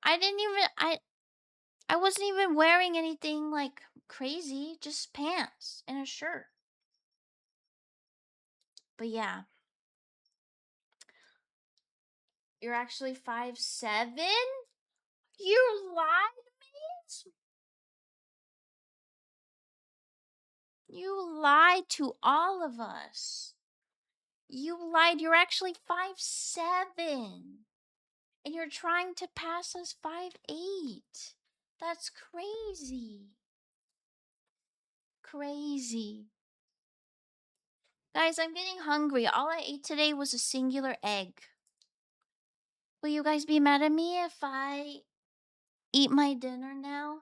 A: I didn't even I wasn't even wearing anything like crazy, just pants and a shirt. But yeah, you're actually 5'7"? You lied, me? You lied to all of us. You lied. You're actually 5'7". And you're trying to pass us 5'8". That's crazy. Crazy. Guys, I'm getting hungry. All I ate today was a singular egg. Will you guys be mad at me if I eat my dinner now?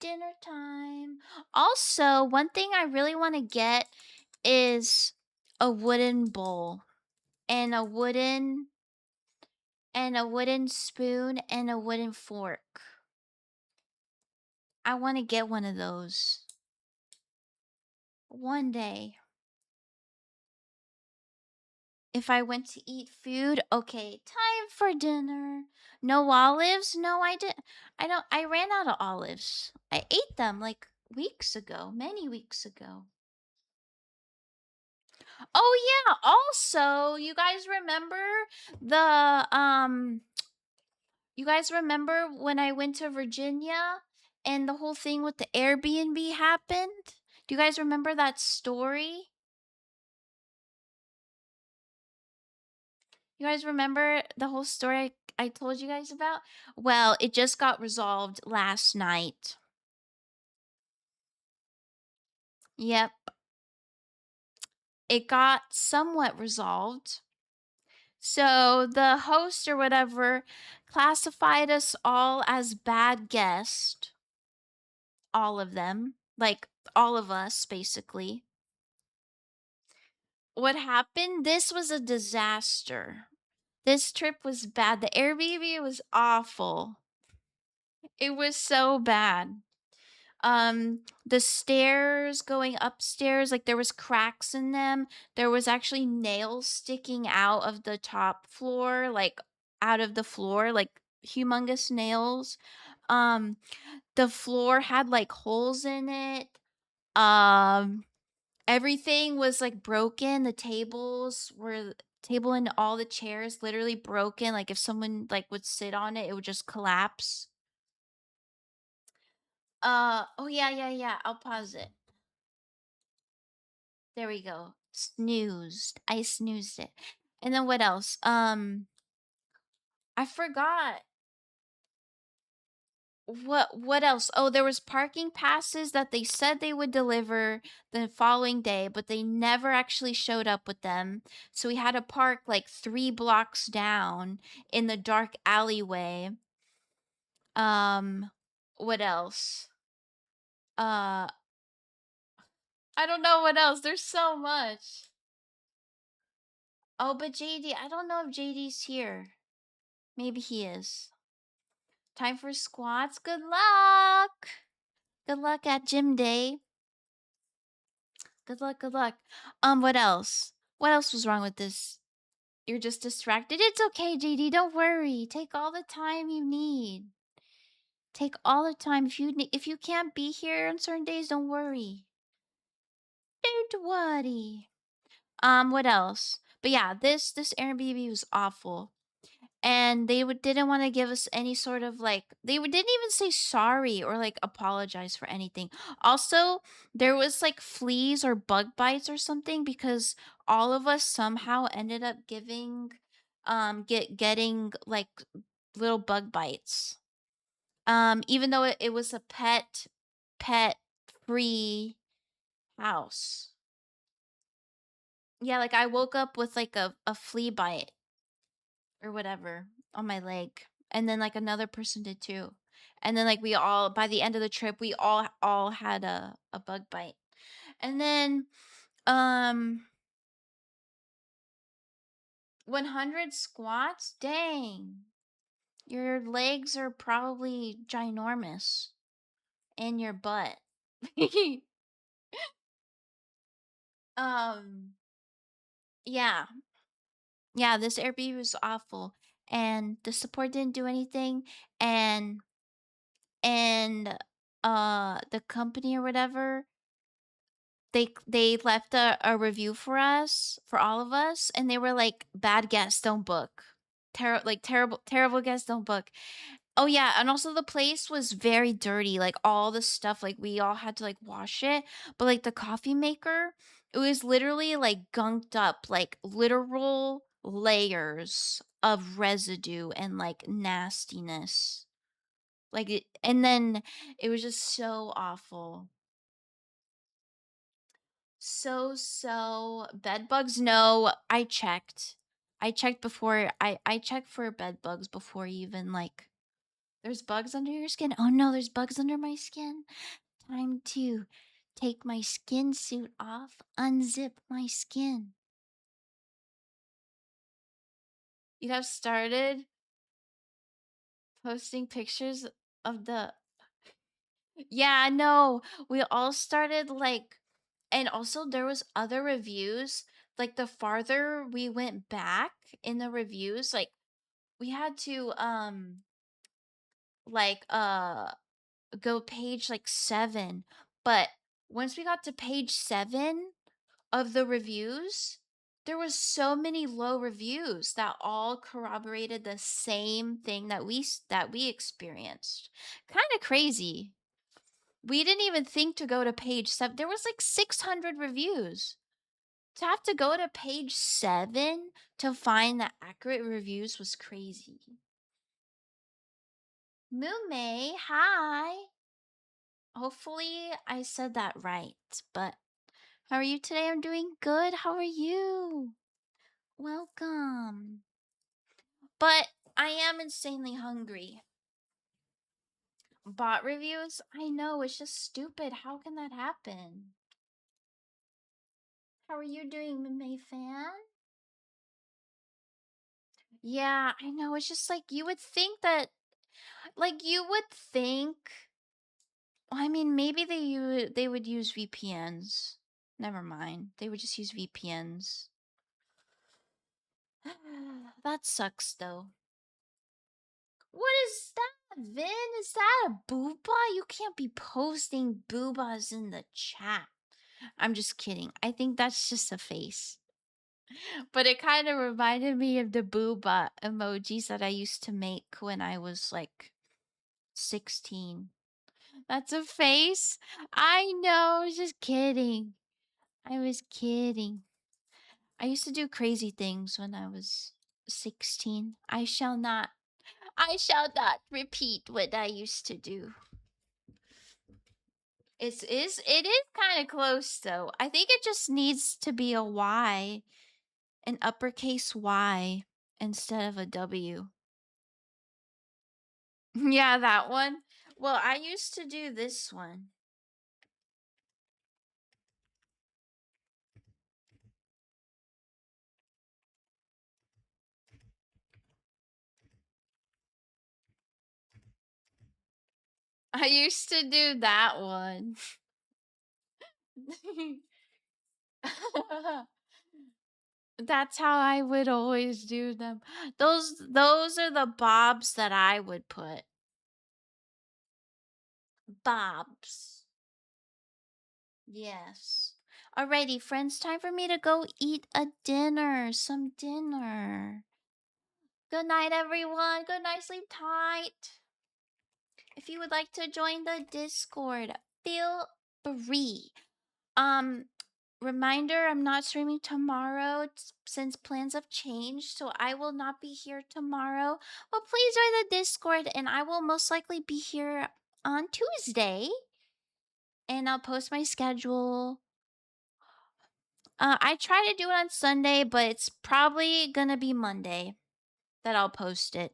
A: Dinner time. Also, one thing I really want to get is a wooden bowl and a wooden spoon and a wooden fork. I want to get one of those one day. If I went to eat food, okay, time for dinner. No olives? No, I didn't. I ran out of olives. I ate them like weeks ago, many weeks ago. Oh yeah, also, the you guys remember when I went to Virginia and the whole thing with the Airbnb happened? Do you guys remember that story? You guys remember the whole story I told you guys about? Well, it just got resolved last night. Yep, it got somewhat resolved. So the host or whatever classified us all as bad guests. All of them. Like all of us, basically. What happened? This was a disaster. This trip was bad. The Airbnb was awful. It was so bad. The stairs going upstairs, like there was cracks in them. There was actually nails sticking out of the top floor, like out of the floor, like humongous nails. Um, the floor had like holes in it. Um, Everything was like broken. The table and all the chairs literally broken. Like if someone like would sit on it, it would just collapse. Oh yeah, yeah, yeah. I'll pause it. There we go. Snoozed. I snoozed it. And then what else? I forgot. What else? Oh, there was parking passes that they said they would deliver the following day, but they never actually showed up with them. So we had to park like 3 blocks down in the dark alleyway. Um, what else? Uh, I don't know what else. There's so much. Oh, but JD, I don't know if JD's here. Maybe he is. Time for squats. Good luck. Good luck at gym day. Good luck, good luck. What else? What else was wrong with this? You're just distracted. It's okay, JD. Don't worry. Take all the time you need. Take all the time. If you can't be here on certain days, don't worry. Don't worry. What else? But yeah, this Airbnb was awful. And they didn't want to give us any sort of like didn't even say sorry or like apologize for anything. Also, there was like fleas or bug bites or something because all of us somehow ended up getting like little bug bites. Even though it was a pet free house. Yeah, like I woke up with like a flea bite or whatever on my leg. And then like another person did too. And then like we all by the end of the trip we all had a bug bite. And then um 100 squats? Dang. Your legs are probably ginormous in your butt. um yeah. Yeah, this Airbnb was awful and the support didn't do anything and the company or whatever they left a review for us for all of us and they were like bad guests don't book terrible guests don't book. Oh yeah, and also the place was very dirty, like all the stuff like we all had to like wash it, but like the coffee maker, it was literally like gunked up, like literal layers of residue and like nastiness. Like it, and then it was just so awful. So bed bugs, no, I checked. I checked before I checked for bed bugs before even like there's bugs under your skin. Oh no, there's bugs under my skin. Time to take my skin suit off, unzip my skin. You have started posting pictures of the yeah, no. We all started like and also there was other reviews. Like the farther we went back in the reviews, like we had to like go page like 7. But once we got to page 7 of the reviews, there was so many low reviews that all corroborated the same thing that we experienced. Kind of crazy. We didn't even think to go to page 7. There was like 600 reviews. To have to go to page 7 to find the accurate reviews was crazy. Mume, hi. Hopefully I said that right. But how are you today? I'm doing good. How are you? Welcome. But I am insanely hungry. Bot reviews? I know, it's just stupid. How can that happen? How are you doing, Mime fan? Yeah, I know. It's just like you would think that, like you would think. Well, I mean, maybe they would use VPNs. Never mind. They would just use VPNs. That sucks, though. What is that, Vin? Is that a booba? You can't be posting boobas in the chat. I'm just kidding. I think that's just a face. But it kind of reminded me of the booba emojis that I used to make when I was like 16. That's a face? I know, I was just kidding. I was kidding. I used to do crazy things when I was 16. I shall not repeat what I used to do. It is kind of close though. I think it just needs to be a Y, an uppercase Y instead of a W. Yeah, that one. Well, I used to do this one. I used to do that one. That's how I would always do them. Those are the bobs that I would put. Bobs. Yes. Alrighty, friends, time for me to go eat some dinner. Good night, everyone. Good night, sleep tight. If you would like to join the Discord, feel free. Um, Reminder, I'm not streaming tomorrow since plans have changed, so I will not be here tomorrow. But please join the Discord, and I will most likely be here on Tuesday. And I'll post my schedule I try to do it on Sunday, but it's probably gonna be Monday that I'll post it.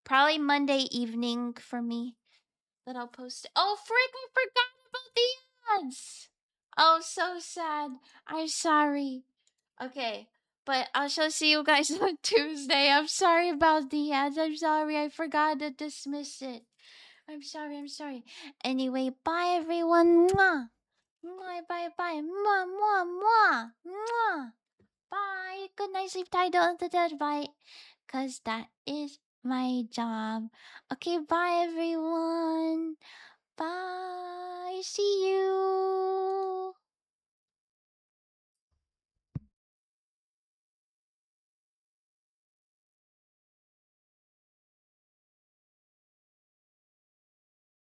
A: Probably Monday evening for me that I'll post it. Oh, frick, I forgot about the ads. Oh, so sad. I'm sorry. Okay, but I shall see you guys on Tuesday. I'm sorry about the ads. I'm sorry. I forgot to dismiss it. I'm sorry. I'm sorry. Anyway, bye everyone. Mwah. Mwah, bye bye. Mwah, mwah, mwah. Mwah. Bye. Good night, sleep tight, don't the dead bite. Cause that is my job. Okay, bye everyone. Bye. See you.